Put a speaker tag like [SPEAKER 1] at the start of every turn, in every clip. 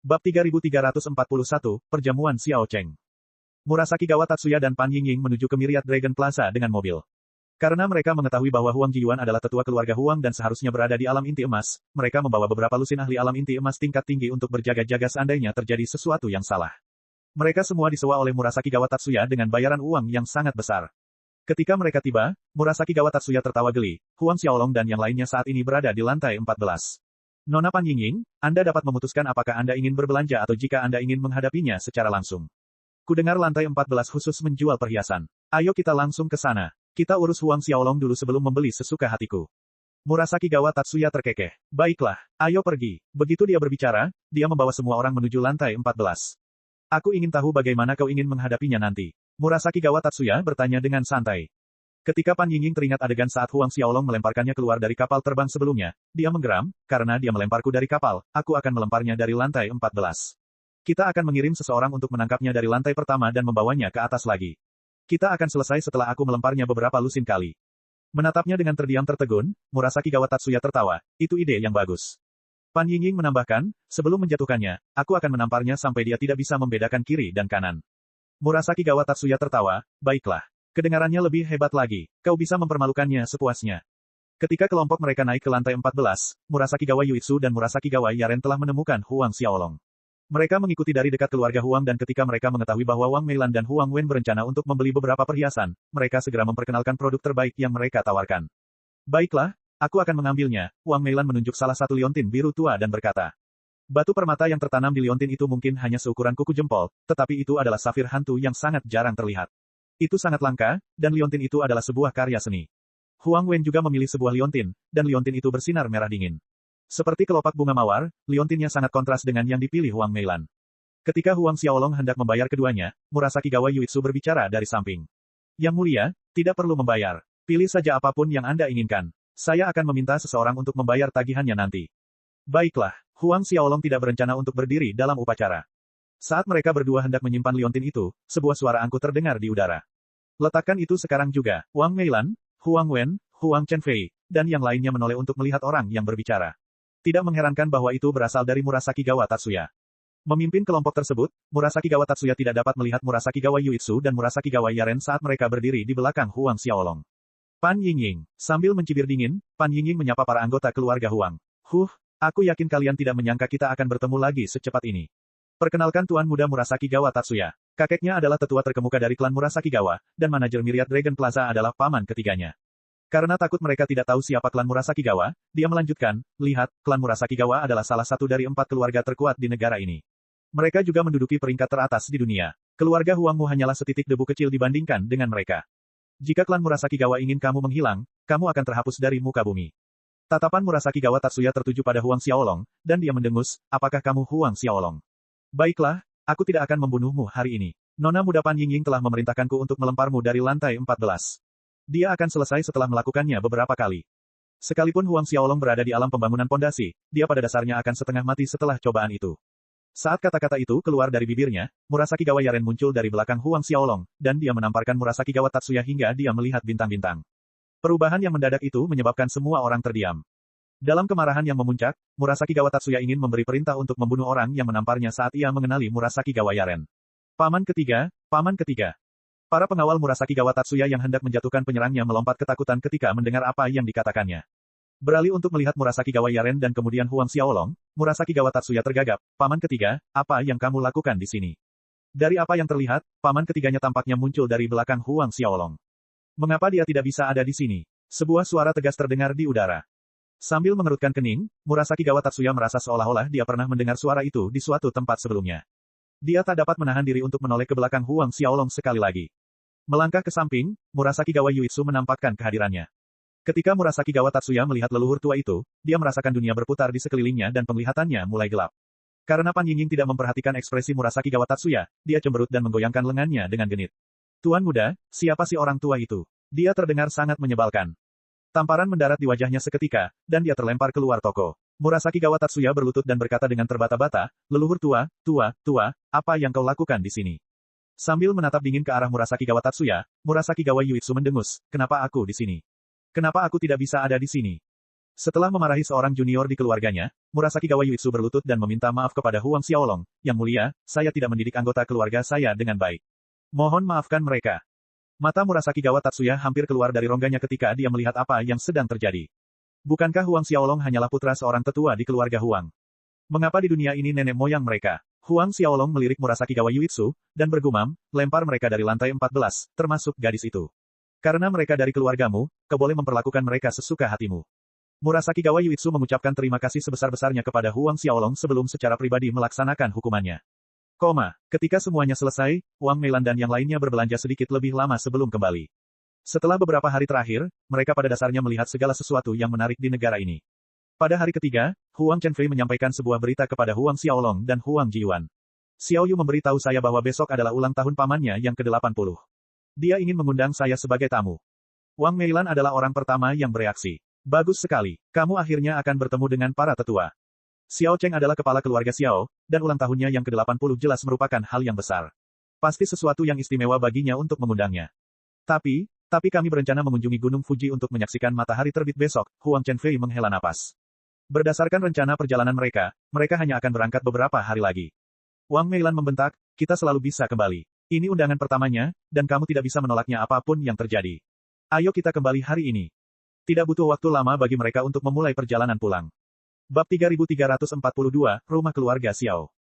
[SPEAKER 1] Bab 3341, Perjamuan Xiao Cheng. Murasaki Gawa Tatsuya dan Pan Yingying menuju ke Myriad Dragon Plaza dengan mobil. Karena mereka mengetahui bahwa Huang Jiyuan adalah tetua keluarga Huang dan seharusnya berada di alam inti emas, mereka membawa beberapa lusin ahli alam inti emas tingkat tinggi untuk berjaga-jaga seandainya terjadi sesuatu yang salah. Mereka semua disewa oleh Murasaki Gawa Tatsuya dengan bayaran uang yang sangat besar. Ketika mereka tiba, Murasaki Gawa Tatsuya tertawa geli. Huang Xiaolong dan yang lainnya saat ini berada di lantai 14. Nona Pan Yingying, Anda dapat memutuskan apakah Anda ingin berbelanja atau jika Anda ingin menghadapinya secara langsung. Kudengar lantai 14 khusus menjual perhiasan. Ayo kita langsung ke sana. Kita urus Huang Xiaolong dulu sebelum membeli sesuka hatiku. Murasaki Gawa Tatsuya terkekeh. Baiklah, ayo pergi. Begitu dia berbicara, dia membawa semua orang menuju lantai 14. Aku ingin tahu bagaimana kau ingin menghadapinya nanti. Murasaki Gawa Tatsuya bertanya dengan santai. Ketika Pan Yingying teringat adegan saat Huang Xiaolong melemparkannya keluar dari kapal terbang sebelumnya, dia menggeram, karena dia melemparku dari kapal, aku akan melemparnya dari lantai 14. Kita akan mengirim seseorang untuk menangkapnya dari lantai pertama dan membawanya ke atas lagi. Kita akan selesai setelah aku melemparnya beberapa lusin kali. Menatapnya dengan terdiam tertegun, Murasaki Gawa Tatsuya tertawa, itu ide yang bagus. Pan Yingying menambahkan, sebelum menjatuhkannya, aku akan menamparnya sampai dia tidak bisa membedakan kiri dan kanan. Murasaki Gawa Tatsuya tertawa, baiklah. Kedengarannya lebih hebat lagi, kau bisa mempermalukannya sepuasnya. Ketika kelompok mereka naik ke lantai 14, Murasaki Gawa Yuitsu dan Murasaki Gawa Yaren telah menemukan Huang Xiaolong. Mereka mengikuti dari dekat keluarga Huang dan ketika mereka mengetahui bahwa Wang Meilan dan Huang Wen berencana untuk membeli beberapa perhiasan, mereka segera memperkenalkan produk terbaik yang mereka tawarkan. Baiklah, aku akan mengambilnya. Wang Meilan menunjuk salah satu liontin biru tua dan berkata. Batu permata yang tertanam di liontin itu mungkin hanya seukuran kuku jempol, tetapi itu adalah safir hantu yang sangat jarang terlihat. Itu sangat langka, dan liontin itu adalah sebuah karya seni. Huang Wen juga memilih sebuah liontin, dan liontin itu bersinar merah dingin. Seperti kelopak bunga mawar, liontinnya sangat kontras dengan yang dipilih Huang Meilan. Ketika Huang Xiaolong hendak membayar keduanya, Murasaki Gawa Yuitsu berbicara dari samping. Yang mulia, tidak perlu membayar. Pilih saja apapun yang Anda inginkan. Saya akan meminta seseorang untuk membayar tagihannya nanti. Baiklah, Huang Xiaolong tidak berencana untuk berdiri dalam upacara. Saat mereka berdua hendak menyimpan liontin itu, sebuah suara angkuh terdengar di udara. Letakkan itu sekarang juga, Wang Meilan, Huang Wen, Huang Chenfei, dan yang lainnya menoleh untuk melihat orang yang berbicara. Tidak mengherankan bahwa itu berasal dari Murasaki Gawa Tatsuya. Memimpin kelompok tersebut, Murasaki Gawa Tatsuya tidak dapat melihat Murasaki Gawa Yuitsu dan Murasaki Gawa Yaren saat mereka berdiri di belakang Huang Xiaolong. Pan Yingying, sambil mencibir dingin, Pan Yingying menyapa para anggota keluarga Huang. Aku yakin kalian tidak menyangka kita akan bertemu lagi secepat ini. Perkenalkan Tuan Muda Murasaki Gawa Tatsuya. Kakeknya adalah tetua terkemuka dari klan Murasaki Gawa, dan manajer Myriad Dragon Plaza adalah paman ketiganya. Karena takut mereka tidak tahu siapa klan Murasaki Gawa, dia melanjutkan, lihat, klan Murasaki Gawa adalah salah satu dari 4 keluarga terkuat di negara ini. Mereka juga menduduki peringkat teratas di dunia. Keluarga Huangmu hanyalah setitik debu kecil dibandingkan dengan mereka. Jika klan Murasaki Gawa ingin kamu menghilang, kamu akan terhapus dari muka bumi. Tatapan Murasaki Gawa Tatsuya tertuju pada Huang Xiaolong, dan dia mendengus, apakah kamu Huang Xiaolong? Baiklah, aku tidak akan membunuhmu hari ini. Nona muda Pan Yingying telah memerintahkanku untuk melemparmu dari lantai 14. Dia akan selesai setelah melakukannya beberapa kali. Sekalipun Huang Xiaolong berada di alam pembangunan pondasi, dia pada dasarnya akan setengah mati setelah cobaan itu. Saat kata-kata itu keluar dari bibirnya, Murasaki Gawa Yaren muncul dari belakang Huang Xiaolong, dan dia menamparkan Murasaki Gawa Tatsuya hingga dia melihat bintang-bintang. Perubahan yang mendadak itu menyebabkan semua orang terdiam. Dalam kemarahan yang memuncak, Murasaki Gawa Tatsuya ingin memberi perintah untuk membunuh orang yang menamparnya saat ia mengenali Murasaki Gawa Yaren. Paman ketiga. Para pengawal Murasaki Gawa Tatsuya yang hendak menjatuhkan penyerangnya melompat ketakutan ketika mendengar apa yang dikatakannya. Beralih untuk melihat Murasaki Gawa Yaren dan kemudian Huang Xiaolong, Murasaki Gawa Tatsuya tergagap, Paman ketiga, apa yang kamu lakukan di sini? Dari apa yang terlihat, paman ketiganya tampaknya muncul dari belakang Huang Xiaolong. Mengapa dia tidak bisa ada di sini? Sebuah suara tegas terdengar di udara. Sambil mengerutkan kening, Murasaki Gawa Tatsuya merasa seolah-olah dia pernah mendengar suara itu di suatu tempat sebelumnya. Dia tak dapat menahan diri untuk menoleh ke belakang Huang Xiaolong sekali lagi. Melangkah ke samping, Murasaki Gawa Yuitsu menampakkan kehadirannya. Ketika Murasaki Gawa Tatsuya melihat leluhur tua itu, dia merasakan dunia berputar di sekelilingnya dan penglihatannya mulai gelap. Karena Pan Yingying tidak memperhatikan ekspresi Murasaki Gawa Tatsuya, dia cemberut dan menggoyangkan lengannya dengan genit. Tuan muda, siapa si orang tua itu? Dia terdengar sangat menyebalkan. Tamparan mendarat di wajahnya seketika, dan dia terlempar keluar toko. Murasaki Gawa Tatsuya berlutut dan berkata dengan terbata-bata, leluhur tua, apa yang kau lakukan di sini? Sambil menatap dingin ke arah Murasaki Gawa Tatsuya, Murasaki Gawa Yuitsu mendengus, kenapa aku di sini? Kenapa aku tidak bisa ada di sini? Setelah memarahi seorang junior di keluarganya, Murasaki Gawayuitsu berlutut dan meminta maaf kepada Huang Xiaolong. Yang mulia, saya tidak mendidik anggota keluarga saya dengan baik. Mohon maafkan mereka. Mata Murasaki Gawa Tatsuya hampir keluar dari rongganya ketika dia melihat apa yang sedang terjadi. Bukankah Huang Xiaolong hanyalah putra seorang tetua di keluarga Huang? Mengapa di dunia ini nenek moyang mereka? Huang Xiaolong melirik Murasaki Gawayuitsu, dan bergumam, lempar mereka dari lantai 14, termasuk gadis itu. Karena mereka dari keluargamu, kau boleh memperlakukan mereka sesuka hatimu. Murasaki Gawayuitsu mengucapkan terima kasih sebesar-besarnya kepada Huang Xiaolong sebelum secara pribadi melaksanakan hukumannya. Ketika semuanya selesai, Wang Meilan dan yang lainnya berbelanja sedikit lebih lama sebelum kembali. Setelah beberapa hari terakhir, mereka pada dasarnya melihat segala sesuatu yang menarik di negara ini. Pada hari ketiga, Huang Chenfei menyampaikan sebuah berita kepada Huang Xiaolong dan Huang Jiyuan. Xiao Yu memberitahu saya bahwa besok adalah ulang tahun pamannya yang ke-80. Dia ingin mengundang saya sebagai tamu. Wang Meilan adalah orang pertama yang bereaksi. Bagus sekali, kamu akhirnya akan bertemu dengan para tetua. Xiao Cheng adalah kepala keluarga Xiao, dan ulang tahunnya yang ke-80 jelas merupakan hal yang besar. Pasti sesuatu yang istimewa baginya untuk mengundangnya. Tapi kami berencana mengunjungi Gunung Fuji untuk menyaksikan matahari terbit besok, Huang Chenfei menghela napas. Berdasarkan rencana perjalanan mereka hanya akan berangkat beberapa hari lagi. Wang Meilan membentak, kita selalu bisa kembali. Ini undangan pertamanya, dan kamu tidak bisa menolaknya apapun yang terjadi. Ayo kita kembali hari ini. Tidak butuh waktu lama bagi mereka untuk memulai perjalanan pulang. Bab 3342, Rumah Keluarga Xiao.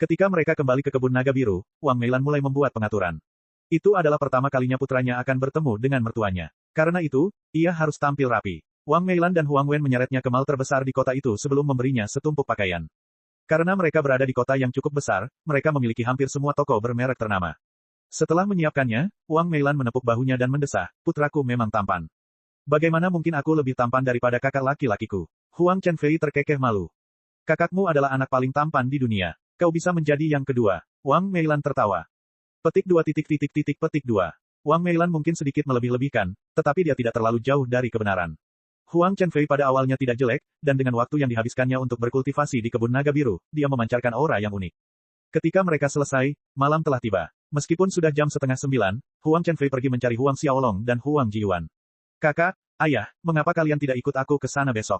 [SPEAKER 1] Ketika mereka kembali ke kebun naga biru, Wang Meilan mulai membuat pengaturan. Itu adalah pertama kalinya putranya akan bertemu dengan mertuanya. Karena itu, ia harus tampil rapi. Wang Meilan dan Huang Wen menyeretnya ke mall terbesar di kota itu sebelum memberinya setumpuk pakaian. Karena mereka berada di kota yang cukup besar, mereka memiliki hampir semua toko bermerek ternama. Setelah menyiapkannya, Wang Meilan menepuk bahunya dan mendesah, putraku memang tampan. Bagaimana mungkin aku lebih tampan daripada kakak laki-lakiku? Huang Chenfei terkekeh malu. Kakakmu adalah anak paling tampan di dunia. Kau bisa menjadi yang kedua. Wang Meilan tertawa. Petik 2. Wang Meilan mungkin sedikit melebih-lebihkan, tetapi dia tidak terlalu jauh dari kebenaran. Huang Chenfei pada awalnya tidak jelek, dan dengan waktu yang dihabiskannya untuk berkultivasi di kebun naga biru, dia memancarkan aura yang unik. Ketika mereka selesai, malam telah tiba. Meskipun sudah jam 8:30, Huang Chenfei pergi mencari Huang Xiaolong dan Huang Jiyuan. Kakak, ayah, mengapa kalian tidak ikut aku ke sana besok?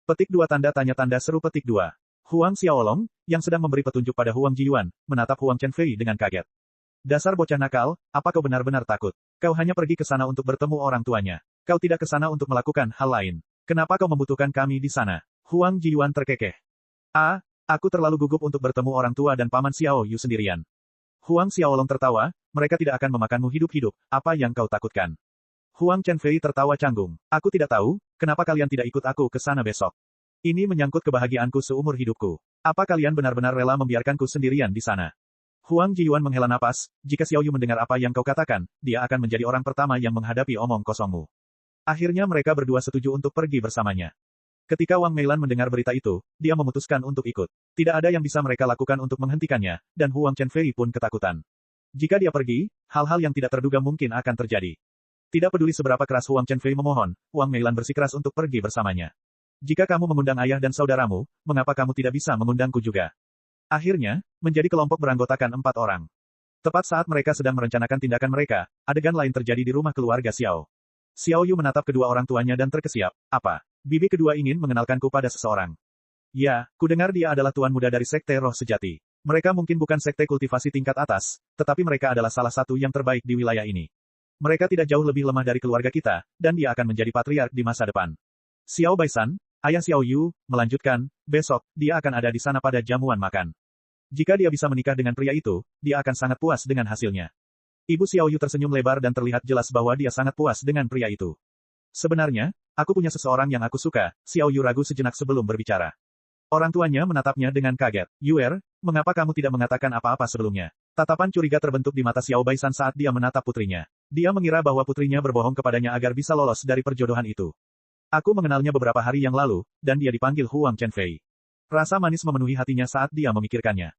[SPEAKER 1] Petik 2 tanda tanya tanda seru petik 2. Huang Xiaolong, yang sedang memberi petunjuk pada Huang Jiyuan, menatap Huang Chenfei dengan kaget. Dasar bocah nakal, apa kau benar-benar takut? Kau hanya pergi ke sana untuk bertemu orang tuanya. Kau tidak ke sana untuk melakukan hal lain. Kenapa kau membutuhkan kami di sana? Huang Jiyuan terkekeh. Aku terlalu gugup untuk bertemu orang tua dan paman Xiao Yu sendirian. Huang Xiaolong tertawa, mereka tidak akan memakanmu hidup-hidup, apa yang kau takutkan? Huang Chenfei tertawa canggung. Aku tidak tahu, kenapa kalian tidak ikut aku ke sana besok. Ini menyangkut kebahagiaanku seumur hidupku. Apa kalian benar-benar rela membiarkanku sendirian di sana? Huang Jiyuan menghela napas, jika Xiao Yu mendengar apa yang kau katakan, dia akan menjadi orang pertama yang menghadapi omong kosongmu. Akhirnya mereka berdua setuju untuk pergi bersamanya. Ketika Wang Meilan mendengar berita itu, dia memutuskan untuk ikut. Tidak ada yang bisa mereka lakukan untuk menghentikannya, dan Huang Chenfei pun ketakutan. Jika dia pergi, hal-hal yang tidak terduga mungkin akan terjadi. Tidak peduli seberapa keras Huang Chenfei memohon, Wang Meilan bersikeras untuk pergi bersamanya. Jika kamu mengundang ayah dan saudaramu, mengapa kamu tidak bisa mengundangku juga? Akhirnya, menjadi kelompok beranggotakan 4 orang. Tepat saat mereka sedang merencanakan tindakan mereka, adegan lain terjadi di rumah keluarga Xiao. Xiao Yu menatap kedua orang tuanya dan terkesiap. Apa? Bibi kedua ingin mengenalkanku pada seseorang. Ya, kudengar dia adalah tuan muda dari Sekte Roh Sejati. Mereka mungkin bukan sekte kultivasi tingkat atas, tetapi mereka adalah salah satu yang terbaik di wilayah ini. Mereka tidak jauh lebih lemah dari keluarga kita, dan dia akan menjadi patriark di masa depan. Xiao Baisan, ayah Xiao Yu, melanjutkan, besok, dia akan ada di sana pada jamuan makan. Jika dia bisa menikah dengan pria itu, dia akan sangat puas dengan hasilnya. Ibu Xiao Yu tersenyum lebar dan terlihat jelas bahwa dia sangat puas dengan pria itu. Sebenarnya, aku punya seseorang yang aku suka, Xiao Yu ragu sejenak sebelum berbicara. Orang tuanya menatapnya dengan kaget. Yuer, mengapa kamu tidak mengatakan apa-apa sebelumnya? Tatapan curiga terbentuk di mata Xiao Baisan saat dia menatap putrinya. Dia mengira bahwa putrinya berbohong kepadanya agar bisa lolos dari perjodohan itu. Aku mengenalnya beberapa hari yang lalu, dan dia dipanggil Huang Chenfei. Rasa manis memenuhi hatinya saat dia memikirkannya.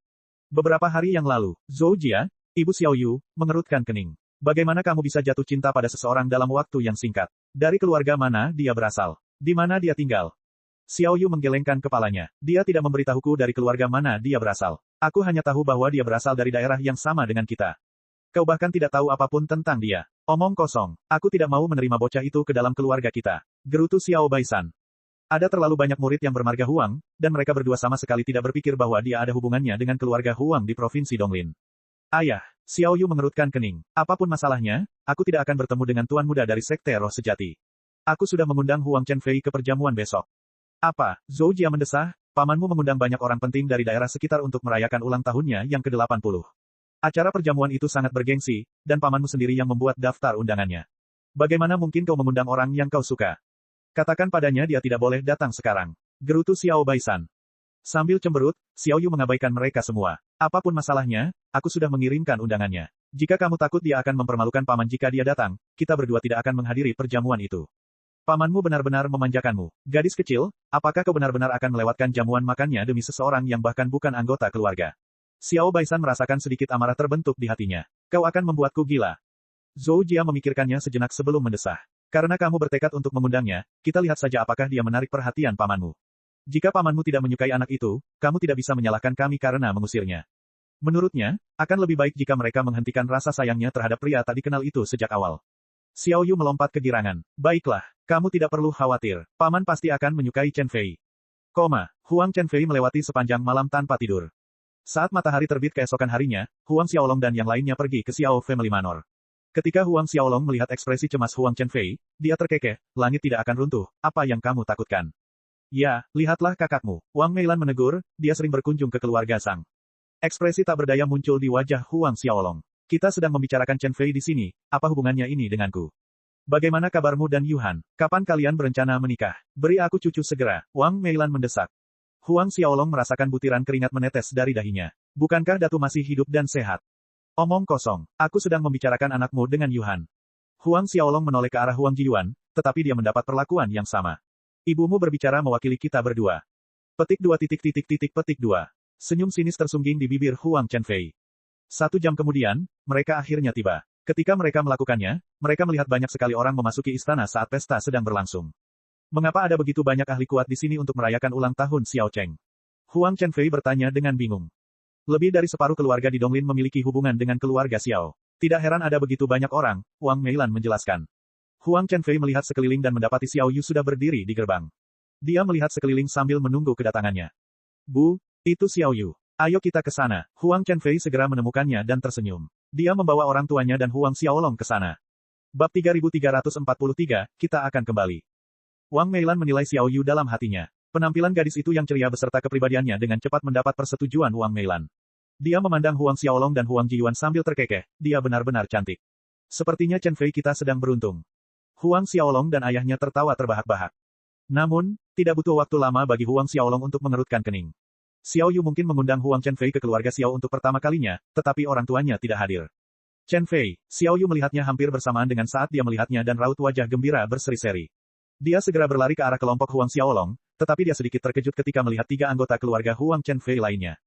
[SPEAKER 1] Beberapa hari yang lalu, Zhou Jia, ibu Xiao Yu, mengerutkan kening. Bagaimana kamu bisa jatuh cinta pada seseorang dalam waktu yang singkat? Dari keluarga mana dia berasal? Di mana dia tinggal? Xiao Yu menggelengkan kepalanya. Dia tidak memberitahuku dari keluarga mana dia berasal. Aku hanya tahu bahwa dia berasal dari daerah yang sama dengan kita. Kau bahkan tidak tahu apapun tentang dia. Omong kosong. Aku tidak mau menerima bocah itu ke dalam keluarga kita. Gerutu Xiao Baisan. Ada terlalu banyak murid yang bermarga Huang, dan mereka berdua sama sekali tidak berpikir bahwa dia ada hubungannya dengan keluarga Huang di Provinsi Donglin. Ayah, Xiao Yu mengerutkan kening. Apapun masalahnya, aku tidak akan bertemu dengan Tuan Muda dari Sekte Roh Sejati. Aku sudah mengundang Huang Chenfei ke perjamuan besok. Apa? Zhou Jia mendesah, pamanmu mengundang banyak orang penting dari daerah sekitar untuk merayakan ulang tahunnya yang ke-80. Acara perjamuan itu sangat bergengsi, dan pamanmu sendiri yang membuat daftar undangannya. Bagaimana mungkin kau mengundang orang yang kau suka? Katakan padanya dia tidak boleh datang sekarang. Gerutu Xiao Baisan. Sambil cemberut, Xiao Yu mengabaikan mereka semua. Apapun masalahnya, aku sudah mengirimkan undangannya. Jika kamu takut dia akan mempermalukan paman jika dia datang, kita berdua tidak akan menghadiri perjamuan itu. Pamanmu benar-benar memanjakanmu. Gadis kecil, apakah kau benar-benar akan melewatkan jamuan makannya demi seseorang yang bahkan bukan anggota keluarga? Xiao Baisan merasakan sedikit amarah terbentuk di hatinya. Kau akan membuatku gila. Zhou Jia memikirkannya sejenak sebelum mendesah. Karena kamu bertekad untuk mengundangnya, kita lihat saja apakah dia menarik perhatian pamanmu. Jika pamanmu tidak menyukai anak itu, kamu tidak bisa menyalahkan kami karena mengusirnya. Menurutnya, akan lebih baik jika mereka menghentikan rasa sayangnya terhadap pria tak dikenal itu sejak awal. Xiao Yu melompat kegirangan. Baiklah, kamu tidak perlu khawatir. Paman pasti akan menyukai Chen Fei. Huang Chen Fei melewati sepanjang malam tanpa tidur. Saat matahari terbit keesokan harinya, Huang Xiaolong dan yang lainnya pergi ke Xiao Family Manor. Ketika Huang Xiaolong melihat ekspresi cemas Huang Chenfei, dia terkekeh, langit tidak akan runtuh, apa yang kamu takutkan? Ya, lihatlah kakakmu. Wang Meilan menegur, dia sering berkunjung ke keluarga Sang. Ekspresi tak berdaya muncul di wajah Huang Xiaolong. Kita sedang membicarakan Chenfei di sini, apa hubungannya ini denganku? Bagaimana kabarmu dan Yuhan? Kapan kalian berencana menikah? Beri aku cucu segera, Wang Meilan mendesak. Huang Xiaolong merasakan butiran keringat menetes dari dahinya. Bukankah Datu masih hidup dan sehat? Omong kosong, aku sedang membicarakan anakmu dengan Yuhan. Huang Xiaolong menoleh ke arah Huang Jiyuan, tetapi dia mendapat perlakuan yang sama. Ibumu berbicara mewakili kita berdua. Petik 2. Senyum sinis tersungging di bibir Huang Chenfei. 1 jam kemudian, mereka akhirnya tiba. Ketika mereka melakukannya, mereka melihat banyak sekali orang memasuki istana saat pesta sedang berlangsung. Mengapa ada begitu banyak ahli kuat di sini untuk merayakan ulang tahun Xiao Cheng? Huang Chenfei bertanya dengan bingung. Lebih dari separuh keluarga di Donglin memiliki hubungan dengan keluarga Xiao. Tidak heran ada begitu banyak orang, Wang Meilan menjelaskan. Huang Chenfei melihat sekeliling dan mendapati Xiao Yu sudah berdiri di gerbang. Dia melihat sekeliling sambil menunggu kedatangannya. Bu, itu Xiao Yu. Ayo kita ke sana. Huang Chenfei segera menemukannya dan tersenyum. Dia membawa orang tuanya dan Huang Xiaolong ke sana. Bab 3343, kita akan kembali. Wang Meilan menilai Xiao Yu dalam hatinya. Penampilan gadis itu yang ceria beserta kepribadiannya dengan cepat mendapat persetujuan Wang Meilan. Dia memandang Huang Xiaolong dan Huang Jiyuan sambil terkekeh, dia benar-benar cantik. Sepertinya Chen Fei kita sedang beruntung. Huang Xiaolong dan ayahnya tertawa terbahak-bahak. Namun, tidak butuh waktu lama bagi Huang Xiaolong untuk mengerutkan kening. Xiao Yu mungkin mengundang Huang Chen Fei ke keluarga Xiao untuk pertama kalinya, tetapi orang tuanya tidak hadir. Chen Fei, Xiao Yu melihatnya hampir bersamaan dengan saat dia melihatnya dan raut wajah gembira berseri-seri. Dia segera berlari ke arah kelompok Huang Xiaolong, tetapi dia sedikit terkejut ketika melihat 3 anggota keluarga Huang Chen Fei lainnya.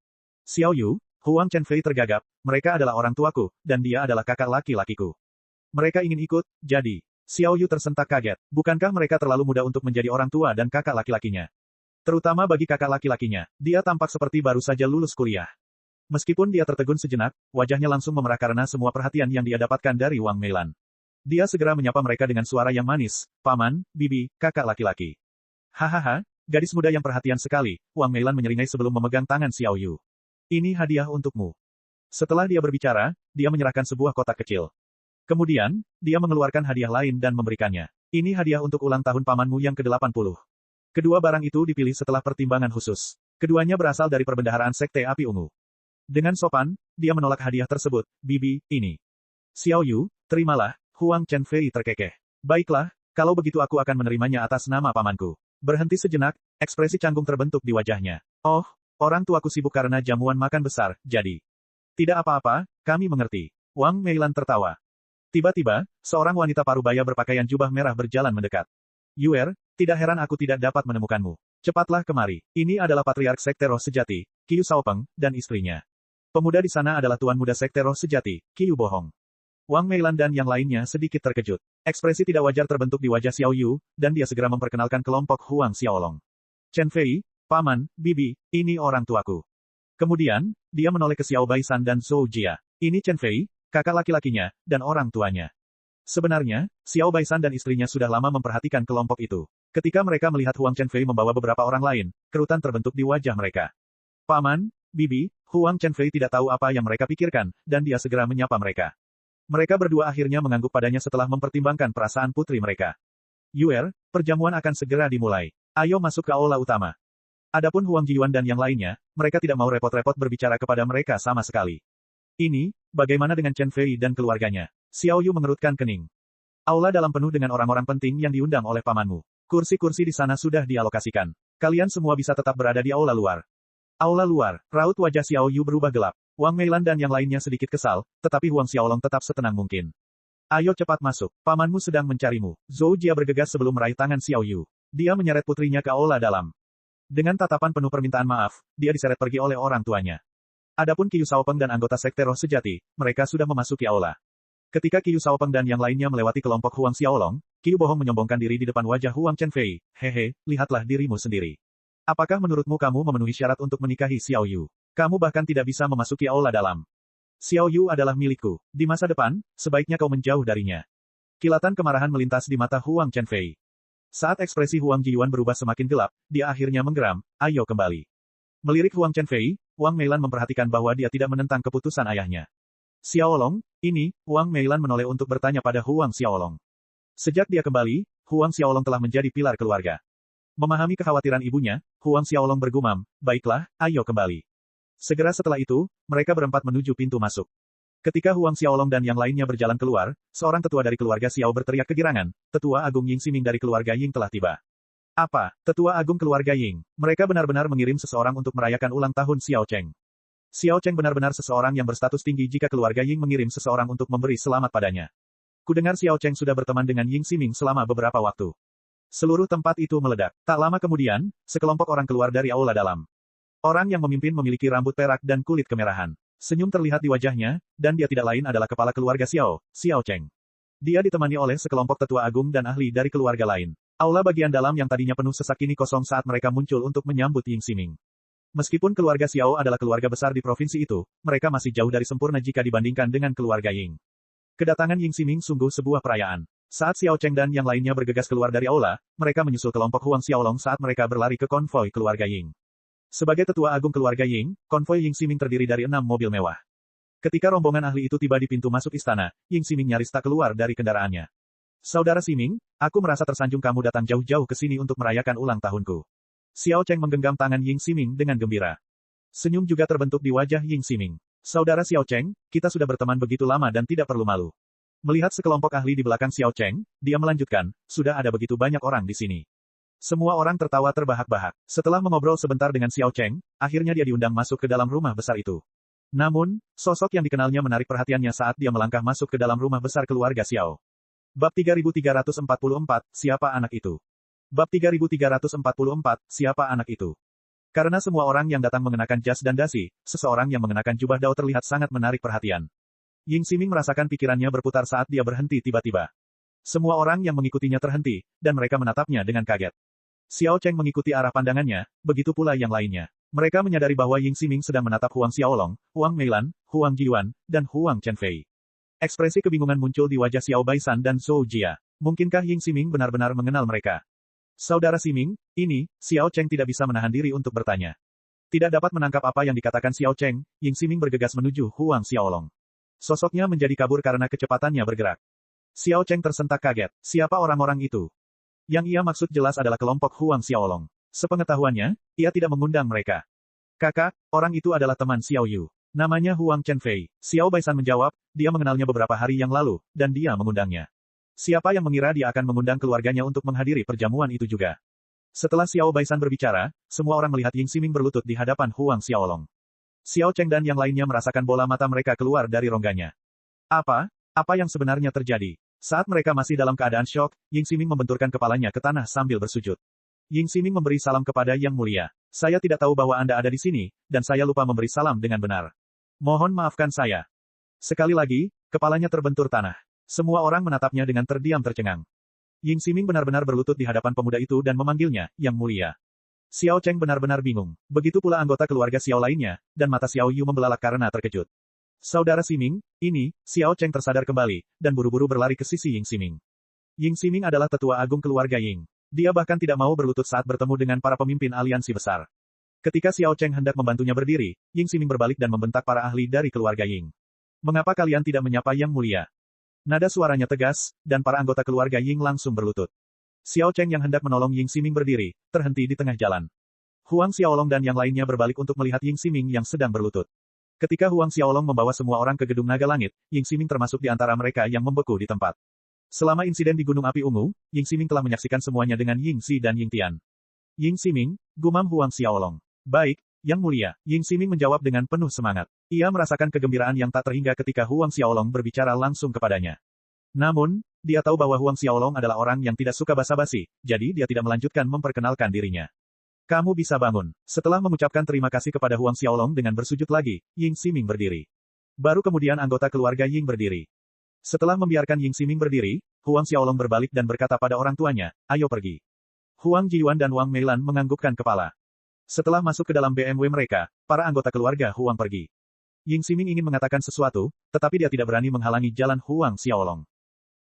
[SPEAKER 1] Xiao Yu, Huang Chen Fei tergagap, mereka adalah orang tuaku, dan dia adalah kakak laki-lakiku. Mereka ingin ikut, jadi. Xiao Yu tersentak kaget. Bukankah mereka terlalu muda untuk menjadi orang tua dan kakak laki-lakinya? Terutama bagi kakak laki-lakinya, dia tampak seperti baru saja lulus kuliah. Meskipun dia tertegun sejenak, wajahnya langsung memerah karena semua perhatian yang dia dapatkan dari Wang Meilan. Dia segera menyapa mereka dengan suara yang manis, Paman, Bibi, kakak laki-laki. Hahaha, gadis muda yang perhatian sekali, Wang Meilan menyeringai sebelum memegang tangan Xiao Yu. Ini hadiah untukmu. Setelah dia berbicara, dia menyerahkan sebuah kotak kecil. Kemudian, dia mengeluarkan hadiah lain dan memberikannya. Ini hadiah untuk ulang tahun pamanmu yang ke-80. Kedua barang itu dipilih setelah pertimbangan khusus. Keduanya berasal dari perbendaharaan Sekte Api Ungu. Dengan sopan, dia menolak hadiah tersebut, Bibi, ini. Xiao Yu, terimalah. Huang Chen Fei terkekeh. Baiklah, kalau begitu aku akan menerimanya atas nama pamanku. Berhenti sejenak, ekspresi canggung terbentuk di wajahnya. Oh, orang tuaku sibuk karena jamuan makan besar, jadi. Tidak apa-apa, kami mengerti. Wang Meilan tertawa. Tiba-tiba, seorang wanita parubaya berpakaian jubah merah berjalan mendekat. Yuer, tidak heran aku tidak dapat menemukanmu. Cepatlah kemari. Ini adalah Patriark Sekte Roh Sejati, Qiu Shaopeng, dan istrinya. Pemuda di sana adalah Tuan Muda Sekte Roh Sejati, Qiu Bohong. Wang Meilan dan yang lainnya sedikit terkejut. Ekspresi tidak wajar terbentuk di wajah Xiao Yu, dan dia segera memperkenalkan kelompok Huang Xiaolong. Chen Fei, Paman, Bibi, ini orang tuaku. Kemudian, dia menoleh ke Xiao Baisan dan Zhou Jia. Ini Chen Fei, kakak laki-lakinya, dan orang tuanya. Sebenarnya, Xiao Baisan dan istrinya sudah lama memperhatikan kelompok itu. Ketika mereka melihat Huang Chenfei membawa beberapa orang lain, kerutan terbentuk di wajah mereka. Paman, Bibi, Huang Chenfei tidak tahu apa yang mereka pikirkan, dan dia segera menyapa mereka. Mereka berdua akhirnya mengangguk padanya setelah mempertimbangkan perasaan putri mereka. Yuer, perjamuan akan segera dimulai. Ayo masuk ke aula utama. Adapun Huang Jiyuan dan yang lainnya, mereka tidak mau repot-repot berbicara kepada mereka sama sekali. Ini, bagaimana dengan Chen Fei dan keluarganya? Xiao Yu mengerutkan kening. Aula dalam penuh dengan orang-orang penting yang diundang oleh pamanmu. Kursi-kursi di sana sudah dialokasikan. Kalian semua bisa tetap berada di aula luar. Aula luar, raut wajah Xiao Yu berubah gelap. Wang Meilan dan yang lainnya sedikit kesal, tetapi Huang Xiaolong tetap setenang mungkin. Ayo cepat masuk, pamanmu sedang mencarimu. Zhou Jia bergegas sebelum meraih tangan Xiao Yu. Dia menyeret putrinya ke aula dalam. Dengan tatapan penuh permintaan maaf, dia diseret pergi oleh orang tuanya. Adapun Qiu Shaopeng dan anggota Sekte Roh Sejati, mereka sudah memasuki aula. Ketika Qiu Shaopeng dan yang lainnya melewati kelompok Huang Xiaolong, Qiu Bohong menyombongkan diri di depan wajah Huang Chenfei. Hehe, lihatlah dirimu sendiri. Apakah menurutmu kamu memenuhi syarat untuk menikahi Xiao Yu? Kamu bahkan tidak bisa memasuki aula dalam. Xiao Yu adalah milikku. Di masa depan, sebaiknya kau menjauh darinya. Kilatan kemarahan melintas di mata Huang Chenfei. Saat ekspresi Huang Jiyuan berubah semakin gelap, dia akhirnya menggeram, ayo kembali. Melirik Huang Chenfei, Wang Meilan memperhatikan bahwa dia tidak menentang keputusan ayahnya. Xiaolong, ini, Wang Meilan menoleh untuk bertanya pada Huang Xiaolong. Sejak dia kembali, Huang Xiaolong telah menjadi pilar keluarga. Memahami kekhawatiran ibunya, Huang Xiaolong bergumam, baiklah, ayo kembali. Segera setelah itu, mereka berempat menuju pintu masuk. Ketika Huang Xiaolong dan yang lainnya berjalan keluar, seorang tetua dari keluarga Xiao berteriak kegirangan, Tetua Agung Ying Ximing dari keluarga Ying telah tiba. Apa, Tetua Agung keluarga Ying? Mereka benar-benar mengirim seseorang untuk merayakan ulang tahun Xiao Cheng. Xiao Cheng benar-benar seseorang yang berstatus tinggi jika keluarga Ying mengirim seseorang untuk memberi selamat padanya. Kudengar Xiao Cheng sudah berteman dengan Ying Ximing selama beberapa waktu. Seluruh tempat itu meledak. Tak lama kemudian, sekelompok orang keluar dari aula dalam. Orang yang memimpin memiliki rambut perak dan kulit kemerahan. Senyum terlihat di wajahnya, dan dia tidak lain adalah kepala keluarga Xiao, Xiao Cheng. Dia ditemani oleh sekelompok tetua agung dan ahli dari keluarga lain. Aula bagian dalam yang tadinya penuh sesak kini kosong saat mereka muncul untuk menyambut Ying Ximing. Meskipun keluarga Xiao adalah keluarga besar di provinsi itu, mereka masih jauh dari sempurna jika dibandingkan dengan keluarga Ying. Kedatangan Ying Ximing sungguh sebuah perayaan. Saat Xiao Cheng dan yang lainnya bergegas keluar dari aula, mereka menyusul kelompok Huang Xiaolong saat mereka berlari ke konvoi keluarga Ying. Sebagai tetua agung keluarga Ying, konvoi Ying Ximing terdiri dari 6 mobil mewah. Ketika rombongan ahli itu tiba di pintu masuk istana, Ying Ximing nyaris tak keluar dari kendaraannya. Saudara Ximing, aku merasa tersanjung kamu datang jauh-jauh ke sini untuk merayakan ulang tahunku. Xiao Cheng menggenggam tangan Ying Ximing dengan gembira. Senyum juga terbentuk di wajah Ying Ximing. Saudara Xiao Cheng, kita sudah berteman begitu lama dan tidak perlu malu. Melihat sekelompok ahli di belakang Xiao Cheng, dia melanjutkan, sudah ada begitu banyak orang di sini. Semua orang tertawa terbahak-bahak. Setelah mengobrol sebentar dengan Xiao Cheng, akhirnya dia diundang masuk ke dalam rumah besar itu. Namun, sosok yang dikenalnya menarik perhatiannya saat dia melangkah masuk ke dalam rumah besar keluarga Xiao. Bab 3344, siapa anak itu? Bab 3344, siapa anak itu? Karena semua orang yang datang mengenakan jas dan dasi, seseorang yang mengenakan jubah dao terlihat sangat menarik perhatian. Ying Ximing merasakan pikirannya berputar saat dia berhenti tiba-tiba. Semua orang yang mengikutinya terhenti, dan mereka menatapnya dengan kaget. Xiao Cheng mengikuti arah pandangannya, begitu pula yang lainnya. Mereka menyadari bahwa Ying Ximing sedang menatap Huang Xiaolong, Wang Meilan, Huang Jiyuan, dan Huang Chenfei. Ekspresi kebingungan muncul di wajah Xiao Baisan dan Zhou Jia. Mungkinkah Ying Ximing benar-benar mengenal mereka? Saudara Ximing, ini, Xiao Cheng tidak bisa menahan diri untuk bertanya. Tidak dapat menangkap apa yang dikatakan Xiao Cheng, Ying Ximing bergegas menuju Huang Xiaolong. Sosoknya menjadi kabur karena kecepatannya bergerak. Xiao Cheng tersentak kaget. Siapa orang-orang itu? Yang ia maksud jelas adalah kelompok Huang Xiaolong. Sepengetahuannya, ia tidak mengundang mereka. Kakak, orang itu adalah teman Xiao Yu. Namanya Huang Chenfei. Xiao Baisan menjawab, dia mengenalnya beberapa hari yang lalu, dan dia mengundangnya. Siapa yang mengira dia akan mengundang keluarganya untuk menghadiri perjamuan itu juga? Setelah Xiao Baisan berbicara, semua orang melihat Ying Ximing berlutut di hadapan Huang Xiaolong. Xiao Cheng dan yang lainnya merasakan bola mata mereka keluar dari rongganya. Apa? Apa yang sebenarnya terjadi? Saat mereka masih dalam keadaan syok, Ying Ximing membenturkan kepalanya ke tanah sambil bersujud. Ying Ximing memberi salam kepada Yang Mulia. Saya tidak tahu bahwa Anda ada di sini, dan saya lupa memberi salam dengan benar. Mohon maafkan saya. Sekali lagi, kepalanya terbentur tanah. Semua orang menatapnya dengan terdiam tercengang. Ying Ximing benar-benar berlutut di hadapan pemuda itu dan memanggilnya, Yang Mulia. Xiao Cheng benar-benar bingung. Begitu pula anggota keluarga Xiao lainnya, dan mata Xiao Yu membelalak karena terkejut. Saudara Ximing, ini, Xiao Cheng tersadar kembali, dan buru-buru berlari ke sisi Ying Ximing. Ying Ximing adalah tetua agung keluarga Ying. Dia bahkan tidak mau berlutut saat bertemu dengan para pemimpin aliansi besar. Ketika Xiao Cheng hendak membantunya berdiri, Ying Ximing berbalik dan membentak para ahli dari keluarga Ying. Mengapa kalian tidak menyapa Yang Mulia? Nada suaranya tegas, dan para anggota keluarga Ying langsung berlutut. Xiao Cheng yang hendak menolong Ying Ximing berdiri, terhenti di tengah jalan. Huang Xiaolong dan yang lainnya berbalik untuk melihat Ying Ximing yang sedang berlutut. Ketika Huang Xiaolong membawa semua orang ke gedung naga langit, Ying Ximing termasuk di antara mereka yang membeku di tempat. Selama insiden di Gunung Api Ungu, Ying Ximing telah menyaksikan semuanya dengan Ying Xi dan Ying Tian. Ying Ximing, gumam Huang Xiaolong. Baik, Yang Mulia, Ying Ximing menjawab dengan penuh semangat. Ia merasakan kegembiraan yang tak terhingga ketika Huang Xiaolong berbicara langsung kepadanya. Namun, dia tahu bahwa Huang Xiaolong adalah orang yang tidak suka basa-basi, jadi dia tidak melanjutkan memperkenalkan dirinya. Kamu bisa bangun. Setelah mengucapkan terima kasih kepada Huang Xiaolong dengan bersujud lagi, Ying Ximing berdiri. Baru kemudian anggota keluarga Ying berdiri. Setelah membiarkan Ying Ximing berdiri, Huang Xiaolong berbalik dan berkata pada orang tuanya, ayo pergi. Huang Jiyuan dan Wang Meilan menganggukkan kepala. Setelah masuk ke dalam BMW mereka, para anggota keluarga Huang pergi. Ying Ximing ingin mengatakan sesuatu, tetapi dia tidak berani menghalangi jalan Huang Xiaolong.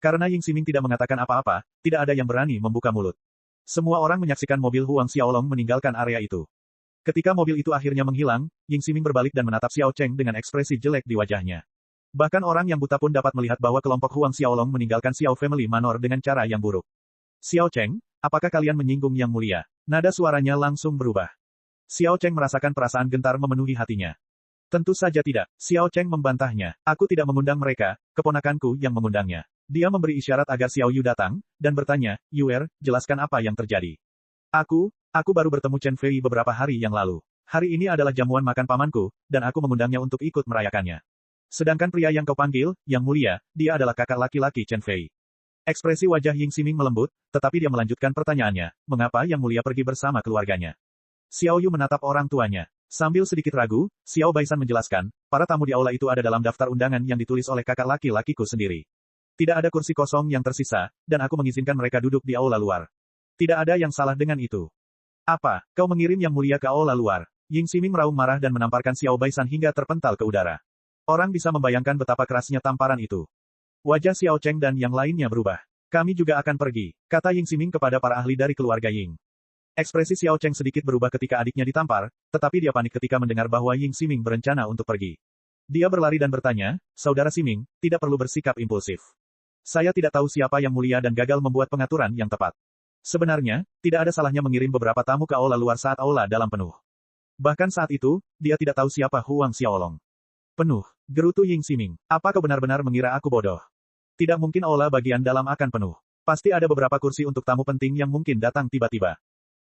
[SPEAKER 1] Karena Ying Ximing tidak mengatakan apa-apa, tidak ada yang berani membuka mulut. Semua orang menyaksikan mobil Huang Xiaolong meninggalkan area itu. Ketika mobil itu akhirnya menghilang, Ying Ximing berbalik dan menatap Xiao Cheng dengan ekspresi jelek di wajahnya. Bahkan orang yang buta pun dapat melihat bahwa kelompok Huang Xiaolong meninggalkan Xiao Family Manor dengan cara yang buruk. Xiao Cheng, apakah kalian menyinggung Yang Mulia? Nada suaranya langsung berubah. Xiao Cheng merasakan perasaan gentar memenuhi hatinya. Tentu saja tidak, Xiao Cheng membantahnya. Aku tidak mengundang mereka, keponakanku yang mengundangnya. Dia memberi isyarat agar Xiao Yu datang, dan bertanya, Yuer, jelaskan apa yang terjadi. Aku baru bertemu Chen Fei beberapa hari yang lalu. Hari ini adalah jamuan makan pamanku, dan aku mengundangnya untuk ikut merayakannya. Sedangkan pria yang kau panggil, Yang Mulia, dia adalah kakak laki-laki Chen Fei. Ekspresi wajah Ying Ximing melembut, tetapi dia melanjutkan pertanyaannya, mengapa Yang Mulia pergi bersama keluarganya? Xiao Yu menatap orang tuanya. Sambil sedikit ragu, Xiao Baisan menjelaskan, para tamu di aula itu ada dalam daftar undangan yang ditulis oleh kakak laki-lakiku sendiri. Tidak ada kursi kosong yang tersisa, dan aku mengizinkan mereka duduk di aula luar. Tidak ada yang salah dengan itu. Apa, kau mengirim Yang Mulia ke aula luar? Ying Ximing meraung marah dan menamparkan Xiao Baisan hingga terpental ke udara. Orang bisa membayangkan betapa kerasnya tamparan itu. Wajah Xiao Cheng dan yang lainnya berubah. Kami juga akan pergi, kata Ying Ximing kepada para ahli dari keluarga Ying. Ekspresi Xiao Cheng sedikit berubah ketika adiknya ditampar, tetapi dia panik ketika mendengar bahwa Ying Ximing berencana untuk pergi. Dia berlari dan bertanya, Saudara Ximing, tidak perlu bersikap impulsif. Saya tidak tahu siapa Yang Mulia dan gagal membuat pengaturan yang tepat. Sebenarnya, tidak ada salahnya mengirim beberapa tamu ke aula luar saat aula dalam penuh. Bahkan saat itu, dia tidak tahu siapa Huang Xiaolong. Penuh, gerutu Ying Ximing. Apa kau benar-benar mengira aku bodoh? Tidak mungkin aula bagian dalam akan penuh. Pasti ada beberapa kursi untuk tamu penting yang mungkin datang tiba-tiba.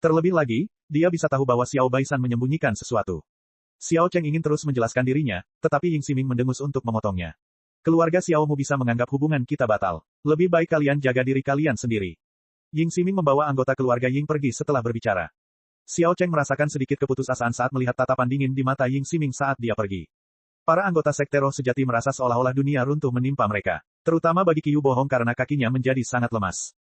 [SPEAKER 1] Terlebih lagi, dia bisa tahu bahwa Xiao Baisan menyembunyikan sesuatu. Xiao Cheng ingin terus menjelaskan dirinya, tetapi Ying Ximing mendengus untuk memotongnya. Keluarga Xiaomu bisa menganggap hubungan kita batal. Lebih baik kalian jaga diri kalian sendiri. Ying Ximing membawa anggota keluarga Ying pergi setelah berbicara. Xiao Cheng merasakan sedikit keputusasaan saat melihat tatapan dingin di mata Ying Ximing saat dia pergi. Para anggota sekte roh sejati merasa seolah-olah dunia runtuh menimpa mereka. Terutama bagi Qiu bohong karena kakinya menjadi sangat lemas.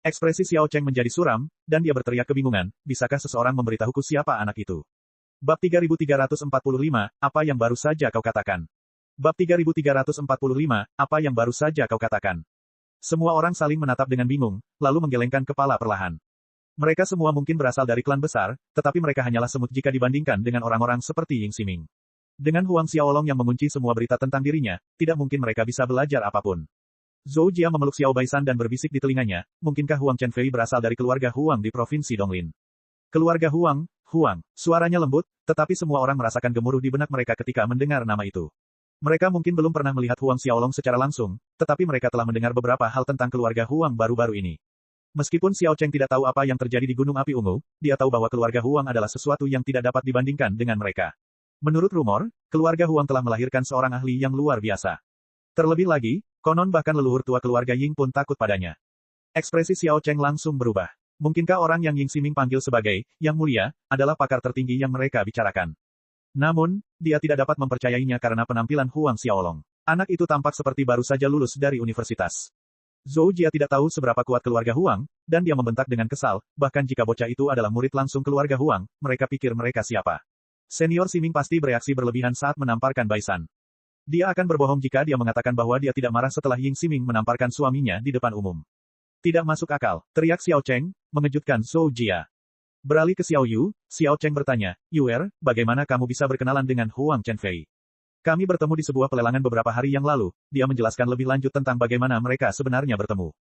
[SPEAKER 1] Ekspresi Xiao Cheng menjadi suram, dan dia berteriak kebingungan, bisakah seseorang memberitahuku siapa anak itu? Bab 3345, apa yang baru saja kau katakan? Bab 3345, apa yang baru saja kau katakan? Semua orang saling menatap dengan bingung, lalu menggelengkan kepala perlahan. Mereka semua mungkin berasal dari klan besar, tetapi mereka hanyalah semut jika dibandingkan dengan orang-orang seperti Ying Ximing. Dengan Huang Xiaolong yang mengunci semua berita tentang dirinya, tidak mungkin mereka bisa belajar apapun. Zhou Jia memeluk Xiao Baisan dan berbisik di telinganya, mungkinkah Huang Chen Fei berasal dari keluarga Huang di provinsi Donglin? Keluarga Huang, suaranya lembut, tetapi semua orang merasakan gemuruh di benak mereka ketika mendengar nama itu. Mereka mungkin belum pernah melihat Huang Xiaolong secara langsung, tetapi mereka telah mendengar beberapa hal tentang keluarga Huang baru-baru ini. Meskipun Xiao Cheng tidak tahu apa yang terjadi di Gunung Api Ungu, dia tahu bahwa keluarga Huang adalah sesuatu yang tidak dapat dibandingkan dengan mereka. Menurut rumor, keluarga Huang telah melahirkan seorang ahli yang luar biasa. Terlebih lagi, konon bahkan leluhur tua keluarga Ying pun takut padanya. Ekspresi Xiao Cheng langsung berubah. Mungkinkah orang yang Ying Ximing panggil sebagai Yang Mulia adalah pakar tertinggi yang mereka bicarakan? Namun, dia tidak dapat mempercayainya karena penampilan Huang Xiaolong. Anak itu tampak seperti baru saja lulus dari universitas. Zhou Jia tidak tahu seberapa kuat keluarga Huang, dan dia membentak dengan kesal, bahkan jika bocah itu adalah murid langsung keluarga Huang, mereka pikir mereka siapa? Senior Ximing pasti bereaksi berlebihan saat menamparkan Baisan. Dia akan berbohong jika dia mengatakan bahwa dia tidak marah setelah Ying Ximing menamparkan suaminya di depan umum. Tidak masuk akal, teriak Xiao Cheng, mengejutkan Zhou Jia. Beralih ke Xiao Yu, Xiao Cheng bertanya, Yuer, bagaimana kamu bisa berkenalan dengan Huang Chenfei? Kami bertemu di sebuah pelelangan beberapa hari yang lalu, dia menjelaskan lebih lanjut tentang bagaimana mereka sebenarnya bertemu.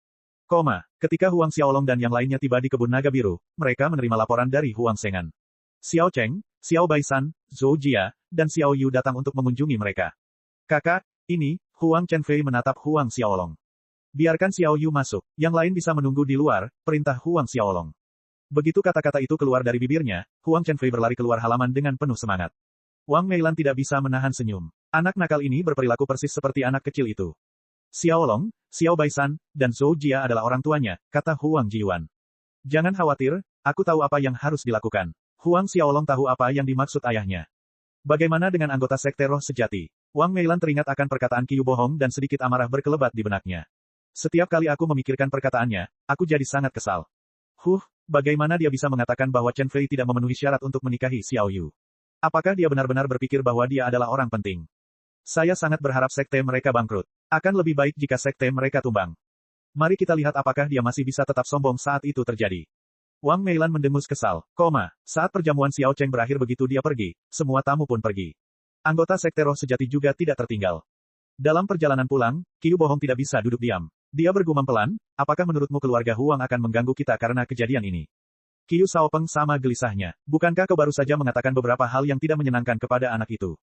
[SPEAKER 1] Ketika Huang Xiaolong dan yang lainnya tiba di kebun naga biru, mereka menerima laporan dari Huang Sengan. Xiao Cheng, Xiao Baisan, Zhou Jia, dan Xiao Yu datang untuk mengunjungi mereka. Kakak, ini, Huang Chenfei menatap Huang Xiaolong. Biarkan Xiao Yu masuk, yang lain bisa menunggu di luar, perintah Huang Xiaolong. Begitu kata-kata itu keluar dari bibirnya, Huang Chenfei berlari keluar halaman dengan penuh semangat. Wang Meilan tidak bisa menahan senyum. Anak nakal ini berperilaku persis seperti anak kecil itu. Xiaolong, Xiao Baisan, dan Zhou Jia adalah orang tuanya, kata Huang Jiyuan. Jangan khawatir, aku tahu apa yang harus dilakukan. Huang Xiaolong tahu apa yang dimaksud ayahnya. Bagaimana dengan anggota Sekte Roh Sejati? Wang Meilan teringat akan perkataan Qiu Bohong dan sedikit amarah berkelebat di benaknya. Setiap kali aku memikirkan perkataannya, aku jadi sangat kesal. Bagaimana dia bisa mengatakan bahwa Chen Fei tidak memenuhi syarat untuk menikahi Xiao Yu? Apakah dia benar-benar berpikir bahwa dia adalah orang penting? Saya sangat berharap sekte mereka bangkrut. Akan lebih baik jika sekte mereka tumbang. Mari kita lihat apakah dia masih bisa tetap sombong saat itu terjadi. Wang Meilan mendengus kesal, saat perjamuan Xiao Cheng berakhir begitu dia pergi, semua tamu pun pergi. Anggota Sekte Roh Sejati juga tidak tertinggal. Dalam perjalanan pulang, Qiu Bohong tidak bisa duduk diam. Dia bergumam pelan, apakah menurutmu keluarga Huang akan mengganggu kita karena kejadian ini? Qiu Shaopeng sama gelisahnya, bukankah kau baru saja mengatakan beberapa hal yang tidak menyenangkan kepada anak itu?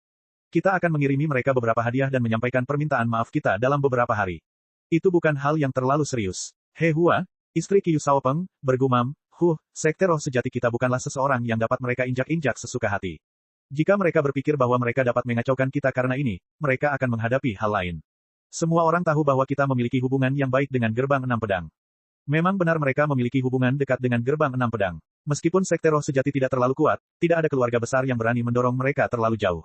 [SPEAKER 1] Kita akan mengirimi mereka beberapa hadiah dan menyampaikan permintaan maaf kita dalam beberapa hari. Itu bukan hal yang terlalu serius. He Hua, istri Qiu Shaopeng, bergumam, Sekte Roh Sejati kita bukanlah seseorang yang dapat mereka injak-injak sesuka hati. Jika mereka berpikir bahwa mereka dapat mengacaukan kita karena ini, mereka akan menghadapi hal lain. Semua orang tahu bahwa kita memiliki hubungan yang baik dengan Gerbang Enam Pedang. Memang benar mereka memiliki hubungan dekat dengan Gerbang Enam Pedang. Meskipun Sekte Roh Sejati tidak terlalu kuat, tidak ada keluarga besar yang berani mendorong mereka terlalu jauh.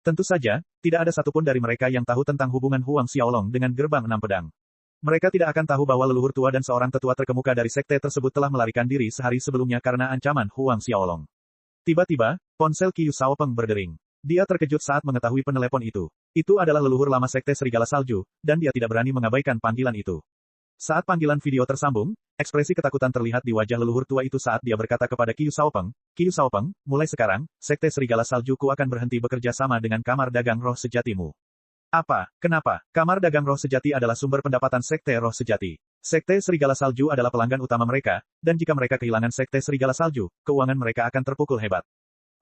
[SPEAKER 1] Tentu saja, tidak ada satupun dari mereka yang tahu tentang hubungan Huang Xiaolong dengan Gerbang Enam Pedang. Mereka tidak akan tahu bahwa leluhur tua dan seorang tetua terkemuka dari sekte tersebut telah melarikan diri sehari sebelumnya karena ancaman Huang Xiaolong. Tiba-tiba, ponsel Qiu Shaopeng berdering. Dia terkejut saat mengetahui penelepon itu. Itu adalah leluhur lama sekte Serigala Salju, dan dia tidak berani mengabaikan panggilan itu. Saat panggilan video tersambung, ekspresi ketakutan terlihat di wajah leluhur tua itu saat dia berkata kepada Qiu Shaopeng, mulai sekarang, sekte Serigala Saljuku akan berhenti bekerja sama dengan Kamar Dagang Roh Sejatimu. Apa? Kenapa? Kamar Dagang Roh Sejati adalah sumber pendapatan Sekte Roh Sejati. Sekte Serigala Salju adalah pelanggan utama mereka, dan jika mereka kehilangan Sekte Serigala Salju, keuangan mereka akan terpukul hebat.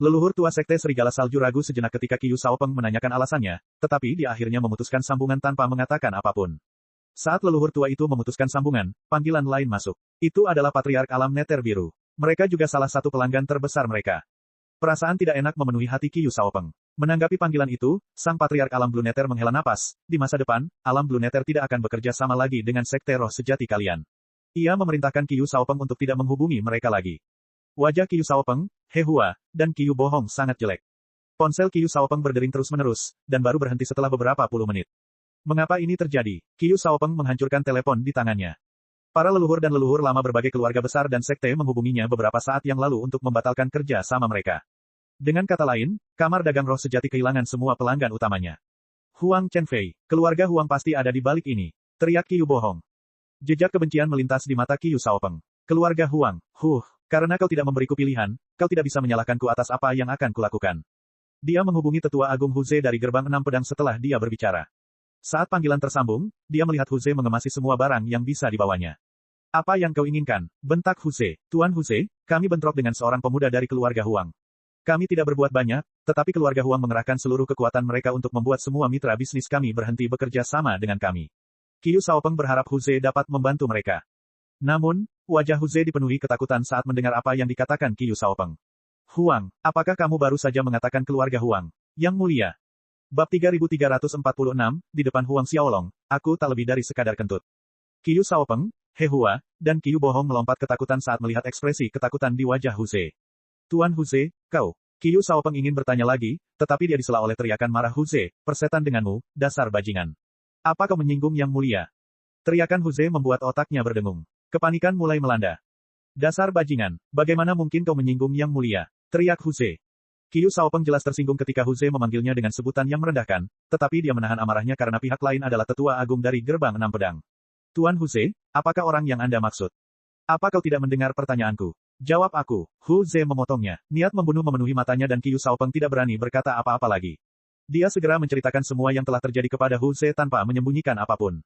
[SPEAKER 1] Leluhur tua Sekte Serigala Salju ragu sejenak ketika Qiu Shaopeng menanyakan alasannya, tetapi dia akhirnya memutuskan sambungan tanpa mengatakan apapun. Saat leluhur tua itu memutuskan sambungan, panggilan lain masuk. Itu adalah Patriark Alam Neter Biru. Mereka juga salah satu pelanggan terbesar mereka. Perasaan tidak enak memenuhi hati Qiu Shaopeng. Menanggapi panggilan itu, Sang Patriark Alam Blue Nether menghela napas. Di masa depan, Alam Blue Nether tidak akan bekerja sama lagi dengan Sekte Roh Sejati kalian. Ia memerintahkan Qiu Shaopeng untuk tidak menghubungi mereka lagi. Wajah Qiu Shaopeng, He Hua, dan Qiu Bohong sangat jelek. Ponsel Qiu Shaopeng berdering terus-menerus, dan baru berhenti setelah beberapa puluh menit. Mengapa ini terjadi? Qiu Shaopeng menghancurkan telepon di tangannya. Para leluhur dan leluhur lama berbagai keluarga besar dan sekte menghubunginya beberapa saat yang lalu untuk membatalkan kerja sama mereka. Dengan kata lain, Kamar Dagang Roh Sejati kehilangan semua pelanggan utamanya. Huang Chenfei, keluarga Huang pasti ada di balik ini, teriak Qiu Bohong. Jejak kebencian melintas di mata Qiu Shaopeng. Keluarga Huang, karena kau tidak memberiku pilihan, kau tidak bisa menyalahkanku atas apa yang akan kulakukan. Dia menghubungi Tetua Agung Huze dari Gerbang Enam Pedang setelah dia berbicara. Saat panggilan tersambung, dia melihat Huze mengemasi semua barang yang bisa dibawanya. Apa yang kau inginkan? Bentak Huze. Tuan Huze, kami bentrok dengan seorang pemuda dari keluarga Huang. Kami tidak berbuat banyak, tetapi keluarga Huang mengerahkan seluruh kekuatan mereka untuk membuat semua mitra bisnis kami berhenti bekerja sama dengan kami. Qiu Shaopeng berharap Huze dapat membantu mereka. Namun, wajah Huze dipenuhi ketakutan saat mendengar apa yang dikatakan Qiu Shaopeng. Huang, apakah kamu baru saja mengatakan keluarga Huang? Yang mulia. Bab 3346, di depan Huang Xiaolong, aku tak lebih dari sekadar kentut. Qiu Shaopeng, He Hua, dan Qiu Bohong melompat ketakutan saat melihat ekspresi ketakutan di wajah Huze. Tuan Huze, kau. Qiu Shaopeng ingin bertanya lagi, tetapi dia disela oleh teriakan marah Huze, persetan denganmu, dasar bajingan. Apa kau menyinggung yang mulia? Teriakan Huze membuat otaknya berdengung. Kepanikan mulai melanda. Dasar bajingan, bagaimana mungkin kau menyinggung yang mulia? Teriak Huze. Qiu Shaopeng jelas tersinggung ketika Huze memanggilnya dengan sebutan yang merendahkan, tetapi dia menahan amarahnya karena pihak lain adalah Tetua Agung dari Gerbang Enam Pedang. Tuan Huze, apakah orang yang Anda maksud? Apa kau tidak mendengar pertanyaanku? Jawab aku. Hu Ze memotongnya. Niat membunuh memenuhi matanya dan Qiu Shaopeng tidak berani berkata apa-apa lagi. Dia segera menceritakan semua yang telah terjadi kepada Hu Ze tanpa menyembunyikan apapun.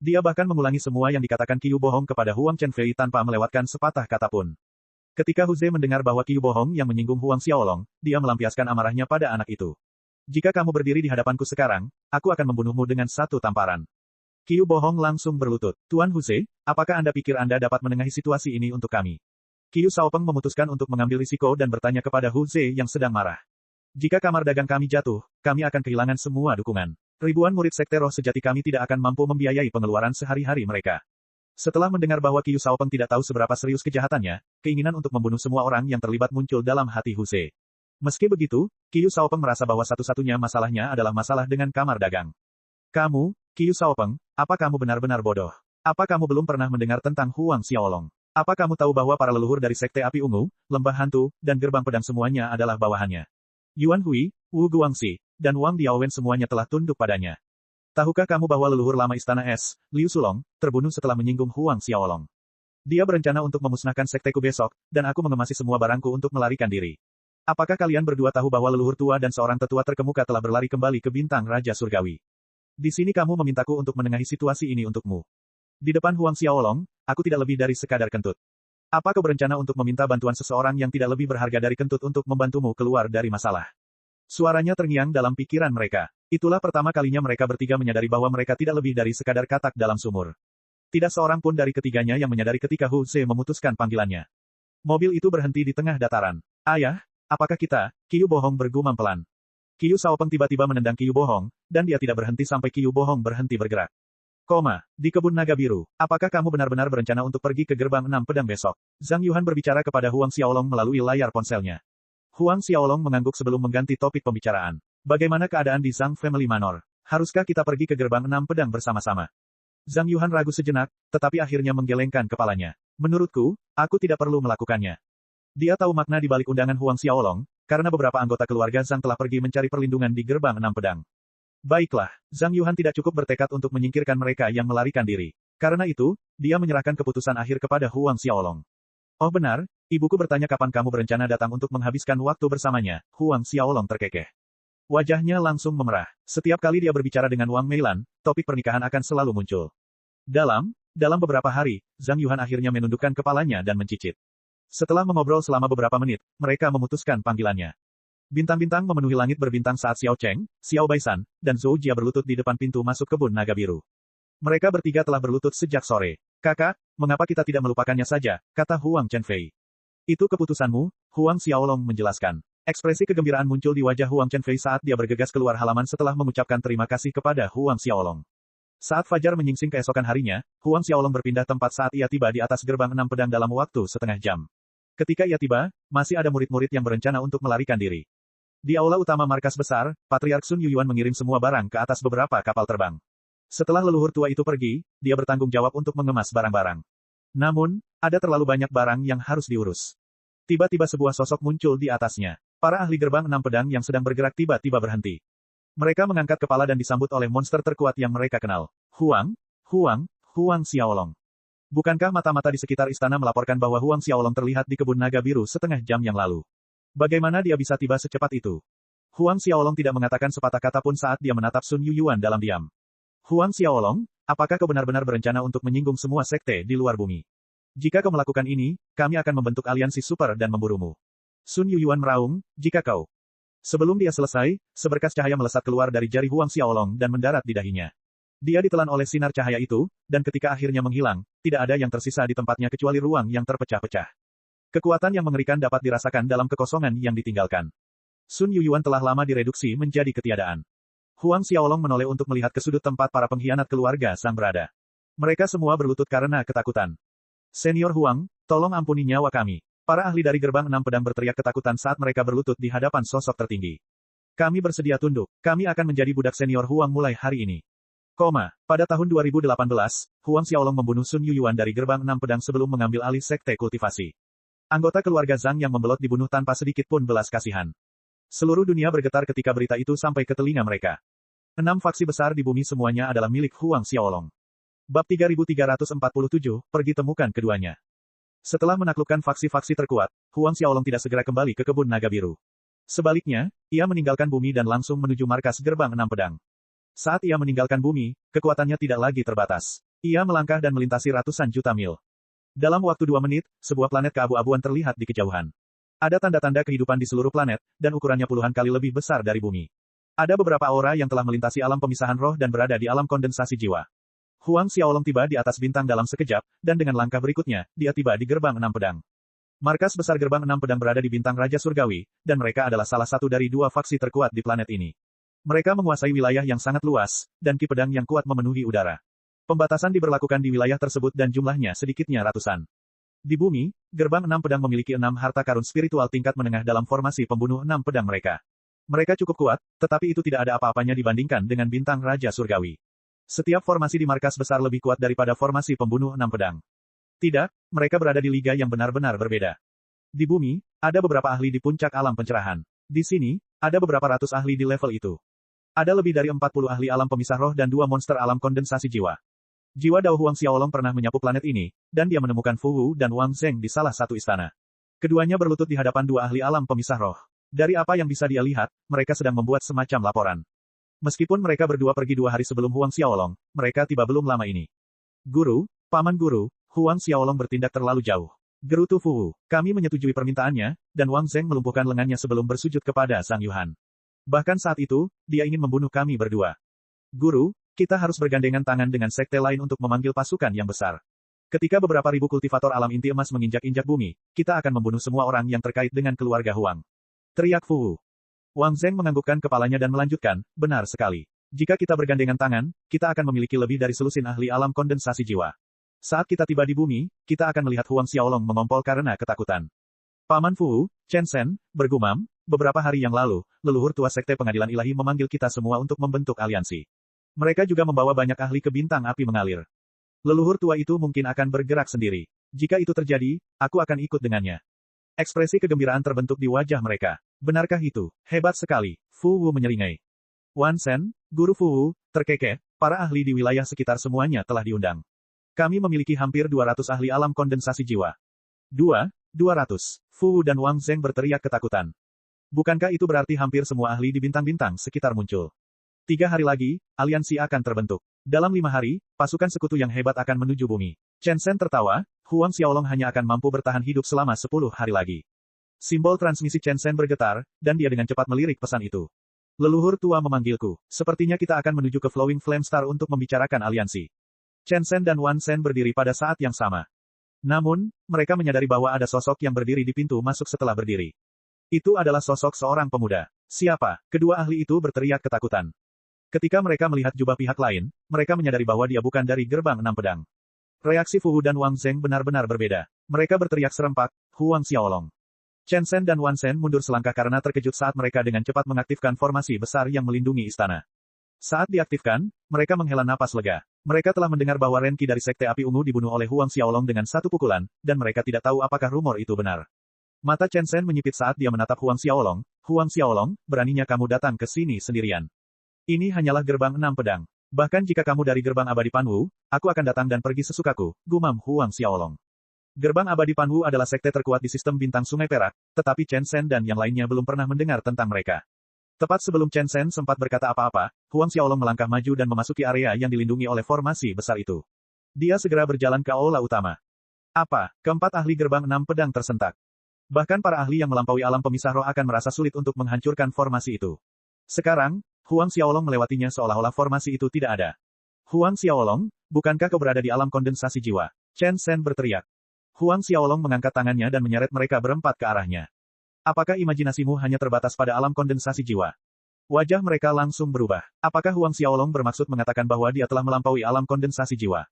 [SPEAKER 1] Dia bahkan mengulangi semua yang dikatakan Qiu bohong kepada Huang Chenfei tanpa melewatkan sepatah kata pun. Ketika Hu Ze mendengar bahwa Qiu bohong yang menyinggung Huang Xiaolong, dia melampiaskan amarahnya pada anak itu. Jika kamu berdiri di hadapanku sekarang, aku akan membunuhmu dengan satu tamparan. Qiu bohong langsung berlutut. Tuan Hu Ze, apakah Anda pikir Anda dapat menengahi situasi ini untuk kami? Qiu Shaopeng memutuskan untuk mengambil risiko dan bertanya kepada Hu Ze yang sedang marah. Jika kamar dagang kami jatuh, kami akan kehilangan semua dukungan. Ribuan murid sekte roh sejati kami tidak akan mampu membiayai pengeluaran sehari-hari mereka. Setelah mendengar bahwa Qiu Shaopeng tidak tahu seberapa serius kejahatannya, keinginan untuk membunuh semua orang yang terlibat muncul dalam hati Hu Ze. Meski begitu, Qiu Shaopeng merasa bahwa satu-satunya masalahnya adalah masalah dengan kamar dagang. Kamu, Qiu Shaopeng, apa kamu benar-benar bodoh? Apa kamu belum pernah mendengar tentang Huang Xiaolong? Apa kamu tahu bahwa para leluhur dari Sekte Api Ungu, Lembah Hantu, dan Gerbang Pedang semuanya adalah bawahannya? Yuan Hui, Wu Guangxi, dan Wang Diaowen semuanya telah tunduk padanya. Tahukah kamu bahwa leluhur lama Istana Es, Liu Sulong, terbunuh setelah menyinggung Huang Xiaolong? Dia berencana untuk memusnahkan sekteku besok, dan aku mengemasi semua barangku untuk melarikan diri. Apakah kalian berdua tahu bahwa leluhur tua dan seorang tetua terkemuka telah berlari kembali ke bintang Raja Surgawi? Di sini kamu memintaku untuk menengahi situasi ini untukmu. Di depan Huang Xiaolong, aku tidak lebih dari sekadar kentut. Apa kau berencana untuk meminta bantuan seseorang yang tidak lebih berharga dari kentut untuk membantumu keluar dari masalah? Suaranya terngiang dalam pikiran mereka. Itulah pertama kalinya mereka bertiga menyadari bahwa mereka tidak lebih dari sekadar katak dalam sumur. Tidak seorang pun dari ketiganya yang menyadari ketika Hu Ze memutuskan panggilannya. Mobil itu berhenti di tengah dataran. Ayah, apakah kita? Qiu bohong bergumam pelan. Qiu Shaopeng tiba-tiba menendang Qiu bohong, dan dia tidak berhenti sampai Qiu bohong berhenti bergerak. Di kebun naga biru, apakah kamu benar-benar berencana untuk pergi ke gerbang 6 pedang besok? Zhang Yuhan berbicara kepada Huang Xiaolong melalui layar ponselnya. Huang Xiaolong mengangguk sebelum mengganti topik pembicaraan. Bagaimana keadaan di Zhang Family Manor? Haruskah kita pergi ke gerbang 6 pedang bersama-sama? Zhang Yuhan ragu sejenak, tetapi akhirnya menggelengkan kepalanya. Menurutku, aku tidak perlu melakukannya. Dia tahu makna di balik undangan Huang Xiaolong, karena beberapa anggota keluarga Zhang telah pergi mencari perlindungan di gerbang 6 pedang. Baiklah, Zhang Yuhan tidak cukup bertekad untuk menyingkirkan mereka yang melarikan diri. Karena itu, dia menyerahkan keputusan akhir kepada Huang Xiaolong. Oh benar, ibuku bertanya kapan kamu berencana datang untuk menghabiskan waktu bersamanya. Huang Xiaolong terkekeh. Wajahnya langsung memerah. Setiap kali dia berbicara dengan Wang Meilan, topik pernikahan akan selalu muncul. Dalam beberapa hari, Zhang Yuhan akhirnya menundukkan kepalanya dan mencicit. Setelah mengobrol selama beberapa menit, mereka memutuskan panggilannya. Bintang-bintang memenuhi langit berbintang saat Xiao Cheng, Xiao Baisan, dan Zhou Jia berlutut di depan pintu masuk kebun naga biru. Mereka bertiga telah berlutut sejak sore. Kakak, mengapa kita tidak melupakannya saja, kata Huang Chenfei. Itu keputusanmu, Huang Xiaolong menjelaskan. Ekspresi kegembiraan muncul di wajah Huang Chenfei saat dia bergegas keluar halaman setelah mengucapkan terima kasih kepada Huang Xiaolong. Saat fajar menyingsing keesokan harinya, Huang Xiaolong berpindah tempat saat ia tiba di atas gerbang 6 pedang dalam waktu setengah jam. Ketika ia tiba, masih ada murid-murid yang berencana untuk melarikan diri. Di aula utama markas besar, Patriark Sun Yuyuan mengirim semua barang ke atas beberapa kapal terbang. Setelah leluhur tua itu pergi, dia bertanggung jawab untuk mengemas barang-barang. Namun, ada terlalu banyak barang yang harus diurus. Tiba-tiba sebuah sosok muncul di atasnya. Para ahli gerbang 6 pedang yang sedang bergerak tiba-tiba berhenti. Mereka mengangkat kepala dan disambut oleh monster terkuat yang mereka kenal. Huang Xiaolong. Bukankah mata-mata di sekitar istana melaporkan bahwa Huang Xiaolong terlihat di kebun naga biru setengah jam yang lalu? Bagaimana dia bisa tiba secepat itu? Huang Xiaolong tidak mengatakan sepatah kata pun saat dia menatap Sun Yuyuan dalam diam. Huang Xiaolong, apakah kau benar-benar berencana untuk menyinggung semua sekte di luar bumi? Jika kau melakukan ini, kami akan membentuk aliansi super dan memburumu. Sun Yuyuan meraung, jika kau. Sebelum dia selesai, seberkas cahaya melesat keluar dari jari Huang Xiaolong dan mendarat di dahinya. Dia ditelan oleh sinar cahaya itu, dan ketika akhirnya menghilang, tidak ada yang tersisa di tempatnya kecuali ruang yang terpecah-pecah. Kekuatan yang mengerikan dapat dirasakan dalam kekosongan yang ditinggalkan. Sun Yuyuan telah lama direduksi menjadi ketiadaan. Huang Xiaolong menoleh untuk melihat ke sudut tempat para pengkhianat keluarga Sang berada. Mereka semua berlutut karena ketakutan. Senior Huang, tolong ampuni nyawa kami. Para ahli dari gerbang 6 pedang berteriak ketakutan saat mereka berlutut di hadapan sosok tertinggi. Kami bersedia tunduk. Kami akan menjadi budak senior Huang mulai hari ini. Pada tahun 2018, Huang Xiaolong membunuh Sun Yuyuan dari gerbang 6 pedang sebelum mengambil alih sekte kultivasi. Anggota keluarga Zhang yang membelot dibunuh tanpa sedikit pun belas kasihan. Seluruh dunia bergetar ketika berita itu sampai ke telinga mereka. 6 faksi besar di bumi semuanya adalah milik Huang Xiaolong. Bab 3347, pergi temukan keduanya. Setelah menaklukkan faksi-faksi terkuat, Huang Xiaolong tidak segera kembali ke kebun naga biru. Sebaliknya, ia meninggalkan bumi dan langsung menuju markas gerbang enam pedang. Saat ia meninggalkan bumi, kekuatannya tidak lagi terbatas. Ia melangkah dan melintasi ratusan juta mil. Dalam waktu 2 menit, sebuah planet keabu-abuan terlihat di kejauhan. Ada tanda-tanda kehidupan di seluruh planet, dan ukurannya puluhan kali lebih besar dari bumi. Ada beberapa aura yang telah melintasi alam pemisahan roh dan berada di alam kondensasi jiwa. Huang Xiaolong tiba di atas bintang dalam sekejap, dan dengan langkah berikutnya, dia tiba di gerbang enam pedang. Markas besar gerbang enam pedang berada di bintang Raja Surgawi, dan mereka adalah salah satu dari 2 faksi terkuat di planet ini. Mereka menguasai wilayah yang sangat luas, dan ki pedang yang kuat memenuhi udara. Pembatasan diberlakukan di wilayah tersebut dan jumlahnya sedikitnya ratusan. Di bumi, gerbang enam pedang memiliki 6 harta karun spiritual tingkat menengah dalam formasi pembunuh 6 pedang mereka. Mereka cukup kuat, tetapi itu tidak ada apa-apanya dibandingkan dengan bintang Raja Surgawi. Setiap formasi di markas besar lebih kuat daripada formasi pembunuh 6 pedang. Tidak, mereka berada di liga yang benar-benar berbeda. Di bumi, ada beberapa ahli di puncak alam pencerahan. Di sini, ada beberapa ratus ahli di level itu. Ada lebih dari 40 ahli alam pemisah roh dan 2 monster alam kondensasi jiwa. Jiwa Dao Huang Xiaolong pernah menyapu planet ini, dan dia menemukan Fu Wu dan Wang Zheng di salah satu istana. Keduanya berlutut di hadapan 2 ahli alam pemisah roh. Dari apa yang bisa dia lihat, mereka sedang membuat semacam laporan. Meskipun mereka berdua pergi 2 hari sebelum Huang Xiaolong, mereka tiba belum lama ini. Guru, Paman Guru, Huang Xiaolong bertindak terlalu jauh. Gerutu Fu Wu, kami menyetujui permintaannya, dan Wang Zheng melumpuhkan lengannya sebelum bersujud kepada Sang Yuhan. Bahkan saat itu, dia ingin membunuh kami berdua. Guru, kita harus bergandengan tangan dengan sekte lain untuk memanggil pasukan yang besar. Ketika beberapa ribu kultivator alam inti emas menginjak-injak bumi, kita akan membunuh semua orang yang terkait dengan keluarga Huang. Teriak Fu Wu. Wang Zheng menganggukkan kepalanya dan melanjutkan, benar sekali. Jika kita bergandengan tangan, kita akan memiliki lebih dari selusin ahli alam kondensasi jiwa. Saat kita tiba di bumi, kita akan melihat Huang Xiaolong mengompol karena ketakutan. Paman Fu Wu, Chen Sen, bergumam, beberapa hari yang lalu, leluhur tua sekte pengadilan ilahi memanggil kita semua untuk membentuk aliansi. Mereka juga membawa banyak ahli ke bintang api mengalir. Leluhur tua itu mungkin akan bergerak sendiri. Jika itu terjadi, aku akan ikut dengannya. Ekspresi kegembiraan terbentuk di wajah mereka. Benarkah itu? Hebat sekali. Fu Wu menyeringai. Wan Shen, Guru Fu Wu, terkekeh, para ahli di wilayah sekitar semuanya telah diundang. Kami memiliki hampir 200 ahli alam kondensasi jiwa. 200. Fu Wu dan Wang Zheng berteriak ketakutan. Bukankah itu berarti hampir semua ahli di bintang-bintang sekitar muncul? 3 hari lagi, aliansi akan terbentuk. Dalam 5 hari, pasukan sekutu yang hebat akan menuju bumi. Chen Sen tertawa, Huang Xiaolong hanya akan mampu bertahan hidup selama 10 hari lagi. Simbol transmisi Chen Sen bergetar, dan dia dengan cepat melirik pesan itu. Leluhur tua memanggilku. Sepertinya kita akan menuju ke Flowing Flame Star untuk membicarakan aliansi. Chen Sen dan Wan Shen berdiri pada saat yang sama. Namun, mereka menyadari bahwa ada sosok yang berdiri di pintu masuk setelah berdiri. Itu adalah sosok seorang pemuda. Siapa? Kedua ahli itu berteriak ketakutan. Ketika mereka melihat jubah pihak lain, mereka menyadari bahwa dia bukan dari gerbang enam pedang. Reaksi Fu Wu dan Wang Zheng benar-benar berbeda. Mereka berteriak serempak, Huang Xiaolong. Chen Sen dan Wan Shen mundur selangkah karena terkejut saat mereka dengan cepat mengaktifkan formasi besar yang melindungi istana. Saat diaktifkan, mereka menghela napas lega. Mereka telah mendengar bahwa Renki dari Sekte Api Ungu dibunuh oleh Huang Xiaolong dengan satu pukulan, dan mereka tidak tahu apakah rumor itu benar. Mata Chen Sen menyipit saat dia menatap Huang Xiaolong. Huang Xiaolong, beraninya kamu datang ke sini sendirian. Ini hanyalah gerbang enam pedang. Bahkan jika kamu dari gerbang abadi Panwu, aku akan datang dan pergi sesukaku, gumam Huang Xiaolong. Gerbang abadi Panwu adalah sekte terkuat di sistem bintang Sungai Perak, tetapi Chen Sen dan yang lainnya belum pernah mendengar tentang mereka. Tepat sebelum Chen Sen sempat berkata apa-apa, Huang Xiaolong melangkah maju dan memasuki area yang dilindungi oleh formasi besar itu. Dia segera berjalan ke aula utama. Apa? Keempat ahli gerbang enam pedang tersentak. Bahkan para ahli yang melampaui alam pemisah roh akan merasa sulit untuk menghancurkan formasi itu. Sekarang, Huang Xiaolong melewatinya seolah-olah formasi itu tidak ada. Huang Xiaolong, bukankah kau berada di alam kondensasi jiwa? Chen Sen berteriak. Huang Xiaolong mengangkat tangannya dan menyeret mereka berempat ke arahnya. Apakah imajinasimu hanya terbatas pada alam kondensasi jiwa? Wajah mereka langsung berubah. Apakah Huang Xiaolong bermaksud mengatakan bahwa dia telah melampaui alam kondensasi jiwa?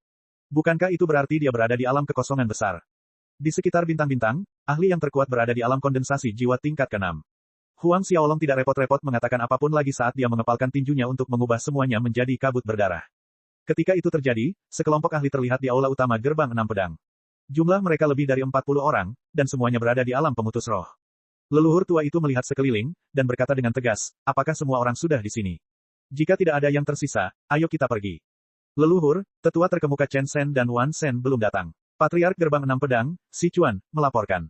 [SPEAKER 1] Bukankah itu berarti dia berada di alam kekosongan besar? Di sekitar bintang-bintang, ahli yang terkuat berada di alam kondensasi jiwa tingkat ke-6. Huang Xiaolong tidak repot-repot mengatakan apapun lagi saat dia mengepalkan tinjunya untuk mengubah semuanya menjadi kabut berdarah. Ketika itu terjadi, sekelompok ahli terlihat di aula utama gerbang enam pedang. Jumlah mereka lebih dari 40 orang, dan semuanya berada di alam pemutus roh. Leluhur tua itu melihat sekeliling, dan berkata dengan tegas, apakah semua orang sudah di sini? Jika tidak ada yang tersisa, ayo kita pergi. Leluhur, tetua terkemuka Chen Sen dan Wan Shen belum datang. Patriark Gerbang Enam Pedang, Sichuan, melaporkan.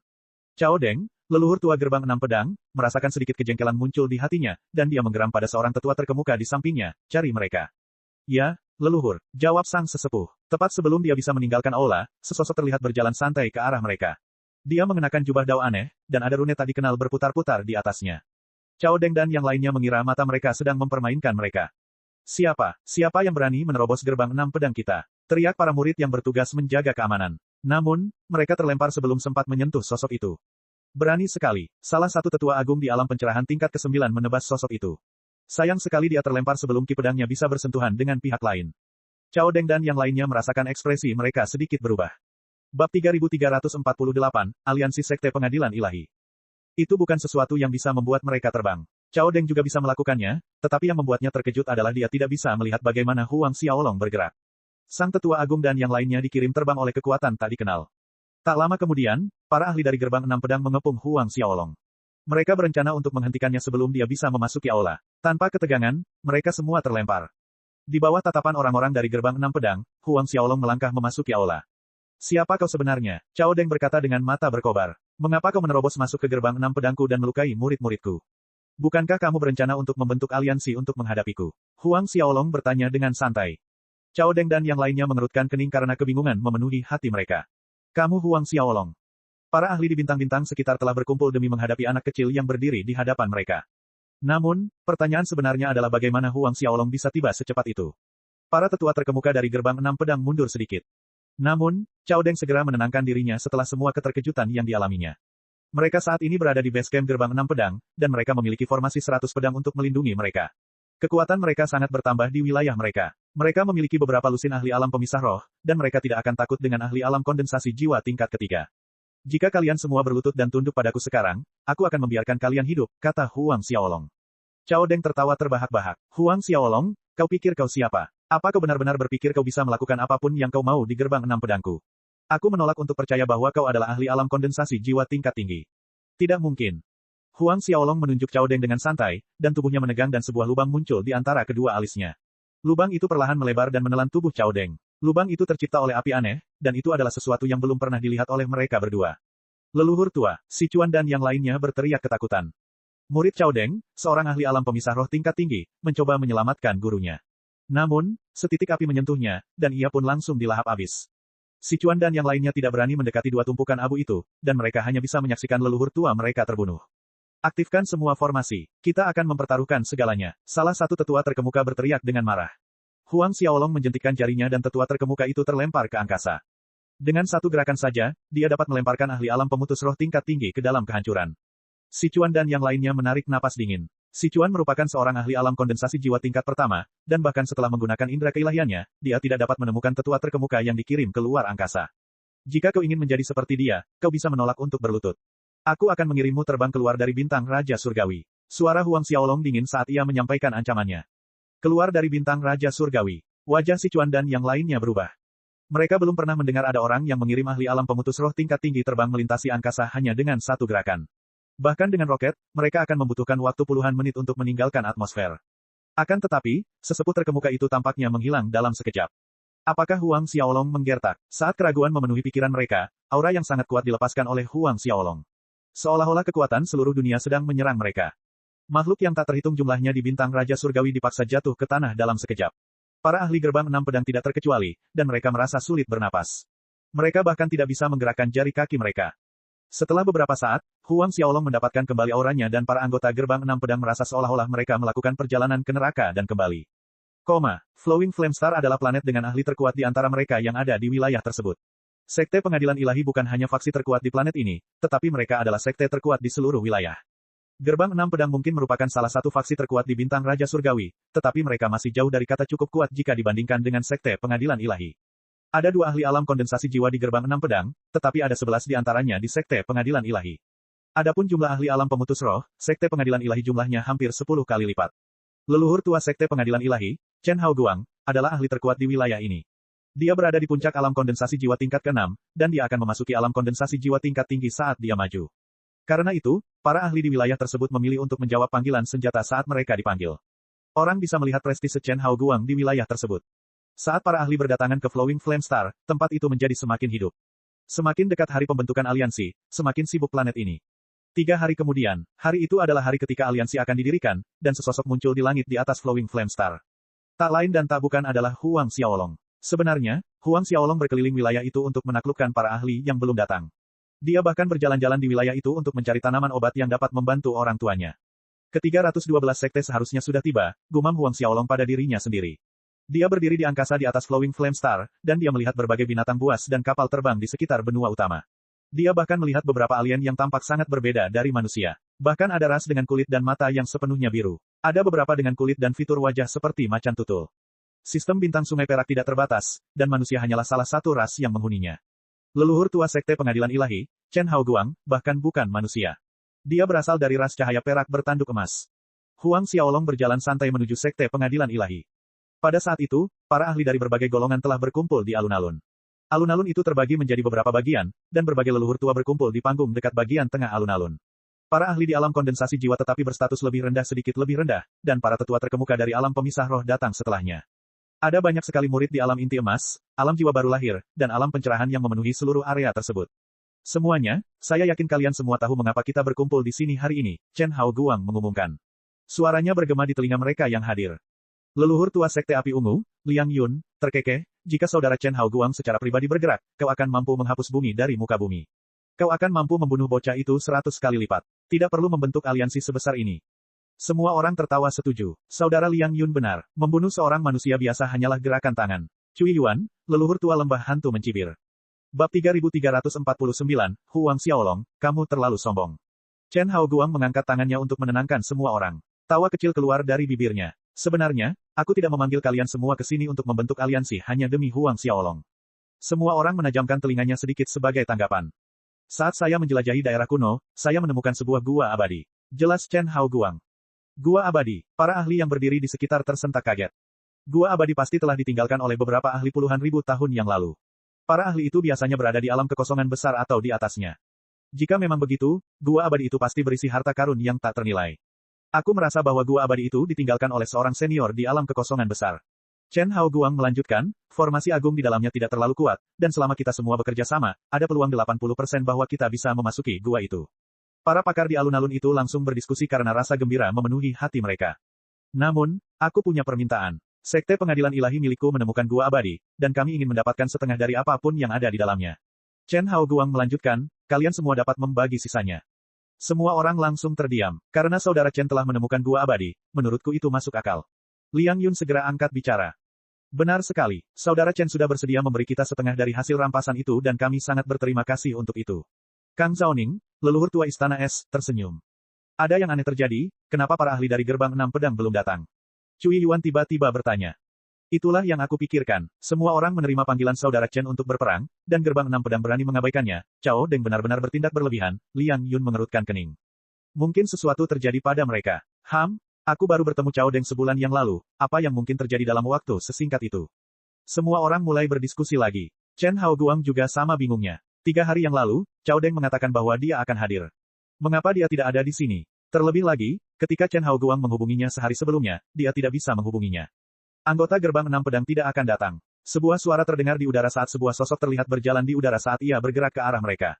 [SPEAKER 1] Cao Deng, leluhur tua Gerbang Enam Pedang, merasakan sedikit kejengkelan muncul di hatinya, dan dia menggeram pada seorang tetua terkemuka di sampingnya, cari mereka. Ya, leluhur, jawab sang sesepuh. Tepat sebelum dia bisa meninggalkan aula, sesosok terlihat berjalan santai ke arah mereka. Dia mengenakan jubah dao aneh, dan ada rune tak dikenal berputar-putar di atasnya. Cao Deng dan yang lainnya mengira mata mereka sedang mempermainkan mereka. Siapa yang berani menerobos gerbang enam pedang kita? Teriak para murid yang bertugas menjaga keamanan. Namun, mereka terlempar sebelum sempat menyentuh sosok itu. Berani sekali, salah satu tetua agung di alam pencerahan tingkat ke-9 menebas sosok itu. Sayang sekali dia terlempar sebelum ki pedangnya bisa bersentuhan dengan pihak lain. Cao Deng dan yang lainnya merasakan ekspresi mereka sedikit berubah. Bab 3348, Aliansi Sekte Pengadilan Ilahi. Itu bukan sesuatu yang bisa membuat mereka terbang. Cao Deng juga bisa melakukannya, tetapi yang membuatnya terkejut adalah dia tidak bisa melihat bagaimana Huang Xiaolong bergerak. Sang tetua agung dan yang lainnya dikirim terbang oleh kekuatan tak dikenal. Tak lama kemudian, para ahli dari gerbang enam pedang mengepung Huang Xiaolong. Mereka berencana untuk menghentikannya sebelum dia bisa memasuki aula. Tanpa ketegangan, mereka semua terlempar. Di bawah tatapan orang-orang dari gerbang enam pedang, Huang Xiaolong melangkah memasuki aula. Siapa kau sebenarnya? Cao Deng berkata dengan mata berkobar. Mengapa kau menerobos masuk ke gerbang enam pedangku dan melukai murid-muridku? Bukankah kamu berencana untuk membentuk aliansi untuk menghadapiku? Huang Xiaolong bertanya dengan santai. Cao Deng dan yang lainnya mengerutkan kening karena kebingungan memenuhi hati mereka. Kamu Huang Xiaolong. Para ahli di bintang-bintang sekitar telah berkumpul demi menghadapi anak kecil yang berdiri di hadapan mereka. Namun, pertanyaan sebenarnya adalah bagaimana Huang Xiaolong bisa tiba secepat itu. Para tetua terkemuka dari gerbang enam pedang mundur sedikit. Namun, Cao Deng segera menenangkan dirinya setelah semua keterkejutan yang dialaminya. Mereka saat ini berada di base camp gerbang enam pedang, dan mereka memiliki formasi 100 pedang untuk melindungi mereka. Kekuatan mereka sangat bertambah di wilayah mereka. Mereka memiliki beberapa lusin ahli alam pemisah roh, dan mereka tidak akan takut dengan ahli alam kondensasi jiwa tingkat ketiga. Jika kalian semua berlutut dan tunduk padaku sekarang, aku akan membiarkan kalian hidup, kata Huang Xiaolong. Cao Deng tertawa terbahak-bahak. Huang Xiaolong, kau pikir kau siapa? Apa kau benar-benar berpikir kau bisa melakukan apapun yang kau mau di gerbang enam pedangku? Aku menolak untuk percaya bahwa kau adalah ahli alam kondensasi jiwa tingkat tinggi. Tidak mungkin. Huang Xiaolong menunjuk Cao Deng dengan santai, dan tubuhnya menegang dan sebuah lubang muncul di antara kedua alisnya. Lubang itu perlahan melebar dan menelan tubuh Cao Deng. Lubang itu tercipta oleh api aneh, dan itu adalah sesuatu yang belum pernah dilihat oleh mereka berdua. Leluhur tua, Sichuan dan yang lainnya berteriak ketakutan. Murid Cao Deng, seorang ahli alam pemisah roh tingkat tinggi, mencoba menyelamatkan gurunya. Namun, setitik api menyentuhnya, dan ia pun langsung dilahap habis. Sichuan dan yang lainnya tidak berani mendekati dua tumpukan abu itu, dan mereka hanya bisa menyaksikan leluhur tua mereka terbunuh. Aktifkan semua formasi. Kita akan mempertaruhkan segalanya. Salah satu tetua terkemuka berteriak dengan marah. Huang Xiaolong menjentikkan jarinya dan tetua terkemuka itu terlempar ke angkasa. Dengan satu gerakan saja, dia dapat melemparkan ahli alam pemutus roh tingkat tinggi ke dalam kehancuran. Sichuan dan yang lainnya menarik napas dingin. Sichuan merupakan seorang ahli alam kondensasi jiwa tingkat pertama, dan bahkan setelah menggunakan indera keilahiannya, dia tidak dapat menemukan tetua terkemuka yang dikirim ke luar angkasa. Jika kau ingin menjadi seperti dia, kau bisa menolak untuk berlutut. Aku akan mengirimmu terbang keluar dari bintang Raja Surgawi. Suara Huang Xiaolong dingin saat ia menyampaikan ancamannya. Keluar dari bintang Raja Surgawi. Wajah Sichuan dan yang lainnya berubah. Mereka belum pernah mendengar ada orang yang mengirim ahli alam pemutus roh tingkat tinggi terbang melintasi angkasa hanya dengan satu gerakan. Bahkan dengan roket, mereka akan membutuhkan waktu puluhan menit untuk meninggalkan atmosfer. Akan tetapi, sesepuh terkemuka itu tampaknya menghilang dalam sekejap. Apakah Huang Xiaolong menggertak? Saat keraguan memenuhi pikiran mereka, aura yang sangat kuat dilepaskan oleh Huang Xiaolong. Seolah-olah kekuatan seluruh dunia sedang menyerang mereka. Makhluk yang tak terhitung jumlahnya di bintang Raja Surgawi dipaksa jatuh ke tanah dalam sekejap. Para ahli gerbang enam pedang tidak terkecuali, dan mereka merasa sulit bernapas. Mereka bahkan tidak bisa menggerakkan jari kaki mereka. Setelah beberapa saat, Huang Xiaolong mendapatkan kembali auranya dan para anggota gerbang enam pedang merasa seolah-olah mereka melakukan perjalanan ke neraka dan kembali. Flowing Flame Star adalah planet dengan ahli terkuat di antara mereka yang ada di wilayah tersebut. Sekte Pengadilan Ilahi bukan hanya faksi terkuat di planet ini, tetapi mereka adalah sekte terkuat di seluruh wilayah. Gerbang enam pedang mungkin merupakan salah satu faksi terkuat di bintang Raja Surgawi, tetapi mereka masih jauh dari kata cukup kuat jika dibandingkan dengan Sekte Pengadilan Ilahi. Ada dua ahli alam kondensasi jiwa di gerbang enam pedang, tetapi ada 11 di antaranya di Sekte Pengadilan Ilahi. Adapun jumlah ahli alam pemutus roh, Sekte Pengadilan Ilahi jumlahnya hampir 10 kali lipat. Leluhur tua Sekte Pengadilan Ilahi, Chen Haoguang, adalah ahli terkuat di wilayah ini. Dia berada di puncak alam kondensasi jiwa tingkat ke-6, dan dia akan memasuki alam kondensasi jiwa tingkat tinggi saat dia maju. Karena itu, para ahli di wilayah tersebut memilih untuk menjawab panggilan senjata saat mereka dipanggil. Orang bisa melihat prestise Chen Haoguang di wilayah tersebut. Saat para ahli berdatangan ke Flowing Flame Star, tempat itu menjadi semakin hidup. Semakin dekat hari pembentukan aliansi, semakin sibuk planet ini. 3 hari kemudian, hari itu adalah hari ketika aliansi akan didirikan, dan sesosok muncul di langit di atas Flowing Flame Star. Tak lain dan tak bukan adalah Huang Xiaolong. Sebenarnya, Huang Xiaolong berkeliling wilayah itu untuk menaklukkan para ahli yang belum datang. Dia bahkan berjalan-jalan di wilayah itu untuk mencari tanaman obat yang dapat membantu orang tuanya. Ke-312 sekte seharusnya sudah tiba, gumam Huang Xiaolong pada dirinya sendiri. Dia berdiri di angkasa di atas Flowing Flame Star, dan dia melihat berbagai binatang buas dan kapal terbang di sekitar benua utama. Dia bahkan melihat beberapa alien yang tampak sangat berbeda dari manusia. Bahkan ada ras dengan kulit dan mata yang sepenuhnya biru. Ada beberapa dengan kulit dan fitur wajah seperti macan tutul. Sistem bintang sungai perak tidak terbatas, dan manusia hanyalah salah satu ras yang menghuninya. Leluhur tua sekte pengadilan ilahi, Chen Haoguang, bahkan bukan manusia. Dia berasal dari ras cahaya perak bertanduk emas. Huang Xiaolong berjalan santai menuju sekte pengadilan ilahi. Pada saat itu, para ahli dari berbagai golongan telah berkumpul di alun-alun. Alun-alun itu terbagi menjadi beberapa bagian, dan berbagai leluhur tua berkumpul di panggung dekat bagian tengah alun-alun. Para ahli di alam kondensasi jiwa tetapi berstatus lebih rendah sedikit lebih rendah, dan para tetua terkemuka dari alam pemisah roh datang setelahnya. Ada banyak sekali murid di alam inti emas, alam jiwa baru lahir, dan alam pencerahan yang memenuhi seluruh area tersebut. Semuanya, saya yakin kalian semua tahu mengapa kita berkumpul di sini hari ini, Chen Haoguang mengumumkan. Suaranya bergema di telinga mereka yang hadir. Leluhur tua sekte api ungu, Liang Yun, terkekeh, jika saudara Chen Haoguang secara pribadi bergerak, kau akan mampu menghapus bumi dari muka bumi. Kau akan mampu membunuh bocah itu 100 kali lipat. Tidak perlu membentuk aliansi sebesar ini. Semua orang tertawa setuju. Saudara Liang Yun benar, membunuh seorang manusia biasa hanyalah gerakan tangan. Cui Yuan, leluhur tua lembah hantu mencibir. Bab 3349, Huang Xiaolong, kamu terlalu sombong. Chen Haoguang mengangkat tangannya untuk menenangkan semua orang. Tawa kecil keluar dari bibirnya. Sebenarnya, aku tidak memanggil kalian semua ke sini untuk membentuk aliansi hanya demi Huang Xiaolong. Semua orang menajamkan telinganya sedikit sebagai tanggapan. Saat saya menjelajahi daerah kuno, saya menemukan sebuah gua abadi. Jelas Chen Haoguang. Gua abadi, para ahli yang berdiri di sekitar tersentak kaget. Gua abadi pasti telah ditinggalkan oleh beberapa ahli puluhan ribu tahun yang lalu. Para ahli itu biasanya berada di alam kekosongan besar atau di atasnya. Jika memang begitu, gua abadi itu pasti berisi harta karun yang tak ternilai. Aku merasa bahwa gua abadi itu ditinggalkan oleh seorang senior di alam kekosongan besar. Chen Haoguang melanjutkan, formasi agung di dalamnya tidak terlalu kuat, dan selama kita semua bekerja sama, ada peluang 80% bahwa kita bisa memasuki gua itu. Para pakar di alun-alun itu langsung berdiskusi karena rasa gembira memenuhi hati mereka. Namun, aku punya permintaan. Sekte pengadilan ilahi milikku menemukan gua abadi, dan kami ingin mendapatkan setengah dari apapun yang ada di dalamnya. Chen Haoguang melanjutkan, kalian semua dapat membagi sisanya. Semua orang langsung terdiam, karena saudara Chen telah menemukan gua abadi, menurutku itu masuk akal. Liang Yun segera angkat bicara. Benar sekali, saudara Chen sudah bersedia memberi kita setengah dari hasil rampasan itu dan kami sangat berterima kasih untuk itu. Kang Zhaoning, leluhur tua istana es, tersenyum. Ada yang aneh terjadi, kenapa para ahli dari gerbang 6 pedang belum datang? Cui Yuan tiba-tiba bertanya. Itulah yang aku pikirkan, semua orang menerima panggilan saudara Chen untuk berperang, dan gerbang 6 pedang berani mengabaikannya. Cao Deng benar-benar bertindak berlebihan, Liang Yun mengerutkan kening. Mungkin sesuatu terjadi pada mereka. Aku baru bertemu Cao Deng sebulan yang lalu, apa yang mungkin terjadi dalam waktu sesingkat itu? Semua orang mulai berdiskusi lagi. Chen Haoguang juga sama bingungnya. 3 hari yang lalu, Cao Deng mengatakan bahwa dia akan hadir. Mengapa dia tidak ada di sini? Terlebih lagi, ketika Chen Haoguang menghubunginya sehari sebelumnya, dia tidak bisa menghubunginya. Anggota gerbang 6 pedang tidak akan datang. Sebuah suara terdengar di udara saat sebuah sosok terlihat berjalan di udara saat ia bergerak ke arah mereka.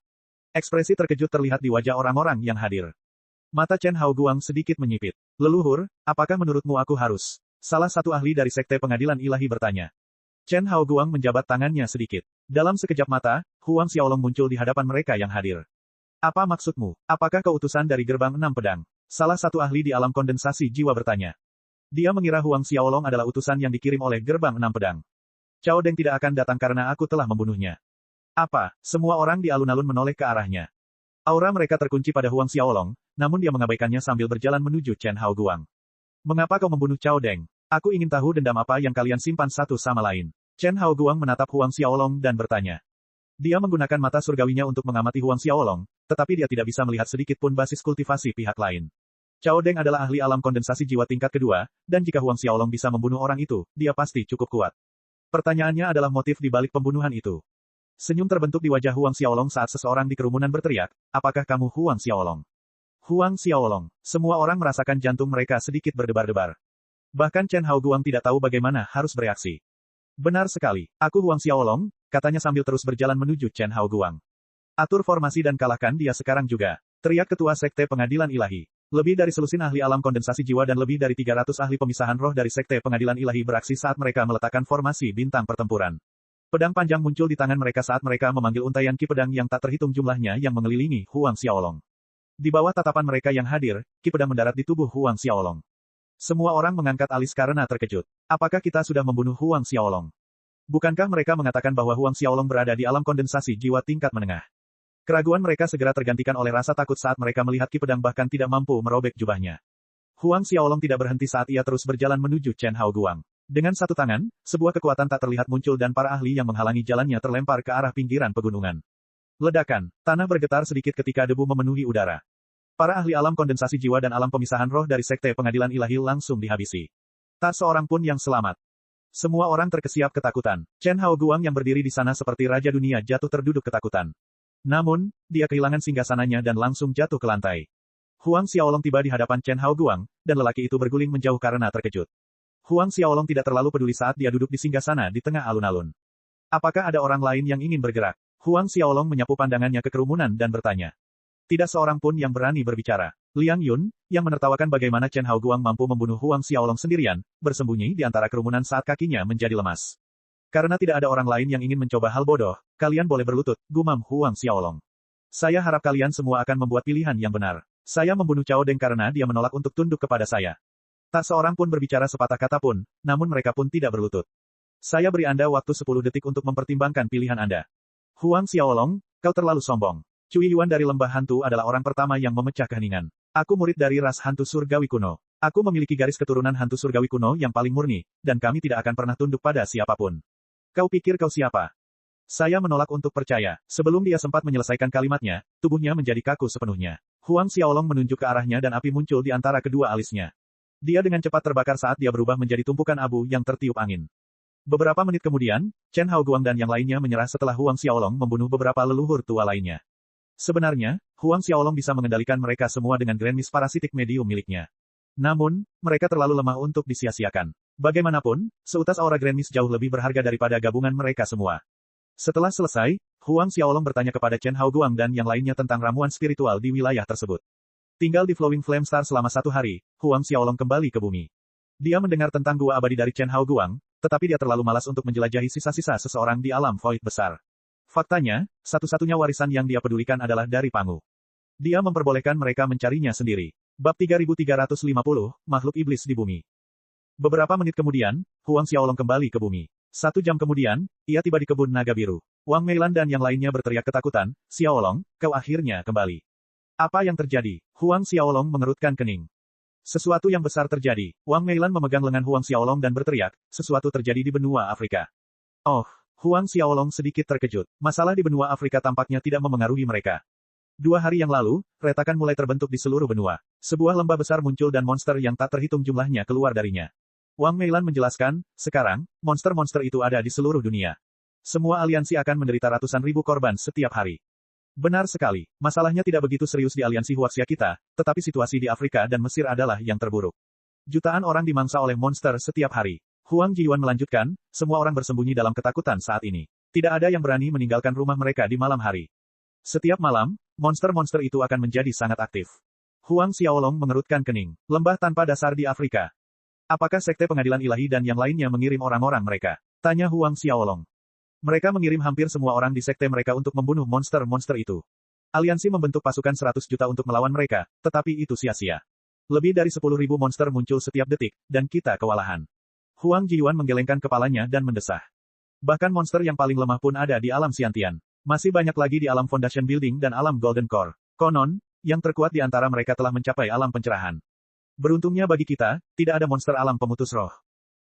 [SPEAKER 1] Ekspresi terkejut terlihat di wajah orang-orang yang hadir. Mata Chen Haoguang sedikit menyipit. Leluhur, apakah menurutmu aku harus? Salah satu ahli dari sekte pengadilan ilahi bertanya. Chen Haoguang menjabat tangannya sedikit. Dalam sekejap mata, Huang Xiaolong muncul di hadapan mereka yang hadir. Apa maksudmu? Apakah kau utusan dari gerbang 6 pedang? Salah satu ahli di alam kondensasi jiwa bertanya. Dia mengira Huang Xiaolong adalah utusan yang dikirim oleh gerbang 6 pedang. Cao Deng tidak akan datang karena aku telah membunuhnya. Apa? Semua orang di alun-alun menoleh ke arahnya. Aura mereka terkunci pada Huang Xiaolong, namun dia mengabaikannya sambil berjalan menuju Chen Haoguang. Mengapa kau membunuh Cao Deng? Aku ingin tahu dendam apa yang kalian simpan satu sama lain. Chen Haoguang menatap Huang Xiaolong dan bertanya. Dia menggunakan mata surgawinya untuk mengamati Huang Xiaolong, tetapi dia tidak bisa melihat sedikit pun basis kultivasi pihak lain. Cao Deng adalah ahli alam kondensasi jiwa tingkat kedua, dan jika Huang Xiaolong bisa membunuh orang itu, dia pasti cukup kuat. Pertanyaannya adalah motif di balik pembunuhan itu. Senyum terbentuk di wajah Huang Xiaolong saat seseorang di kerumunan berteriak, apakah kamu Huang Xiaolong? Huang Xiaolong. Semua orang merasakan jantung mereka sedikit berdebar-debar. Bahkan Chen Haoguang tidak tahu bagaimana harus bereaksi. Benar sekali. Aku Huang Xiaolong, katanya sambil terus berjalan menuju Chen Haoguang. Atur formasi dan kalahkan dia sekarang juga. Teriak Ketua Sekte Pengadilan Ilahi. Lebih dari selusin ahli alam kondensasi jiwa dan lebih dari 300 ahli pemisahan roh dari Sekte Pengadilan Ilahi beraksi saat mereka meletakkan formasi bintang pertempuran. Pedang panjang muncul di tangan mereka saat mereka memanggil untayan ki pedang yang tak terhitung jumlahnya yang mengelilingi Huang Xiaolong. Di bawah tatapan mereka yang hadir, ki pedang mendarat di tubuh Huang Xiaolong. Semua orang mengangkat alis karena terkejut. Apakah kita sudah membunuh Huang Xiaolong? Bukankah mereka mengatakan bahwa Huang Xiaolong berada di alam kondensasi jiwa tingkat menengah? Keraguan mereka segera tergantikan oleh rasa takut saat mereka melihat ki pedang bahkan tidak mampu merobek jubahnya. Huang Xiaolong tidak berhenti saat ia terus berjalan menuju Chen Haoguang. Dengan satu tangan, sebuah kekuatan tak terlihat muncul dan para ahli yang menghalangi jalannya terlempar ke arah pinggiran pegunungan. Ledakan, tanah bergetar sedikit ketika debu memenuhi udara. Para ahli alam kondensasi jiwa dan alam pemisahan roh dari Sekte Pengadilan Ilahi langsung dihabisi. Tak seorang pun yang selamat. Semua orang terkesiap ketakutan. Chen Haoguang yang berdiri di sana seperti raja dunia jatuh terduduk ketakutan. Namun, dia kehilangan singgasananya dan langsung jatuh ke lantai. Huang Xiaolong tiba di hadapan Chen Haoguang, dan lelaki itu berguling menjauh karena terkejut. Huang Xiaolong tidak terlalu peduli saat dia duduk di singgasana di tengah alun-alun. Apakah ada orang lain yang ingin bergerak? Huang Xiaolong menyapu pandangannya ke kerumunan dan bertanya. Tidak seorang pun yang berani berbicara. Liang Yun, yang menertawakan bagaimana Chen Haoguang mampu membunuh Huang Xiaolong sendirian, bersembunyi di antara kerumunan saat kakinya menjadi lemas. Karena tidak ada orang lain yang ingin mencoba hal bodoh, kalian boleh berlutut, gumam Huang Xiaolong. Saya harap kalian semua akan membuat pilihan yang benar. Saya membunuh Cao Deng karena dia menolak untuk tunduk kepada saya. Tak seorang pun berbicara sepatah kata pun, namun mereka pun tidak berlutut. Saya beri Anda waktu 10 detik untuk mempertimbangkan pilihan Anda. Huang Xiaolong, kau terlalu sombong. Cui Yuan dari Lembah Hantu adalah orang pertama yang memecah keheningan. Aku murid dari ras hantu surgawi kuno. Aku memiliki garis keturunan hantu surgawi kuno yang paling murni, dan kami tidak akan pernah tunduk pada siapapun. Kau pikir kau siapa? Saya menolak untuk percaya. Sebelum dia sempat menyelesaikan kalimatnya, tubuhnya menjadi kaku sepenuhnya. Huang Xiaolong menunjuk ke arahnya dan api muncul di antara kedua alisnya. Dia dengan cepat terbakar saat dia berubah menjadi tumpukan abu yang tertiup angin. Beberapa menit kemudian, Chen Haoguang dan yang lainnya menyerah setelah Huang Xiaolong membunuh beberapa leluhur tua lainnya. Sebenarnya, Huang Xiaolong bisa mengendalikan mereka semua dengan Grand Mist parasitik medium miliknya. Namun, mereka terlalu lemah untuk disia-siakan. Bagaimanapun, seutas aura Grand Mist jauh lebih berharga daripada gabungan mereka semua. Setelah selesai, Huang Xiaolong bertanya kepada Chen Haoguang dan yang lainnya tentang ramuan spiritual di wilayah tersebut. Tinggal di Flowing Flame Star selama 1 hari, Huang Xiaolong kembali ke bumi. Dia mendengar tentang gua abadi dari Chen Haoguang, tetapi dia terlalu malas untuk menjelajahi sisa-sisa seseorang di alam void besar. Faktanya, satu-satunya warisan yang dia pedulikan adalah dari Pangu. Dia memperbolehkan mereka mencarinya sendiri. Bab 3350, Makhluk Iblis di Bumi. Beberapa menit kemudian, Huang Xiaolong kembali ke bumi. 1 jam kemudian, ia tiba di kebun naga biru. Wang Meilan dan yang lainnya berteriak ketakutan, Xiaolong, kau akhirnya kembali. Apa yang terjadi? Huang Xiaolong mengerutkan kening. Sesuatu yang besar terjadi. Wang Meilan memegang lengan Huang Xiaolong dan berteriak, sesuatu terjadi di benua Afrika. Oh, Huang Xiaolong sedikit terkejut. Masalah di benua Afrika tampaknya tidak memengaruhi mereka. 2 hari yang lalu, retakan mulai terbentuk di seluruh benua. Sebuah lembah besar muncul dan monster yang tak terhitung jumlahnya keluar darinya. Wang Meilan menjelaskan, sekarang, monster-monster itu ada di seluruh dunia. Semua aliansi akan menderita ratusan ribu korban setiap hari. Benar sekali, masalahnya tidak begitu serius di aliansi Huaxia kita, tetapi situasi di Afrika dan Mesir adalah yang terburuk. Jutaan orang dimangsa oleh monster setiap hari. Huang Jiyuan melanjutkan, semua orang bersembunyi dalam ketakutan saat ini. Tidak ada yang berani meninggalkan rumah mereka di malam hari. Setiap malam, monster-monster itu akan menjadi sangat aktif. Huang Xiaolong mengerutkan kening. Lembah tanpa dasar di Afrika. Apakah Sekte Pengadilan Ilahi dan yang lainnya mengirim orang-orang mereka? Tanya Huang Xiaolong. Mereka mengirim hampir semua orang di sekte mereka untuk membunuh monster-monster itu. Aliansi membentuk pasukan 100 juta untuk melawan mereka, tetapi itu sia-sia. Lebih dari 10.000 monster muncul setiap detik, dan kita kewalahan. Huang Jiyuan menggelengkan kepalanya dan mendesah. Bahkan monster yang paling lemah pun ada di alam Xiantian. Masih banyak lagi di alam Foundation Building dan alam Golden Core. Konon, yang terkuat di antara mereka telah mencapai alam pencerahan. Beruntungnya bagi kita, tidak ada monster alam pemutus roh.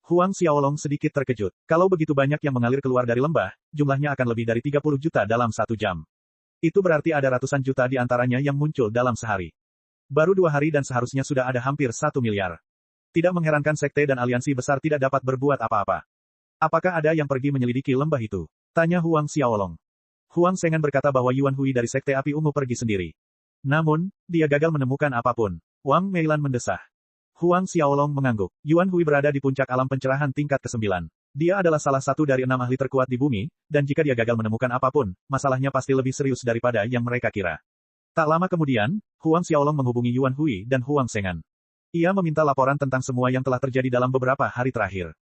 [SPEAKER 1] Huang Xiaolong sedikit terkejut. Kalau begitu banyak yang mengalir keluar dari lembah, jumlahnya akan lebih dari 30 juta dalam 1 jam. Itu berarti ada ratusan juta di antaranya yang muncul dalam sehari. Baru 2 hari dan seharusnya sudah ada hampir 1 miliar. Tidak mengherankan sekte dan aliansi besar tidak dapat berbuat apa-apa. Apakah ada yang pergi menyelidiki lembah itu? Tanya Huang Xiaolong. Huang Sengan berkata bahwa Yuan Hui dari Sekte Api Ungu pergi sendiri. Namun, dia gagal menemukan apapun. Wang Meilan mendesah. Huang Xiaolong mengangguk. Yuan Hui berada di puncak alam pencerahan tingkat ke-9. Dia adalah salah satu dari 6 ahli terkuat di bumi, dan jika dia gagal menemukan apapun, masalahnya pasti lebih serius daripada yang mereka kira. Tak lama kemudian, Huang Xiaolong menghubungi Yuan Hui dan Huang Shengan. Ia meminta laporan tentang semua yang telah terjadi dalam beberapa hari terakhir.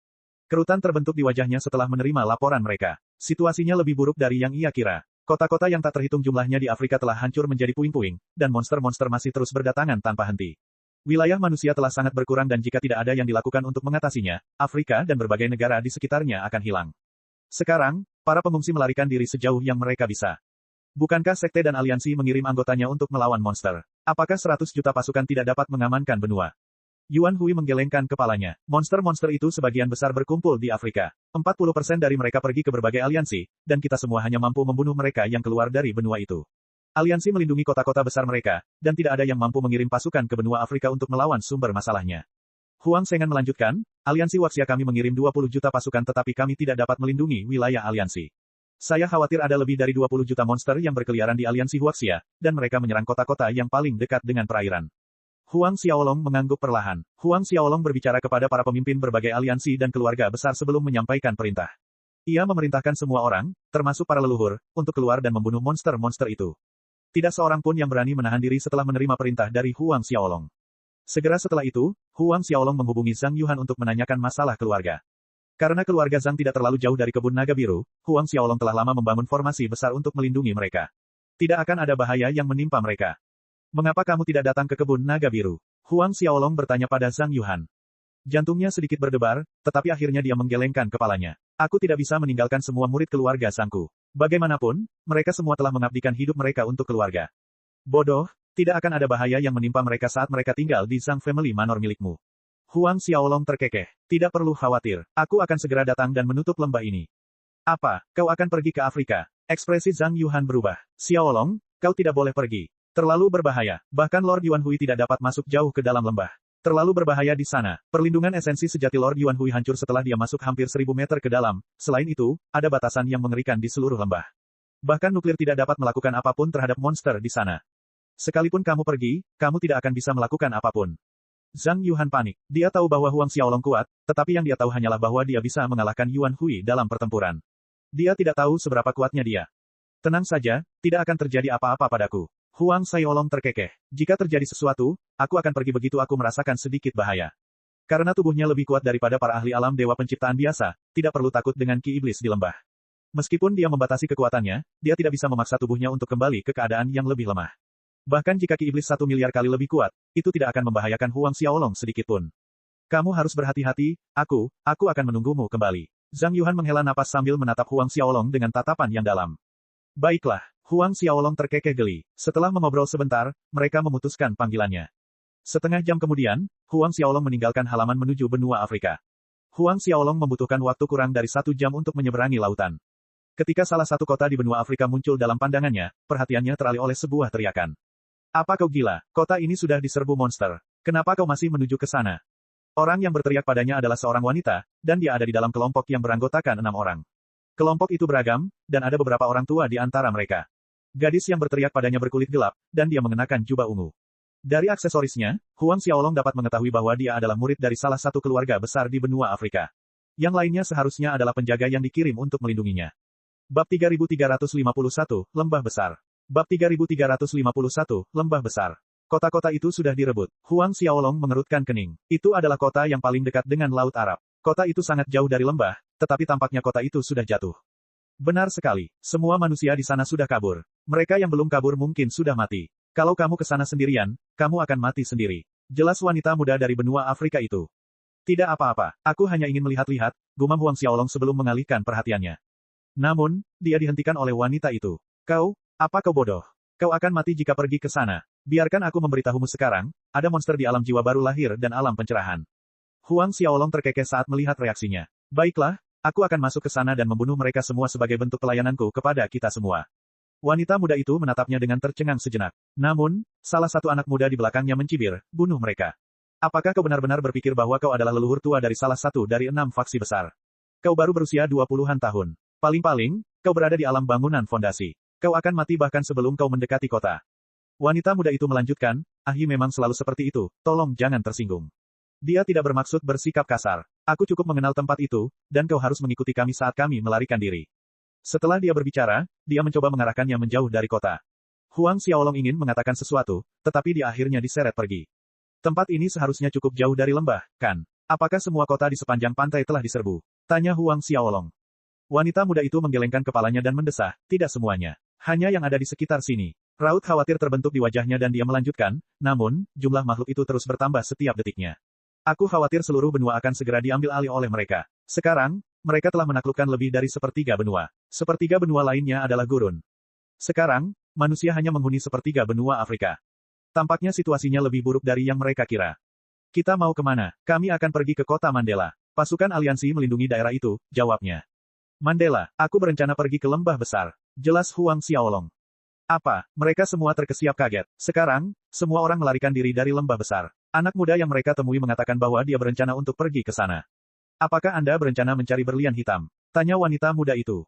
[SPEAKER 1] Kerutan terbentuk di wajahnya setelah menerima laporan mereka. Situasinya lebih buruk dari yang ia kira. Kota-kota yang tak terhitung jumlahnya di Afrika telah hancur menjadi puing-puing, dan monster-monster masih terus berdatangan tanpa henti. Wilayah manusia telah sangat berkurang dan jika tidak ada yang dilakukan untuk mengatasinya, Afrika dan berbagai negara di sekitarnya akan hilang. Sekarang, para pengungsi melarikan diri sejauh yang mereka bisa. Bukankah sekte dan aliansi mengirim anggotanya untuk melawan monster? Apakah 100 juta pasukan tidak dapat mengamankan benua? Yuan Hui menggelengkan kepalanya. Monster-monster itu sebagian besar berkumpul di Afrika. 40% dari mereka pergi ke berbagai aliansi, dan kita semua hanya mampu membunuh mereka yang keluar dari benua itu. Aliansi melindungi kota-kota besar mereka, dan tidak ada yang mampu mengirim pasukan ke benua Afrika untuk melawan sumber masalahnya. Huang Shengan melanjutkan, aliansi Waxia kami mengirim 20 juta pasukan tetapi kami tidak dapat melindungi wilayah aliansi. Saya khawatir ada lebih dari 20 juta monster yang berkeliaran di aliansi Waxia, dan mereka menyerang kota-kota yang paling dekat dengan perairan. Huang Xiaolong mengangguk perlahan. Huang Xiaolong berbicara kepada para pemimpin berbagai aliansi dan keluarga besar sebelum menyampaikan perintah. Ia memerintahkan semua orang, termasuk para leluhur, untuk keluar dan membunuh monster-monster itu. Tidak seorang pun yang berani menahan diri setelah menerima perintah dari Huang Xiaolong. Segera setelah itu, Huang Xiaolong menghubungi Zhang Yuhan untuk menanyakan masalah keluarga. Karena keluarga Zhang tidak terlalu jauh dari kebun naga biru, Huang Xiaolong telah lama membangun formasi besar untuk melindungi mereka. Tidak akan ada bahaya yang menimpa mereka. Mengapa kamu tidak datang ke kebun naga biru? Huang Xiaolong bertanya pada Zhang Yuhan. Jantungnya sedikit berdebar, tetapi akhirnya dia menggelengkan kepalanya. Aku tidak bisa meninggalkan semua murid keluarga Zhangku. Bagaimanapun, mereka semua telah mengabdikan hidup mereka untuk keluarga. Bodoh, tidak akan ada bahaya yang menimpa mereka saat mereka tinggal di Zhang Family Manor milikmu. Huang Xiaolong terkekeh. Tidak perlu khawatir, aku akan segera datang dan menutup lembah ini. Apa, kau akan pergi ke Afrika? Ekspresi Zhang Yuhan berubah. Xiaolong, kau tidak boleh pergi. Terlalu berbahaya. Bahkan Lord Yuan Hui tidak dapat masuk jauh ke dalam lembah. Terlalu berbahaya di sana. Perlindungan esensi sejati Lord Yuan Hui hancur setelah dia masuk hampir 1000 meter ke dalam. Selain itu, ada batasan yang mengerikan di seluruh lembah. Bahkan nuklir tidak dapat melakukan apapun terhadap monster di sana. Sekalipun kamu pergi, kamu tidak akan bisa melakukan apapun. Zhang Yuhan panik. Dia tahu bahwa Huang Xiaolong kuat, tetapi yang dia tahu hanyalah bahwa dia bisa mengalahkan Yuan Hui dalam pertempuran. Dia tidak tahu seberapa kuatnya dia. Tenang saja, tidak akan terjadi apa-apa padaku. Huang Xiaolong terkekeh. Jika terjadi sesuatu, aku akan pergi begitu aku merasakan sedikit bahaya. Karena tubuhnya lebih kuat daripada para ahli alam dewa penciptaan biasa, tidak perlu takut dengan ki iblis di lembah. Meskipun dia membatasi kekuatannya, dia tidak bisa memaksa tubuhnya untuk kembali ke keadaan yang lebih lemah. Bahkan jika ki iblis 1 miliar kali lebih kuat, itu tidak akan membahayakan Huang Xiaolong sedikitpun. Kamu harus berhati-hati, aku akan menunggumu kembali. Zhang Yuhan menghela napas sambil menatap Huang Xiaolong dengan tatapan yang dalam. Baiklah. Huang Xiaolong terkekeh geli. Setelah mengobrol sebentar, mereka memutuskan panggilannya. Setengah jam kemudian, Huang Xiaolong meninggalkan halaman menuju benua Afrika. Huang Xiaolong membutuhkan waktu kurang dari 1 jam untuk menyeberangi lautan. Ketika salah satu kota di benua Afrika muncul dalam pandangannya, perhatiannya teralih oleh sebuah teriakan. Apa kau gila? Kota ini sudah diserbu monster. Kenapa kau masih menuju ke sana? Orang yang berteriak padanya adalah seorang wanita, dan dia ada di dalam kelompok yang beranggotakan 6 orang. Kelompok itu beragam, dan ada beberapa orang tua di antara mereka. Gadis yang berteriak padanya berkulit gelap, dan dia mengenakan jubah ungu. Dari aksesorisnya, Huang Xiaolong dapat mengetahui bahwa dia adalah murid dari salah satu keluarga besar di benua Afrika. Yang lainnya seharusnya adalah penjaga yang dikirim untuk melindunginya. Bab 3351, Lembah Besar. Bab 3351, Lembah Besar. Kota-kota itu sudah direbut. Huang Xiaolong mengerutkan kening. Itu adalah kota yang paling dekat dengan Laut Arab. Kota itu sangat jauh dari lembah, tetapi tampaknya kota itu sudah jatuh. Benar sekali. Semua manusia di sana sudah kabur. Mereka yang belum kabur mungkin sudah mati. Kalau kamu ke sana sendirian, kamu akan mati sendiri. Jelas wanita muda dari benua Afrika itu. Tidak apa-apa, aku hanya ingin melihat-lihat, gumam Huang Xiaolong sebelum mengalihkan perhatiannya. Namun, dia dihentikan oleh wanita itu. Apa kau bodoh? Kau akan mati jika pergi ke sana. Biarkan aku memberitahumu sekarang, ada monster di alam jiwa baru lahir dan alam pencerahan. Huang Xiaolong terkekeh saat melihat reaksinya. Baiklah, aku akan masuk ke sana dan membunuh mereka semua sebagai bentuk pelayananku kepada kita semua. Wanita muda itu menatapnya dengan tercengang sejenak. Namun, salah satu anak muda di belakangnya mencibir, bunuh mereka. Apakah kau benar-benar berpikir bahwa kau adalah leluhur tua dari salah satu dari 6 faksi besar? Kau baru berusia 20-an tahun. Paling-paling, kau berada di alam bangunan fondasi. Kau akan mati bahkan sebelum kau mendekati kota. Wanita muda itu melanjutkan, Ahyi memang selalu seperti itu, tolong jangan tersinggung. Dia tidak bermaksud bersikap kasar. Aku cukup mengenal tempat itu, dan kau harus mengikuti kami saat kami melarikan diri. Setelah dia berbicara, dia mencoba mengarahkannya menjauh dari kota. Huang Xiaolong ingin mengatakan sesuatu, tetapi dia akhirnya diseret pergi. Tempat ini seharusnya cukup jauh dari lembah, kan? Apakah semua kota di sepanjang pantai telah diserbu? Tanya Huang Xiaolong. Wanita muda itu menggelengkan kepalanya dan mendesah, tidak semuanya. Hanya yang ada di sekitar sini. Raut khawatir terbentuk di wajahnya dan dia melanjutkan, namun, jumlah makhluk itu terus bertambah setiap detiknya. Aku khawatir seluruh benua akan segera diambil alih oleh mereka. Sekarang, mereka telah menaklukkan lebih dari sepertiga benua. Sepertiga benua lainnya adalah gurun. Sekarang, manusia hanya menghuni sepertiga benua Afrika. Tampaknya situasinya lebih buruk dari yang mereka kira. Kita mau kemana? Kami akan pergi ke kota Mandela. Pasukan aliansi melindungi daerah itu, jawabnya. Mandela, aku berencana pergi ke lembah besar. Jelas Huang Xiaolong. Apa? Mereka semua terkesiap kaget. Sekarang, semua orang melarikan diri dari lembah besar. Anak muda yang mereka temui mengatakan bahwa dia berencana untuk pergi ke sana. Apakah Anda berencana mencari berlian hitam? Tanya wanita muda itu.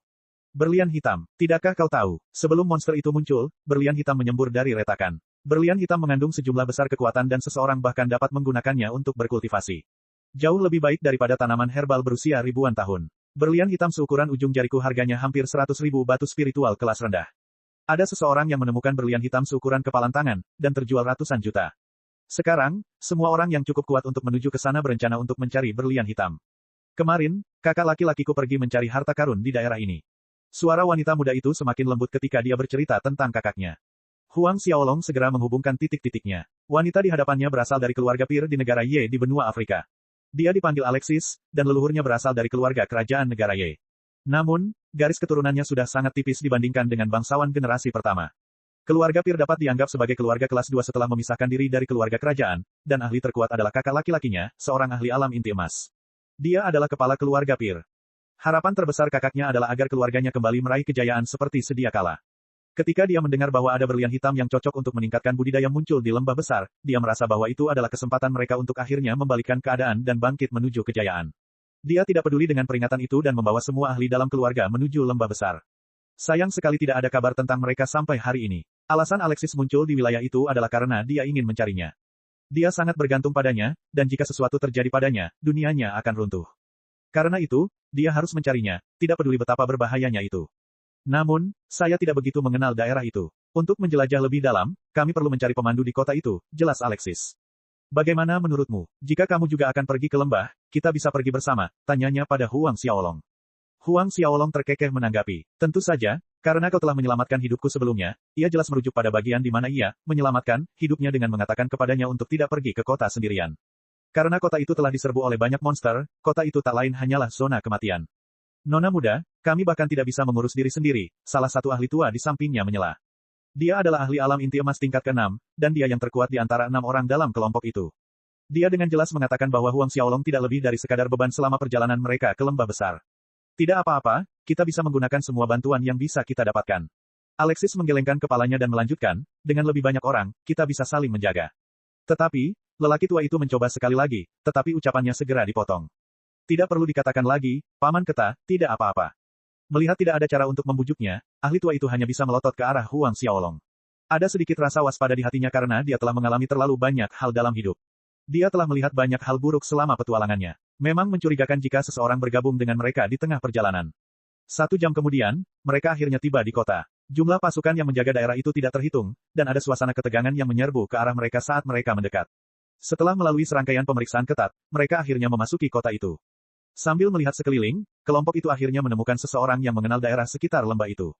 [SPEAKER 1] Berlian hitam. Tidakkah kau tahu, sebelum monster itu muncul, berlian hitam menyembur dari retakan. Berlian hitam mengandung sejumlah besar kekuatan dan seseorang bahkan dapat menggunakannya untuk berkultivasi. Jauh lebih baik daripada tanaman herbal berusia ribuan tahun. Berlian hitam seukuran ujung jariku harganya hampir 100.000 batu spiritual kelas rendah. Ada seseorang yang menemukan berlian hitam seukuran kepalan tangan, dan terjual ratusan juta. Sekarang, semua orang yang cukup kuat untuk menuju ke sana berencana untuk mencari berlian hitam. Kemarin, kakak laki-lakiku pergi mencari harta karun di daerah ini. Suara wanita muda itu semakin lembut ketika dia bercerita tentang kakaknya. Huang Xiaolong segera menghubungkan titik-titiknya. Wanita di hadapannya berasal dari keluarga Pir di negara Ye di benua Afrika. Dia dipanggil Alexis, dan leluhurnya berasal dari keluarga kerajaan negara Ye. Namun, garis keturunannya sudah sangat tipis dibandingkan dengan bangsawan generasi pertama. Keluarga Pir dapat dianggap sebagai keluarga kelas 2 setelah memisahkan diri dari keluarga kerajaan, dan ahli terkuat adalah kakak laki-lakinya, seorang ahli alam inti emas. Dia adalah kepala keluarga Pir. Harapan terbesar kakaknya adalah agar keluarganya kembali meraih kejayaan seperti sedia kala. Ketika dia mendengar bahwa ada berlian hitam yang cocok untuk meningkatkan budidaya muncul di lembah besar, dia merasa bahwa itu adalah kesempatan mereka untuk akhirnya membalikkan keadaan dan bangkit menuju kejayaan. Dia tidak peduli dengan peringatan itu dan membawa semua ahli dalam keluarga menuju lembah besar. Sayang sekali tidak ada kabar tentang mereka sampai hari ini. Alasan Alexis muncul di wilayah itu adalah karena dia ingin mencarinya. Dia sangat bergantung padanya, dan jika sesuatu terjadi padanya, dunianya akan runtuh. Karena itu, dia harus mencarinya, tidak peduli betapa berbahayanya itu. Namun, saya tidak begitu mengenal daerah itu. Untuk menjelajah lebih dalam, kami perlu mencari pemandu di kota itu, jelas Alexis. Bagaimana menurutmu? Jika kamu juga akan pergi ke lembah, kita bisa pergi bersama, tanyanya pada Huang Xiaolong. Huang Xiaolong terkekeh menanggapi. Tentu saja, karena kau telah menyelamatkan hidupku sebelumnya, ia jelas merujuk pada bagian di mana ia menyelamatkan hidupnya dengan mengatakan kepadanya untuk tidak pergi ke kota sendirian. Karena kota itu telah diserbu oleh banyak monster, kota itu tak lain hanyalah zona kematian. Nona muda, kami bahkan tidak bisa mengurus diri sendiri, salah satu ahli tua di sampingnya menyela. Dia adalah ahli alam inti emas tingkat ke-6, dan dia yang terkuat di antara 6 orang dalam kelompok itu. Dia dengan jelas mengatakan bahwa Huang Xiaolong tidak lebih dari sekadar beban selama perjalanan mereka ke lembah besar. Tidak apa-apa, kita bisa menggunakan semua bantuan yang bisa kita dapatkan. Alexis menggelengkan kepalanya dan melanjutkan, dengan lebih banyak orang, kita bisa saling menjaga. Tetapi, lelaki tua itu mencoba sekali lagi, tetapi ucapannya segera dipotong. Tidak perlu dikatakan lagi, Paman Keta, tidak apa-apa. Melihat tidak ada cara untuk membujuknya, ahli tua itu hanya bisa melotot ke arah Huang Xiaolong. Ada sedikit rasa waspada di hatinya karena dia telah mengalami terlalu banyak hal dalam hidup. Dia telah melihat banyak hal buruk selama petualangannya. Memang mencurigakan jika seseorang bergabung dengan mereka di tengah perjalanan. 1 jam kemudian, mereka akhirnya tiba di kota. Jumlah pasukan yang menjaga daerah itu tidak terhitung, dan ada suasana ketegangan yang menyerbu ke arah mereka saat mereka mendekat. Setelah melalui serangkaian pemeriksaan ketat, mereka akhirnya memasuki kota itu. Sambil melihat sekeliling, kelompok itu akhirnya menemukan seseorang yang mengenal daerah sekitar lembah itu.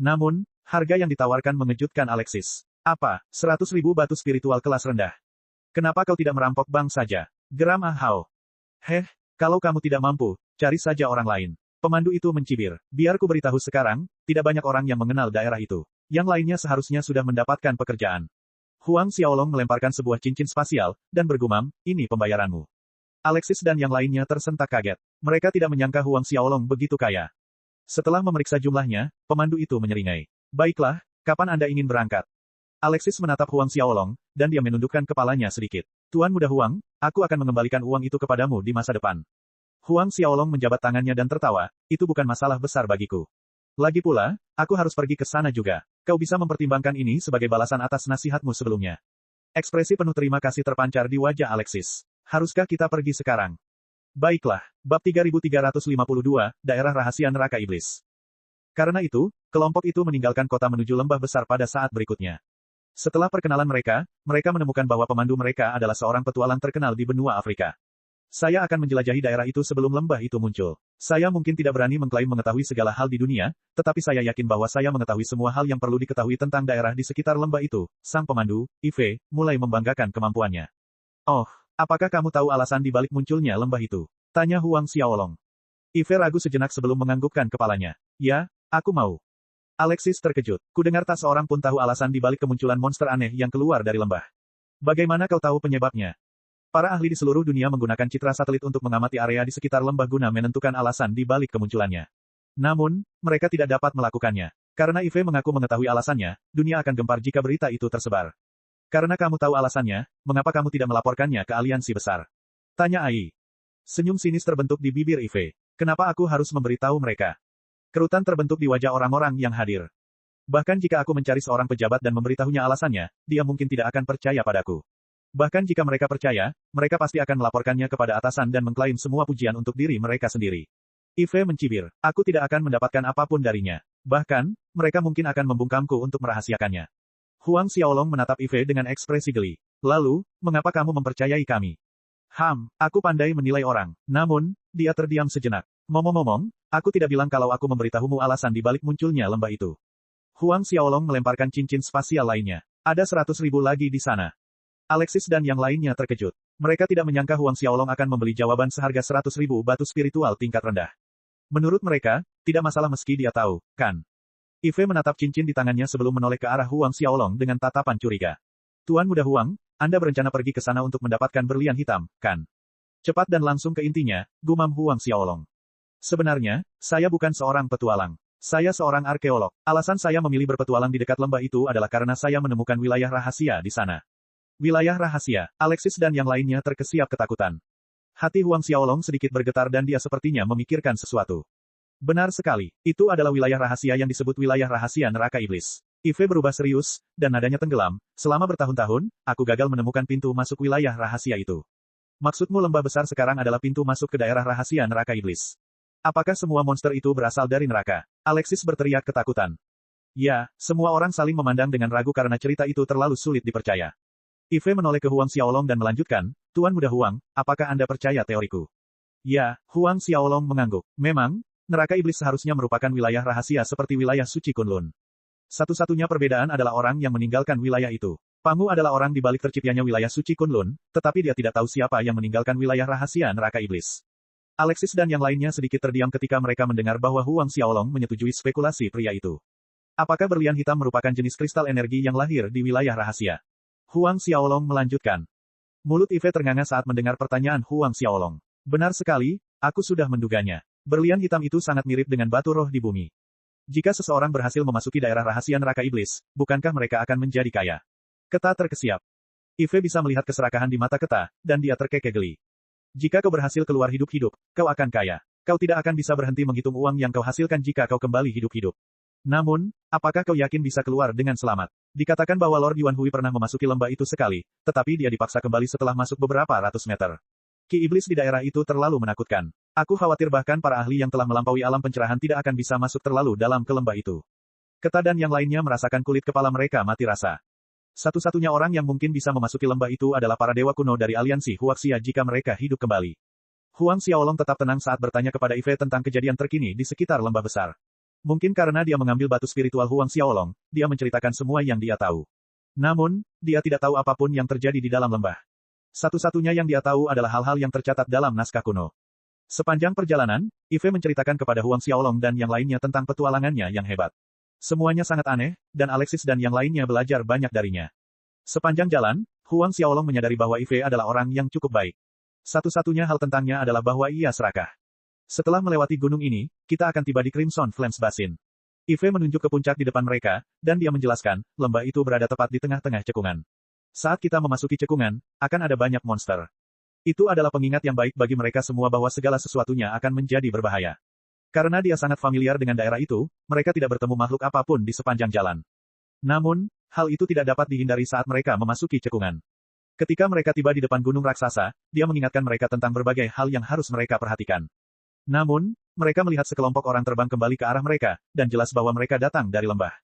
[SPEAKER 1] Namun, harga yang ditawarkan mengejutkan Alexis. Apa, 100.000 batu spiritual kelas rendah? Kenapa kau tidak merampok bank saja? Geram Ah Hao. Kalau kamu tidak mampu, cari saja orang lain. Pemandu itu mencibir. Biar ku beritahu sekarang, tidak banyak orang yang mengenal daerah itu. Yang lainnya seharusnya sudah mendapatkan pekerjaan. Huang Xiaolong melemparkan sebuah cincin spasial, dan bergumam, ini pembayaranmu. Alexis dan yang lainnya tersentak kaget. Mereka tidak menyangka Huang Xiaolong begitu kaya. Setelah memeriksa jumlahnya, pemandu itu menyeringai. Baiklah, kapan Anda ingin berangkat? Alexis menatap Huang Xiaolong, dan dia menundukkan kepalanya sedikit. Tuan Muda Huang, aku akan mengembalikan uang itu kepadamu di masa depan. Huang Xiaolong menjabat tangannya dan tertawa, itu bukan masalah besar bagiku. Lagi pula, aku harus pergi ke sana juga. Kau bisa mempertimbangkan ini sebagai balasan atas nasihatmu sebelumnya. Ekspresi penuh terima kasih terpancar di wajah Alexis. Haruskah kita pergi sekarang? Baiklah, bab 3352, Daerah Rahasia Neraka Iblis. Karena itu, kelompok itu meninggalkan kota menuju lembah besar pada saat berikutnya. Setelah perkenalan mereka, mereka menemukan bahwa pemandu mereka adalah seorang petualang terkenal di benua Afrika. Saya akan menjelajahi daerah itu sebelum lembah itu muncul. Saya mungkin tidak berani mengklaim mengetahui segala hal di dunia, tetapi saya yakin bahwa saya mengetahui semua hal yang perlu diketahui tentang daerah di sekitar lembah itu. Sang pemandu, Ive, mulai membanggakan kemampuannya. Oh, apakah kamu tahu alasan di balik munculnya lembah itu? Tanya Huang Xiaolong. Ive ragu sejenak sebelum menganggukkan kepalanya. Ya, aku mau. Alexis terkejut. Kudengar tak seorang pun tahu alasan di balik kemunculan monster aneh yang keluar dari lembah. Bagaimana kau tahu penyebabnya? Para ahli di seluruh dunia menggunakan citra satelit untuk mengamati area di sekitar lembah guna menentukan alasan di balik kemunculannya. Namun, mereka tidak dapat melakukannya. Karena Ive mengaku mengetahui alasannya, dunia akan gempar jika berita itu tersebar. Karena kamu tahu alasannya, mengapa kamu tidak melaporkannya ke aliansi besar? Tanya Ai. Senyum sinis terbentuk di bibir Ive. Kenapa aku harus memberitahu mereka? Kerutan terbentuk di wajah orang-orang yang hadir. Bahkan jika aku mencari seorang pejabat dan memberitahunya alasannya, dia mungkin tidak akan percaya padaku. Bahkan jika mereka percaya, mereka pasti akan melaporkannya kepada atasan dan mengklaim semua pujian untuk diri mereka sendiri. Ive mencibir. Aku tidak akan mendapatkan apapun darinya. Bahkan, mereka mungkin akan membungkamku untuk merahasiakannya. Huang Xiaolong menatap Ive dengan ekspresi geli. Lalu, mengapa kamu mempercayai kami? Aku pandai menilai orang. Namun, dia terdiam sejenak. Ngomong-ngomong, aku tidak bilang kalau aku memberitahumu alasan di balik munculnya lembah itu. Huang Xiaolong melemparkan cincin spasial lainnya. Ada 100.000 lagi di sana. Alexis dan yang lainnya terkejut. Mereka tidak menyangka Huang Xiaolong akan membeli jawaban seharga 100.000 batu spiritual tingkat rendah. Menurut mereka, tidak masalah meski dia tahu, kan? Ive menatap cincin di tangannya sebelum menoleh ke arah Huang Xiaolong dengan tatapan curiga. Tuan Muda Huang, Anda berencana pergi ke sana untuk mendapatkan berlian hitam, kan? Cepat dan langsung ke intinya, gumam Huang Xiaolong. Sebenarnya, saya bukan seorang petualang. Saya seorang arkeolog. Alasan saya memilih berpetualang di dekat lembah itu adalah karena saya menemukan wilayah rahasia di sana. Wilayah rahasia. Alexis dan yang lainnya terkesiap ketakutan. Hati Huang Xiaolong sedikit bergetar dan dia sepertinya memikirkan sesuatu. Benar sekali. Itu adalah wilayah rahasia yang disebut wilayah rahasia neraka iblis. Ive berubah serius, dan nadanya tenggelam. Selama bertahun-tahun, aku gagal menemukan pintu masuk wilayah rahasia itu. Maksudmu lembah besar sekarang adalah pintu masuk ke daerah rahasia neraka iblis. Apakah semua monster itu berasal dari neraka? Alexis berteriak ketakutan. Ya, semua orang saling memandang dengan ragu karena cerita itu terlalu sulit dipercaya. Ive menoleh ke Huang Xiaolong dan melanjutkan, Tuan Muda Huang, apakah Anda percaya teoriku? Ya, Huang Xiaolong mengangguk. Memang, neraka iblis seharusnya merupakan wilayah rahasia seperti wilayah suci Kunlun. Satu-satunya perbedaan adalah orang yang meninggalkan wilayah itu. Pangu adalah orang di balik terciptanya wilayah suci Kunlun, tetapi dia tidak tahu siapa yang meninggalkan wilayah rahasia neraka iblis. Alexis dan yang lainnya sedikit terdiam ketika mereka mendengar bahwa Huang Xiaolong menyetujui spekulasi pria itu. Apakah berlian hitam merupakan jenis kristal energi yang lahir di wilayah rahasia? Huang Xiaolong melanjutkan. Mulut Ive ternganga saat mendengar pertanyaan Huang Xiaolong. Benar sekali, aku sudah menduganya. Berlian hitam itu sangat mirip dengan batu roh di bumi. Jika seseorang berhasil memasuki daerah rahasia neraka iblis, bukankah mereka akan menjadi kaya? Keta terkesiap. Ive bisa melihat keserakahan di mata Keta, dan dia terkekeh geli. Jika kau berhasil keluar hidup-hidup, kau akan kaya. Kau tidak akan bisa berhenti menghitung uang yang kau hasilkan jika kau kembali hidup-hidup. Namun, apakah kau yakin bisa keluar dengan selamat? Dikatakan bahwa Lord Yuan Hui pernah memasuki lembah itu sekali, tetapi dia dipaksa kembali setelah masuk beberapa ratus meter. Ki iblis di daerah itu terlalu menakutkan. Aku khawatir bahkan para ahli yang telah melampaui alam pencerahan tidak akan bisa masuk terlalu dalam ke lembah itu. Keta dan yang lainnya merasakan kulit kepala mereka mati rasa. Satu-satunya orang yang mungkin bisa memasuki lembah itu adalah para dewa kuno dari aliansi Huaxia jika mereka hidup kembali. Huang Xiaolong tetap tenang saat bertanya kepada Ive tentang kejadian terkini di sekitar lembah besar. Mungkin karena dia mengambil batu spiritual Huang Xiaolong, dia menceritakan semua yang dia tahu. Namun, dia tidak tahu apapun yang terjadi di dalam lembah. Satu-satunya yang dia tahu adalah hal-hal yang tercatat dalam naskah kuno. Sepanjang perjalanan, Ive menceritakan kepada Huang Xiaolong dan yang lainnya tentang petualangannya yang hebat. Semuanya sangat aneh, dan Alexis dan yang lainnya belajar banyak darinya. Sepanjang jalan, Huang Xiaolong menyadari bahwa Ive adalah orang yang cukup baik. Satu-satunya hal tentangnya adalah bahwa ia serakah. Setelah melewati gunung ini, kita akan tiba di Crimson Flames Basin. Ive menunjuk ke puncak di depan mereka, dan dia menjelaskan, lembah itu berada tepat di tengah-tengah cekungan. Saat kita memasuki cekungan, akan ada banyak monster. Itu adalah pengingat yang baik bagi mereka semua bahwa segala sesuatunya akan menjadi berbahaya. Karena dia sangat familiar dengan daerah itu, mereka tidak bertemu makhluk apapun di sepanjang jalan. Namun, hal itu tidak dapat dihindari saat mereka memasuki cekungan. Ketika mereka tiba di depan gunung raksasa, dia mengingatkan mereka tentang berbagai hal yang harus mereka perhatikan. Namun, mereka melihat sekelompok orang terbang kembali ke arah mereka, dan jelas bahwa mereka datang dari lembah.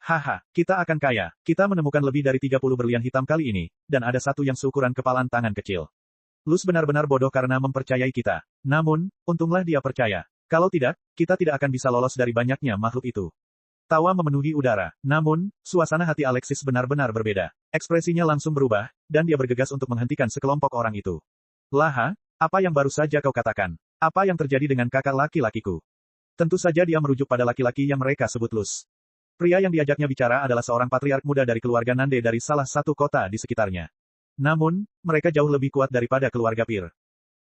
[SPEAKER 1] Haha, kita akan kaya. Kita menemukan lebih dari 30 berlian hitam kali ini, dan ada satu yang seukuran kepalan tangan kecil. Luz benar-benar bodoh karena mempercayai kita. Namun, untunglah dia percaya. Kalau tidak, kita tidak akan bisa lolos dari banyaknya makhluk itu. Tawa memenuhi udara. Namun, suasana hati Alexis benar-benar berbeda. Ekspresinya langsung berubah, dan dia bergegas untuk menghentikan sekelompok orang itu. Laha, apa yang baru saja kau katakan? Apa yang terjadi dengan kakak laki-lakiku? Tentu saja dia merujuk pada laki-laki yang mereka sebut Luz. Pria yang diajaknya bicara adalah seorang patriark muda dari keluarga Nande dari salah satu kota di sekitarnya. Namun, mereka jauh lebih kuat daripada keluarga Pir.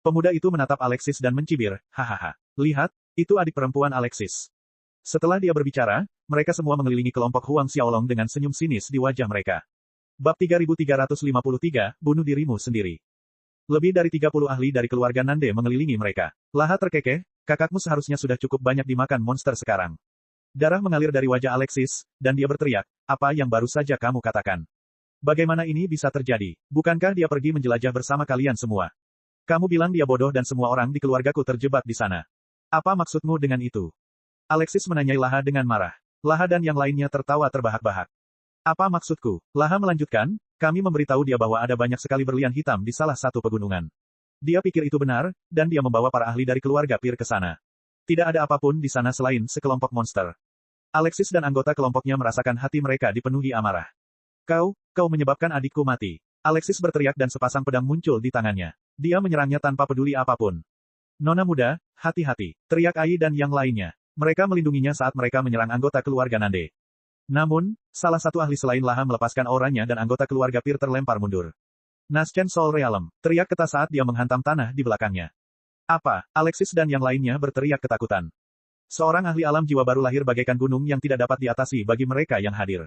[SPEAKER 1] Pemuda itu menatap Alexis dan mencibir, hahaha. Lihat, itu adik perempuan Alexis. Setelah dia berbicara, mereka semua mengelilingi kelompok Huang Xiaolong dengan senyum sinis di wajah mereka. Bab 3353, bunuh dirimu sendiri. Lebih dari 30 ahli dari keluarga Nande mengelilingi mereka. Laha terkekeh, kakakmu seharusnya sudah cukup banyak dimakan monster sekarang. Darah mengalir dari wajah Alexis, dan dia berteriak, apa yang baru saja kamu katakan? Bagaimana ini bisa terjadi? Bukankah dia pergi menjelajah bersama kalian semua? Kamu bilang dia bodoh dan semua orang di keluargaku terjebak di sana. Apa maksudmu dengan itu? Alexis menanyai Laha dengan marah. Laha dan yang lainnya tertawa terbahak-bahak. Apa maksudku? Laha melanjutkan, kami memberitahu dia bahwa ada banyak sekali berlian hitam di salah satu pegunungan. Dia pikir itu benar, dan dia membawa para ahli dari keluarga Pir ke sana. Tidak ada apapun di sana selain sekelompok monster. Alexis dan anggota kelompoknya merasakan hati mereka dipenuhi amarah. Kau menyebabkan adikku mati. Alexis berteriak dan sepasang pedang muncul di tangannya. Dia menyerangnya tanpa peduli apapun. Nona muda, hati-hati, teriak Ai dan yang lainnya. Mereka melindunginya saat mereka menyerang anggota keluarga Nande. Namun, salah satu ahli selain Laha melepaskan auranya dan anggota keluarga Pir terlempar mundur. Naschen Sol Realem, teriak Keta saat dia menghantam tanah di belakangnya. Apa? Alexis dan yang lainnya berteriak ketakutan. Seorang ahli alam jiwa baru lahir bagaikan gunung yang tidak dapat diatasi bagi mereka yang hadir.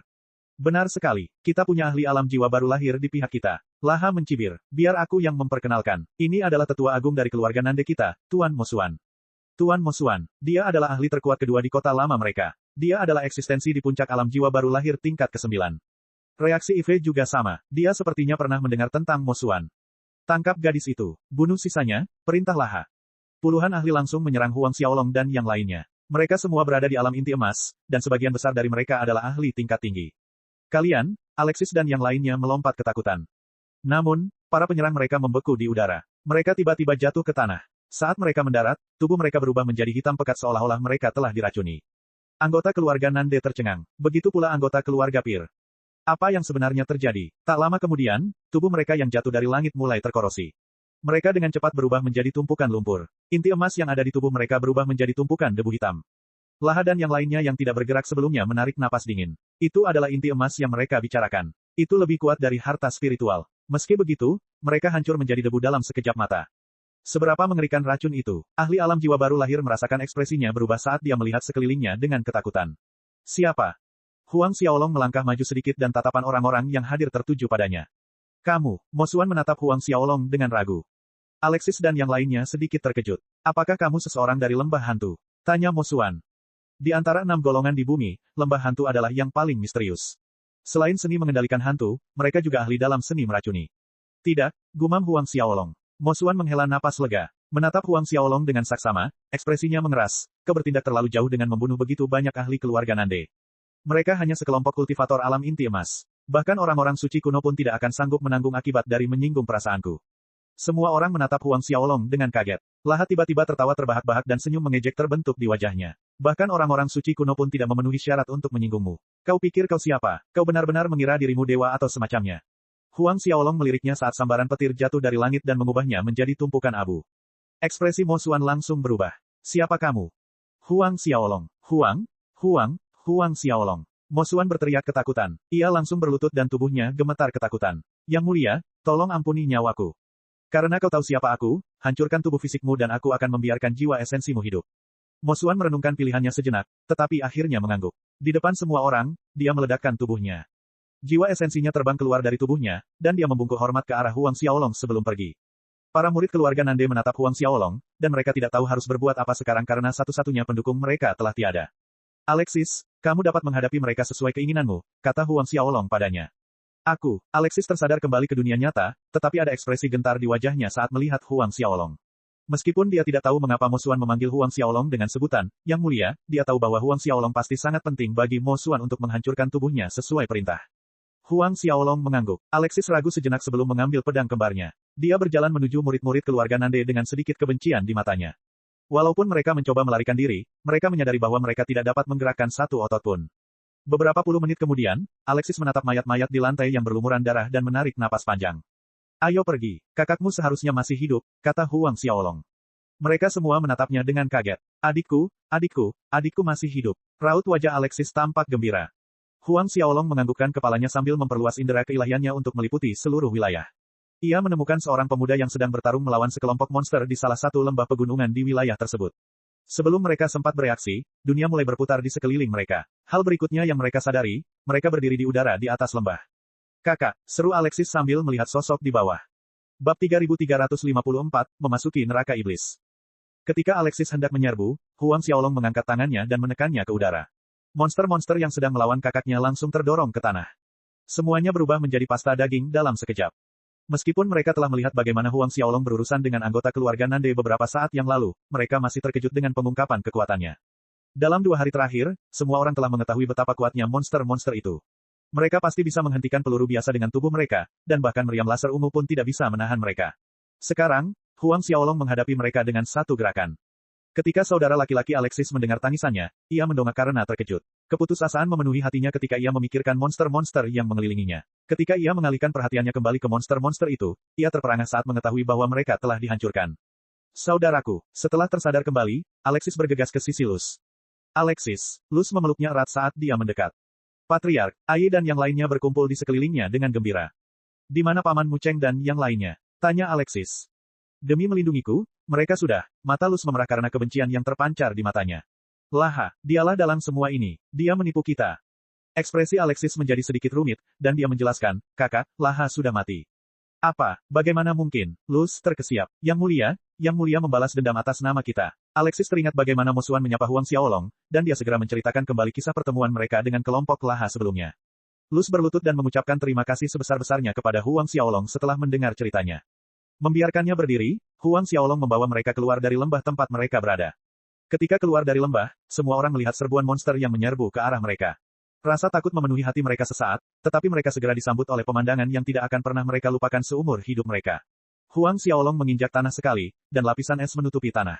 [SPEAKER 1] Benar sekali, kita punya ahli alam jiwa baru lahir di pihak kita. Laha mencibir, biar aku yang memperkenalkan. Ini adalah tetua agung dari keluarga Nande kita, Tuan Mosuan. Tuan Mosuan, dia adalah ahli terkuat kedua di kota lama mereka. Dia adalah eksistensi di puncak alam jiwa baru lahir tingkat ke-9. Reaksi Ive juga sama, dia sepertinya pernah mendengar tentang Mosuan. Tangkap gadis itu, bunuh sisanya, perintah Laha. Puluhan ahli langsung menyerang Huang Xiaolong dan yang lainnya. Mereka semua berada di alam inti emas, dan sebagian besar dari mereka adalah ahli tingkat tinggi. Kalian, Alexis dan yang lainnya melompat ketakutan. Namun, para penyerang mereka membeku di udara. Mereka tiba-tiba jatuh ke tanah. Saat mereka mendarat, tubuh mereka berubah menjadi hitam pekat seolah-olah mereka telah diracuni. Anggota keluarga Nande tercengang. Begitu pula anggota keluarga Pir. Apa yang sebenarnya terjadi? Tak lama kemudian, tubuh mereka yang jatuh dari langit mulai terkorosi. Mereka dengan cepat berubah menjadi tumpukan lumpur. Inti emas yang ada di tubuh mereka berubah menjadi tumpukan debu hitam. Laha dan yang lainnya yang tidak bergerak sebelumnya menarik napas dingin. Itu adalah inti emas yang mereka bicarakan. Itu lebih kuat dari harta spiritual. Meski begitu, mereka hancur menjadi debu dalam sekejap mata. Seberapa mengerikan racun itu? Ahli alam jiwa baru lahir merasakan ekspresinya berubah saat dia melihat sekelilingnya dengan ketakutan. Siapa? Huang Xiaolong melangkah maju sedikit dan tatapan orang-orang yang hadir tertuju padanya. Kamu, Mosuan menatap Huang Xiaolong dengan ragu. Alexis dan yang lainnya sedikit terkejut. Apakah kamu seseorang dari lembah hantu? Tanya Mosuan. Di antara 6 golongan di bumi, lembah hantu adalah yang paling misterius. Selain seni mengendalikan hantu, mereka juga ahli dalam seni meracuni. Tidak, gumam Huang Xiaolong. Mosuan menghela napas lega. Menatap Huang Xiaolong dengan saksama, ekspresinya mengeras. Kau bertindak terlalu jauh dengan membunuh begitu banyak ahli keluarga Nande. Mereka hanya sekelompok kultivator alam inti emas. Bahkan orang-orang suci kuno pun tidak akan sanggup menanggung akibat dari menyinggung perasaanku. Semua orang menatap Huang Xiaolong dengan kaget. Laha tiba-tiba tertawa terbahak-bahak dan senyum mengejek terbentuk di wajahnya. Bahkan orang-orang suci kuno pun tidak memenuhi syarat untuk menyinggungmu. Kau pikir kau siapa? Kau benar-benar mengira dirimu dewa atau semacamnya. Huang Xiaolong meliriknya saat sambaran petir jatuh dari langit dan mengubahnya menjadi tumpukan abu. Ekspresi Mosuan langsung berubah. Siapa kamu? Huang Xiaolong. Huang Xiaolong. Mosuan berteriak ketakutan. Ia langsung berlutut dan tubuhnya gemetar ketakutan. Yang mulia, tolong ampuni nyawaku. Karena kau tahu siapa aku, hancurkan tubuh fisikmu dan aku akan membiarkan jiwa esensimu hidup. Mosuan merenungkan pilihannya sejenak, tetapi akhirnya mengangguk. Di depan semua orang, dia meledakkan tubuhnya. Jiwa esensinya terbang keluar dari tubuhnya, dan dia membungkuk hormat ke arah Huang Xiaolong sebelum pergi. Para murid keluarga Nande menatap Huang Xiaolong, dan mereka tidak tahu harus berbuat apa sekarang karena satu-satunya pendukung mereka telah tiada. Alexis, kamu dapat menghadapi mereka sesuai keinginanmu, kata Huang Xiaolong padanya. Alexis tersadar kembali ke dunia nyata, tetapi ada ekspresi gentar di wajahnya saat melihat Huang Xiaolong. Meskipun dia tidak tahu mengapa Mo Xuan memanggil Huang Xiaolong dengan sebutan, Yang Mulia, dia tahu bahwa Huang Xiaolong pasti sangat penting bagi Mo Xuan untuk menghancurkan tubuhnya sesuai perintah. Huang Xiaolong mengangguk. Alexis ragu sejenak sebelum mengambil pedang kembarnya. Dia berjalan menuju murid-murid keluarga Nande dengan sedikit kebencian di matanya. Walaupun mereka mencoba melarikan diri, mereka menyadari bahwa mereka tidak dapat menggerakkan satu otot pun. Beberapa puluh menit kemudian, Alexis menatap mayat-mayat di lantai yang berlumuran darah dan menarik napas panjang. Ayo pergi, kakakmu seharusnya masih hidup, kata Huang Xiaolong. Mereka semua menatapnya dengan kaget. Adikku masih hidup. Raut wajah Alexis tampak gembira. Huang Xiaolong menganggukkan kepalanya sambil memperluas indera keilahiannya untuk meliputi seluruh wilayah. Ia menemukan seorang pemuda yang sedang bertarung melawan sekelompok monster di salah satu lembah pegunungan di wilayah tersebut. Sebelum mereka sempat bereaksi, dunia mulai berputar di sekeliling mereka. Hal berikutnya yang mereka sadari, mereka berdiri di udara di atas lembah. Kakak, seru Alexis sambil melihat sosok di bawah. Bab 3354, memasuki neraka iblis. Ketika Alexis hendak menyerbu, Huang Xiaolong mengangkat tangannya dan menekannya ke udara. Monster-monster yang sedang melawan kakaknya langsung terdorong ke tanah. Semuanya berubah menjadi pasta daging dalam sekejap. Meskipun mereka telah melihat bagaimana Huang Xiaolong berurusan dengan anggota keluarga Nande beberapa saat yang lalu, mereka masih terkejut dengan pengungkapan kekuatannya. Dalam 2 hari terakhir, semua orang telah mengetahui betapa kuatnya monster-monster itu. Mereka pasti bisa menghentikan peluru biasa dengan tubuh mereka, dan bahkan meriam laser ungu pun tidak bisa menahan mereka. Sekarang, Huang Xiaolong menghadapi mereka dengan satu gerakan. Ketika saudara laki-laki Alexis mendengar tangisannya, ia mendongak karena terkejut. Keputusasaan memenuhi hatinya ketika ia memikirkan monster-monster yang mengelilinginya. Ketika ia mengalihkan perhatiannya kembali ke monster-monster itu, ia terperangah saat mengetahui bahwa mereka telah dihancurkan. Saudaraku, setelah tersadar kembali, Alexis bergegas ke sisi Luz. Alexis, Luz memeluknya erat saat dia mendekat. Patriark, Ai dan yang lainnya berkumpul di sekelilingnya dengan gembira. Di mana Paman Mu Cheng dan yang lainnya? Tanya Alexis. Demi melindungiku, mereka sudah. Mata Luz memerah karena kebencian yang terpancar di matanya. Laha, dialah dalam semua ini. Dia menipu kita. Ekspresi Alexis menjadi sedikit rumit, dan dia menjelaskan, kakak, Laha sudah mati. Apa? Bagaimana mungkin? Luz terkesiap. Yang Mulia membalas dendam atas nama kita. Alexis teringat bagaimana Mo Xuan menyapa Huang Xiaolong, dan dia segera menceritakan kembali kisah pertemuan mereka dengan kelompok Laha sebelumnya. Luz berlutut dan mengucapkan terima kasih sebesar-besarnya kepada Huang Xiaolong setelah mendengar ceritanya. Membiarkannya berdiri, Huang Xiaolong membawa mereka keluar dari lembah tempat mereka berada. Ketika keluar dari lembah, semua orang melihat serbuan monster yang menyerbu ke arah mereka. Rasa takut memenuhi hati mereka sesaat, tetapi mereka segera disambut oleh pemandangan yang tidak akan pernah mereka lupakan seumur hidup mereka. Huang Xiaolong menginjak tanah sekali, dan lapisan es menutupi tanah.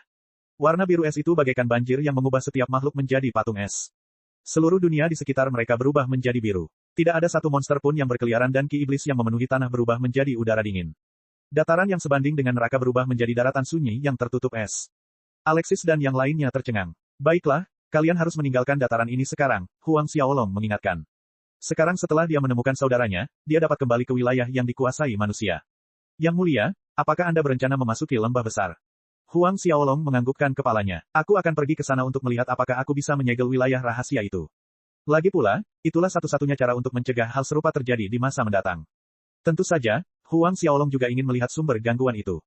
[SPEAKER 1] Warna biru es itu bagaikan banjir yang mengubah setiap makhluk menjadi patung es. Seluruh dunia di sekitar mereka berubah menjadi biru. Tidak ada satu monster pun yang berkeliaran dan ki iblis yang memenuhi tanah berubah menjadi udara dingin. Dataran yang sebanding dengan neraka berubah menjadi daratan sunyi yang tertutup es. Alexis dan yang lainnya tercengang. Baiklah, kalian harus meninggalkan dataran ini sekarang, Huang Xiaolong mengingatkan. Sekarang setelah dia menemukan saudaranya, dia dapat kembali ke wilayah yang dikuasai manusia. Yang Mulia, apakah Anda berencana memasuki lembah besar? Huang Xiaolong menganggukkan kepalanya. Aku akan pergi ke sana untuk melihat apakah aku bisa menyegel wilayah rahasia itu. Lagi pula, itulah satu-satunya cara untuk mencegah hal serupa terjadi di masa mendatang. Tentu saja, Huang Xiaolong juga ingin melihat sumber gangguan itu.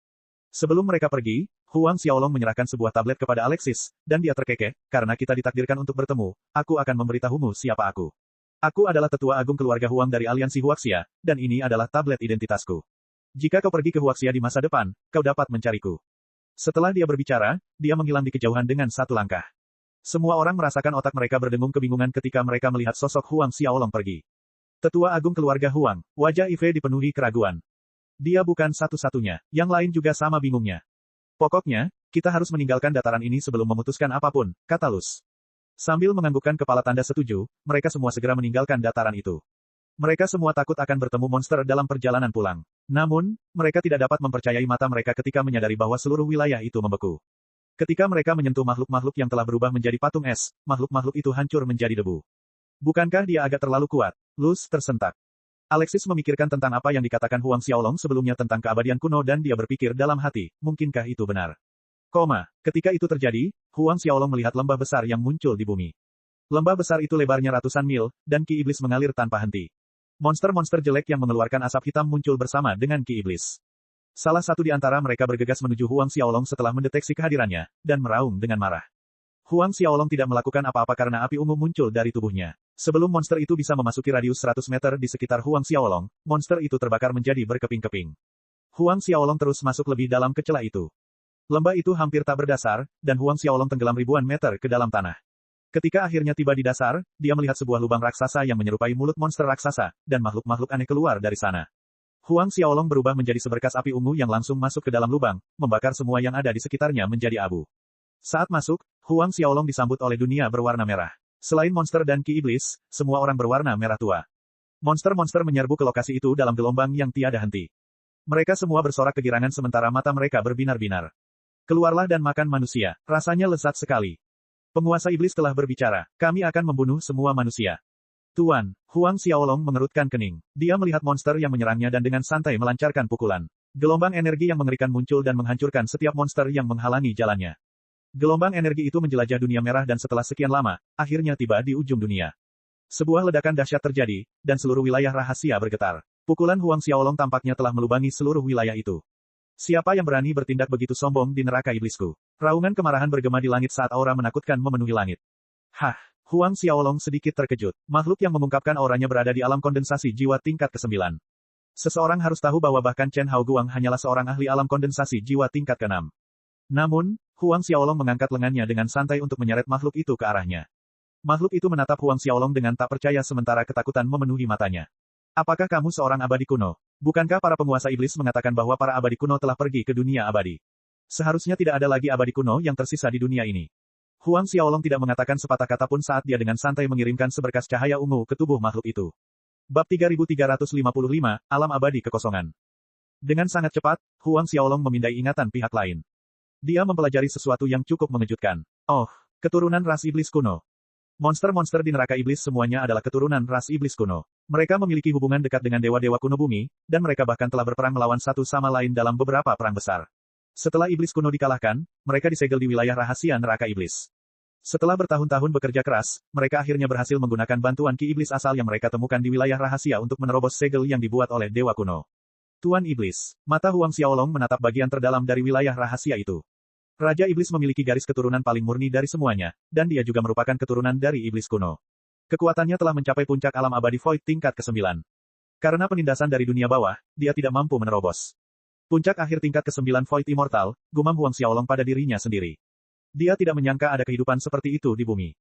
[SPEAKER 1] Sebelum mereka pergi, Huang Xiaolong menyerahkan sebuah tablet kepada Alexis, dan dia terkekeh, karena kita ditakdirkan untuk bertemu, aku akan memberitahumu siapa aku. Aku adalah tetua agung keluarga Huang dari aliansi Huaxia, dan ini adalah tablet identitasku. Jika kau pergi ke Huaxia di masa depan, kau dapat mencariku. Setelah dia berbicara, dia menghilang di kejauhan dengan satu langkah. Semua orang merasakan otak mereka berdengung kebingungan ketika mereka melihat sosok Huang Xiaolong pergi. Tetua agung keluarga Huang, wajah Ive dipenuhi keraguan. Dia bukan satu-satunya, yang lain juga sama bingungnya. Pokoknya, kita harus meninggalkan dataran ini sebelum memutuskan apapun, kata Luz. Sambil menganggukkan kepala tanda setuju, mereka semua segera meninggalkan dataran itu. Mereka semua takut akan bertemu monster dalam perjalanan pulang. Namun, mereka tidak dapat mempercayai mata mereka ketika menyadari bahwa seluruh wilayah itu membeku. Ketika mereka menyentuh makhluk-makhluk yang telah berubah menjadi patung es, makhluk-makhluk itu hancur menjadi debu. Bukankah dia agak terlalu kuat? Luz tersentak. Alexis memikirkan tentang apa yang dikatakan Huang Xiaolong sebelumnya tentang keabadian kuno dan dia berpikir dalam hati, mungkinkah itu benar? Ketika itu terjadi, Huang Xiaolong melihat lembah besar yang muncul di bumi. Lembah besar itu lebarnya ratusan mil, dan ki iblis mengalir tanpa henti. Monster-monster jelek yang mengeluarkan asap hitam muncul bersama dengan ki iblis. Salah satu di antara mereka bergegas menuju Huang Xiaolong setelah mendeteksi kehadirannya, dan meraung dengan marah. Huang Xiaolong tidak melakukan apa-apa karena api ungu muncul dari tubuhnya. Sebelum monster itu bisa memasuki radius 100 meter di sekitar Huang Xiaolong, monster itu terbakar menjadi berkeping-keping. Huang Xiaolong terus masuk lebih dalam ke celah itu. Lembah itu hampir tak berdasar, dan Huang Xiaolong tenggelam ribuan meter ke dalam tanah. Ketika akhirnya tiba di dasar, dia melihat sebuah lubang raksasa yang menyerupai mulut monster raksasa, dan makhluk-makhluk aneh keluar dari sana. Huang Xiaolong berubah menjadi seberkas api ungu yang langsung masuk ke dalam lubang, membakar semua yang ada di sekitarnya menjadi abu. Saat masuk, Huang Xiaolong disambut oleh dunia berwarna merah. Selain monster dan ki iblis, semua orang berwarna merah tua. Monster-monster menyerbu ke lokasi itu dalam gelombang yang tiada henti. Mereka semua bersorak kegirangan sementara mata mereka berbinar-binar. Keluarlah dan makan manusia, rasanya lezat sekali. Penguasa iblis telah berbicara, kami akan membunuh semua manusia. Tuan, Huang Xiaolong mengerutkan kening. Dia melihat monster yang menyerangnya dan dengan santai melancarkan pukulan. Gelombang energi yang mengerikan muncul dan menghancurkan setiap monster yang menghalangi jalannya. Gelombang energi itu menjelajah dunia merah dan setelah sekian lama, akhirnya tiba di ujung dunia. Sebuah ledakan dahsyat terjadi, dan seluruh wilayah rahasia bergetar. Pukulan Huang Xiaolong tampaknya telah melubangi seluruh wilayah itu. Siapa yang berani bertindak begitu sombong di neraka iblisku? Raungan kemarahan bergema di langit saat aura menakutkan memenuhi langit. Hah, Huang Xiaolong sedikit terkejut. Makhluk yang mengungkapkan auranya berada di alam kondensasi jiwa tingkat ke-9. Seseorang harus tahu bahwa bahkan Chen Haoguang hanyalah seorang ahli alam kondensasi jiwa tingkat ke-6. Namun, Huang Xiaolong mengangkat lengannya dengan santai untuk menyeret makhluk itu ke arahnya. Makhluk itu menatap Huang Xiaolong dengan tak percaya sementara ketakutan memenuhi matanya. Apakah kamu seorang abadi kuno? Bukankah para penguasa iblis mengatakan bahwa para abadi kuno telah pergi ke dunia abadi? Seharusnya tidak ada lagi abadi kuno yang tersisa di dunia ini. Huang Xiaolong tidak mengatakan sepatah kata pun saat dia dengan santai mengirimkan seberkas cahaya ungu ke tubuh makhluk itu. Bab 3355, Alam Abadi Kekosongan. Dengan sangat cepat, Huang Xiaolong memindai ingatan pihak lain. Dia mempelajari sesuatu yang cukup mengejutkan. Oh, keturunan ras iblis kuno. Monster-monster di neraka iblis semuanya adalah keturunan ras iblis kuno. Mereka memiliki hubungan dekat dengan dewa-dewa kuno bumi, dan mereka bahkan telah berperang melawan satu sama lain dalam beberapa perang besar. Setelah iblis kuno dikalahkan, mereka disegel di wilayah rahasia neraka iblis. Setelah bertahun-tahun bekerja keras, mereka akhirnya berhasil menggunakan bantuan ki iblis asal yang mereka temukan di wilayah rahasia untuk menerobos segel yang dibuat oleh dewa kuno. Tuan Iblis, mata Huang Xiaolong menatap bagian terdalam dari wilayah rahasia itu. Raja Iblis memiliki garis keturunan paling murni dari semuanya, dan dia juga merupakan keturunan dari Iblis kuno. Kekuatannya telah mencapai puncak alam abadi Void tingkat ke-9. Karena penindasan dari dunia bawah, dia tidak mampu menerobos. Puncak akhir tingkat ke-9 Void Immortal, gumam Huang Xiaolong pada dirinya sendiri. Dia tidak menyangka ada kehidupan seperti itu di bumi.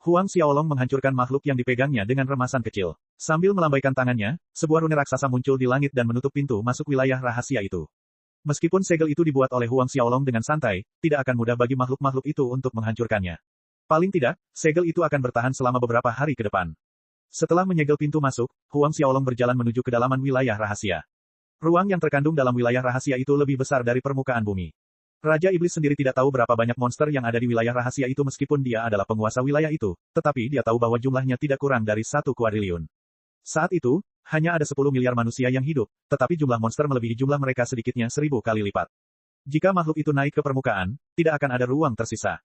[SPEAKER 1] Huang Xiaolong menghancurkan makhluk yang dipegangnya dengan remasan kecil. Sambil melambaikan tangannya, sebuah rune raksasa muncul di langit dan menutup pintu masuk wilayah rahasia itu. Meskipun segel itu dibuat oleh Huang Xiaolong dengan santai, tidak akan mudah bagi makhluk-makhluk itu untuk menghancurkannya. Paling tidak, segel itu akan bertahan selama beberapa hari ke depan. Setelah menyegel pintu masuk, Huang Xiaolong berjalan menuju kedalaman wilayah rahasia. Ruang yang terkandung dalam wilayah rahasia itu lebih besar dari permukaan bumi. Raja Iblis sendiri tidak tahu berapa banyak monster yang ada di wilayah rahasia itu meskipun dia adalah penguasa wilayah itu, tetapi dia tahu bahwa jumlahnya tidak kurang dari 1 kuadriliun. Saat itu, hanya ada 10 miliar manusia yang hidup, tetapi jumlah monster melebihi jumlah mereka sedikitnya 1000 kali lipat. Jika makhluk itu naik ke permukaan, tidak akan ada ruang tersisa.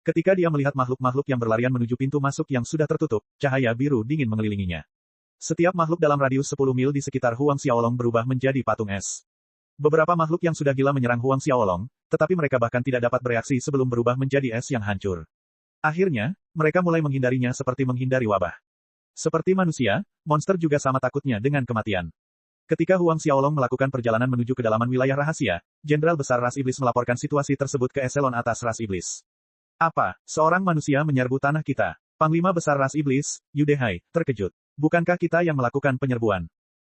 [SPEAKER 1] Ketika dia melihat makhluk-makhluk yang berlarian menuju pintu masuk yang sudah tertutup, cahaya biru dingin mengelilinginya. Setiap makhluk dalam radius 10 mil di sekitar Huang Xiaolong berubah menjadi patung es. Beberapa makhluk yang sudah gila menyerang Huang Xiaolong, tetapi mereka bahkan tidak dapat bereaksi sebelum berubah menjadi es yang hancur. Akhirnya, mereka mulai menghindarinya seperti menghindari wabah. Seperti manusia, monster juga sama takutnya dengan kematian. Ketika Huang Xiaolong melakukan perjalanan menuju kedalaman wilayah rahasia, Jenderal Besar Ras Iblis melaporkan situasi tersebut ke eselon atas Ras Iblis. Apa, seorang manusia menyerbu tanah kita? Panglima Besar Ras Iblis, Yu Dehai, terkejut. Bukankah kita yang melakukan penyerbuan?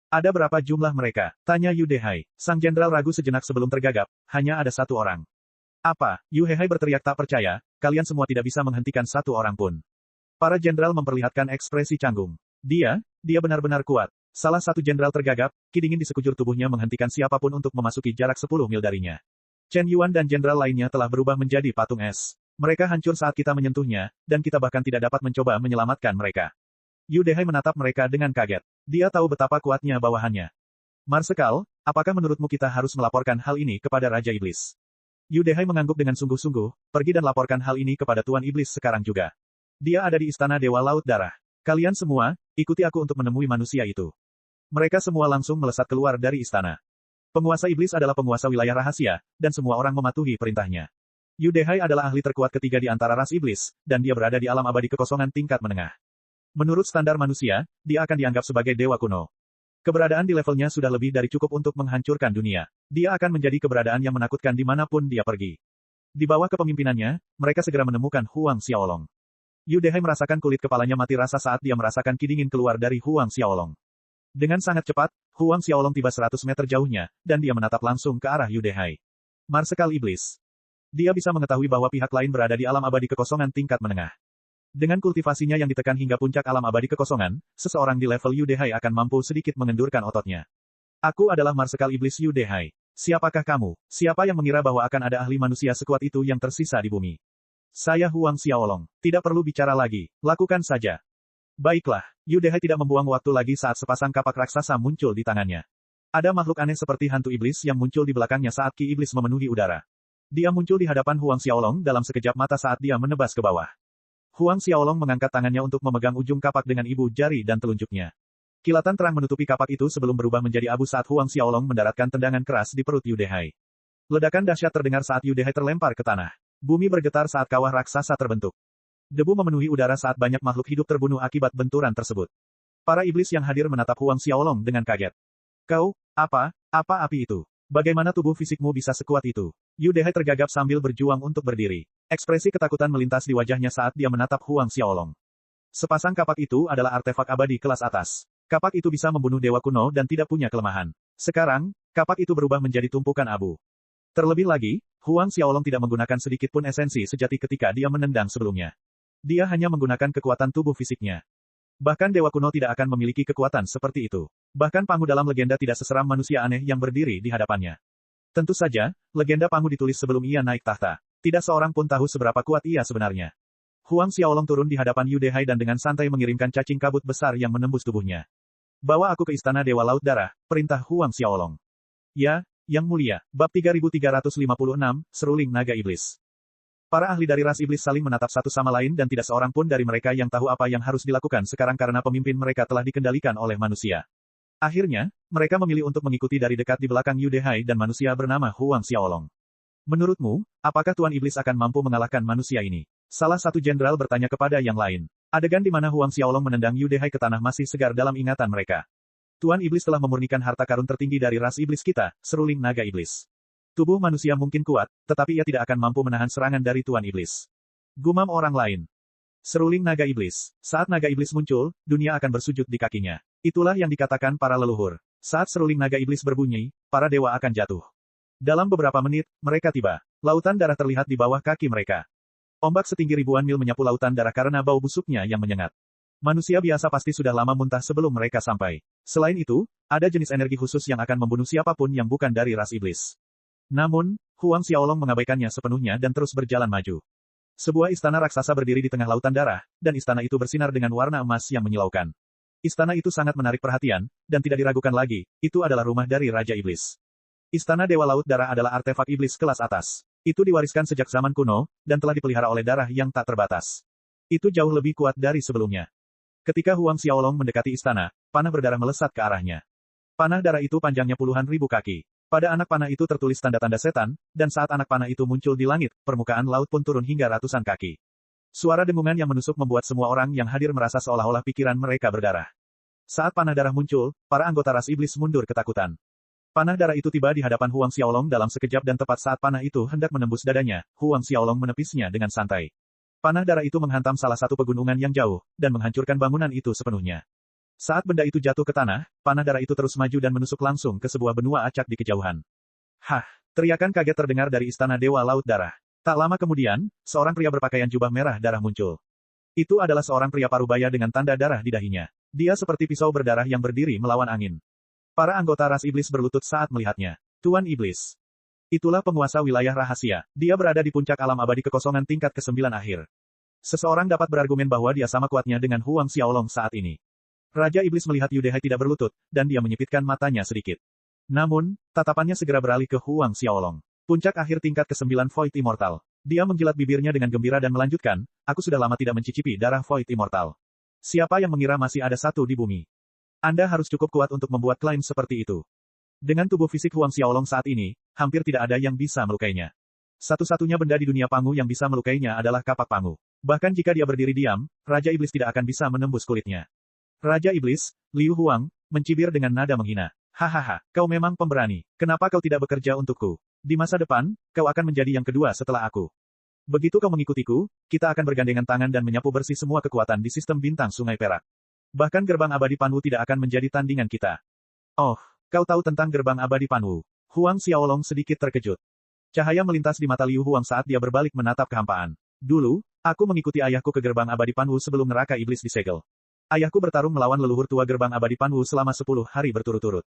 [SPEAKER 1] Ada berapa jumlah mereka? Tanya Yu Dehai. Sang jenderal ragu sejenak sebelum tergagap, hanya ada 1 orang. Apa? Yu Dehai berteriak tak percaya, kalian semua tidak bisa menghentikan 1 orang pun. Para jenderal memperlihatkan ekspresi canggung. Dia benar-benar kuat. Salah satu jenderal tergagap, ki dingin di sekujur tubuhnya menghentikan siapapun untuk memasuki jarak 10 mil darinya. Chen Yuan dan jenderal lainnya telah berubah menjadi patung es. Mereka hancur saat kita menyentuhnya, dan kita bahkan tidak dapat mencoba menyelamatkan mereka. Yu Dehai menatap mereka dengan kaget. Dia tahu betapa kuatnya bawahannya. Marsekal, apakah menurutmu kita harus melaporkan hal ini kepada Raja Iblis? Yu Dehai mengangguk dengan sungguh-sungguh, pergi dan laporkan hal ini kepada Tuan Iblis sekarang juga. Dia ada di Istana Dewa Laut Darah. Kalian semua, ikuti aku untuk menemui manusia itu. Mereka semua langsung melesat keluar dari istana. Penguasa Iblis adalah penguasa wilayah rahasia, dan semua orang mematuhi perintahnya. Yu Dehai adalah ahli terkuat ketiga di antara ras Iblis, dan dia berada di alam abadi kekosongan tingkat menengah. Menurut standar manusia, dia akan dianggap sebagai dewa kuno. Keberadaan di levelnya sudah lebih dari cukup untuk menghancurkan dunia. Dia akan menjadi keberadaan yang menakutkan dimanapun dia pergi. Di bawah kepemimpinannya, mereka segera menemukan Huang Xiaolong. Yu Dehai merasakan kulit kepalanya mati rasa saat dia merasakan ki dingin keluar dari Huang Xiaolong. Dengan sangat cepat, Huang Xiaolong tiba 100 meter jauhnya, dan dia menatap langsung ke arah Yu Dehai. Marsekal Iblis. Dia bisa mengetahui bahwa pihak lain berada di alam abadi kekosongan tingkat menengah. Dengan kultivasinya yang ditekan hingga puncak alam abadi kekosongan, seseorang di level Yu Dehai akan mampu sedikit mengendurkan ototnya. Aku adalah Marsekal Iblis Yu Dehai. Siapakah kamu? Siapa yang mengira bahwa akan ada ahli manusia sekuat itu yang tersisa di bumi? Saya Huang Xiaolong. Tidak perlu bicara lagi. Lakukan saja. Baiklah. Yu Dehai tidak membuang waktu lagi saat sepasang kapak raksasa muncul di tangannya. Ada makhluk aneh seperti hantu iblis yang muncul di belakangnya saat ki iblis memenuhi udara. Dia muncul di hadapan Huang Xiaolong dalam sekejap mata saat dia menebas ke bawah. Huang Xiaolong mengangkat tangannya untuk memegang ujung kapak dengan ibu jari dan telunjuknya. Kilatan terang menutupi kapak itu sebelum berubah menjadi abu saat Huang Xiaolong mendaratkan tendangan keras di perut Yu Dehai. Ledakan dahsyat terdengar saat Yu Dehai terlempar ke tanah. Bumi bergetar saat kawah raksasa terbentuk. Debu memenuhi udara saat banyak makhluk hidup terbunuh akibat benturan tersebut. Para iblis yang hadir menatap Huang Xiaolong dengan kaget. Kau, apa api itu? Bagaimana tubuh fisikmu bisa sekuat itu? Yu Dehai tergagap sambil berjuang untuk berdiri. Ekspresi ketakutan melintas di wajahnya saat dia menatap Huang Xiaolong. Sepasang kapak itu adalah artefak abadi kelas atas. Kapak itu bisa membunuh dewa kuno dan tidak punya kelemahan. Sekarang, kapak itu berubah menjadi tumpukan abu. Terlebih lagi, Huang Xiaolong tidak menggunakan sedikit pun esensi sejati ketika dia menendang sebelumnya. Dia hanya menggunakan kekuatan tubuh fisiknya. Bahkan dewa kuno tidak akan memiliki kekuatan seperti itu. Bahkan Pangu dalam legenda tidak seseram manusia aneh yang berdiri di hadapannya. Tentu saja, legenda Pangu ditulis sebelum ia naik tahta. Tidak seorang pun tahu seberapa kuat ia sebenarnya. Huang Xiaolong turun di hadapan Yu Dehai dan dengan santai mengirimkan cacing kabut besar yang menembus tubuhnya. Bawa aku ke istana Dewa Laut Darah, perintah Huang Xiaolong. Ya, Yang Mulia, bab 3356, Seruling Naga Iblis. Para ahli dari ras iblis saling menatap satu sama lain dan tidak seorang pun dari mereka yang tahu apa yang harus dilakukan sekarang karena pemimpin mereka telah dikendalikan oleh manusia. Akhirnya, mereka memilih untuk mengikuti dari dekat di belakang Yu Dehai dan manusia bernama Huang Xiaolong. Menurutmu, apakah Tuan Iblis akan mampu mengalahkan manusia ini? Salah satu jenderal bertanya kepada yang lain. Adegan di mana Huang Xiaolong menendang Yu Dehai ke tanah masih segar dalam ingatan mereka. Tuan Iblis telah memurnikan harta karun tertinggi dari ras iblis kita, Seruling Naga Iblis. Tubuh manusia mungkin kuat, tetapi ia tidak akan mampu menahan serangan dari Tuan Iblis. Gumam orang lain. Seruling Naga Iblis. Saat Naga Iblis muncul, dunia akan bersujud di kakinya. Itulah yang dikatakan para leluhur. Saat seruling Naga Iblis berbunyi, para dewa akan jatuh. Dalam beberapa menit, mereka tiba. Lautan darah terlihat di bawah kaki mereka. Ombak setinggi ribuan mil menyapu lautan darah karena bau busuknya yang menyengat. Manusia biasa pasti sudah lama muntah sebelum mereka sampai. Selain itu, ada jenis energi khusus yang akan membunuh siapapun yang bukan dari ras iblis. Namun, Huang Xiaolong mengabaikannya sepenuhnya dan terus berjalan maju. Sebuah istana raksasa berdiri di tengah lautan darah, dan istana itu bersinar dengan warna emas yang menyilaukan. Istana itu sangat menarik perhatian, dan tidak diragukan lagi, itu adalah rumah dari Raja Iblis. Istana Dewa Laut Darah adalah artefak iblis kelas atas. Itu diwariskan sejak zaman kuno, dan telah dipelihara oleh darah yang tak terbatas. Itu jauh lebih kuat dari sebelumnya. Ketika Huang Xiaolong mendekati istana, panah berdarah melesat ke arahnya. Panah darah itu panjangnya puluhan ribu kaki. Pada anak panah itu tertulis tanda-tanda setan, dan saat anak panah itu muncul di langit, permukaan laut pun turun hingga ratusan kaki. Suara dengungan yang menusuk membuat semua orang yang hadir merasa seolah-olah pikiran mereka berdarah. Saat panah darah muncul, para anggota ras iblis mundur ketakutan. Panah darah itu tiba di hadapan Huang Xiaolong dalam sekejap dan tepat saat panah itu hendak menembus dadanya, Huang Xiaolong menepisnya dengan santai. Panah darah itu menghantam salah satu pegunungan yang jauh, dan menghancurkan bangunan itu sepenuhnya. Saat benda itu jatuh ke tanah, panah darah itu terus maju dan menusuk langsung ke sebuah benua acak di kejauhan. Hah! Teriakan kaget terdengar dari istana Dewa Laut Darah. Tak lama kemudian, seorang pria berpakaian jubah merah darah muncul. Itu adalah seorang pria parubaya dengan tanda darah di dahinya. Dia seperti pisau berdarah yang berdiri melawan angin. Para anggota ras iblis berlutut saat melihatnya. Tuan Iblis. Itulah penguasa wilayah rahasia. Dia berada di puncak alam abadi kekosongan tingkat ke-9 akhir. Seseorang dapat berargumen bahwa dia sama kuatnya dengan Huang Xiaolong saat ini. Raja Iblis melihat Yu Dehai tidak berlutut, dan dia menyipitkan matanya sedikit. Namun, tatapannya segera beralih ke Huang Xiaolong. Puncak akhir tingkat ke-9 Void Immortal. Dia menjilat bibirnya dengan gembira dan melanjutkan, aku sudah lama tidak mencicipi darah Void Immortal. Siapa yang mengira masih ada satu di bumi? Anda harus cukup kuat untuk membuat klaim seperti itu. Dengan tubuh fisik Huang Xiaolong saat ini, hampir tidak ada yang bisa melukainya. Satu-satunya benda di dunia Pangu yang bisa melukainya adalah kapak Pangu. Bahkan jika dia berdiri diam, Raja Iblis tidak akan bisa menembus kulitnya. Raja Iblis, Liu Huang, mencibir dengan nada menghina. Hahaha, kau memang pemberani. Kenapa kau tidak bekerja untukku? Di masa depan, kau akan menjadi yang kedua setelah aku. Begitu kau mengikutiku, kita akan bergandengan tangan dan menyapu bersih semua kekuatan di sistem bintang Sungai Perak. Bahkan gerbang abadi Panwu tidak akan menjadi tandingan kita. Oh, kau tahu tentang gerbang abadi Panwu? Huang Xiaolong sedikit terkejut. Cahaya melintas di mata Liu Huang saat dia berbalik menatap kehampaan. Dulu, aku mengikuti ayahku ke gerbang abadi Panwu sebelum neraka iblis disegel. Ayahku bertarung melawan leluhur tua gerbang abadi Panwu selama 10 hari berturut-turut.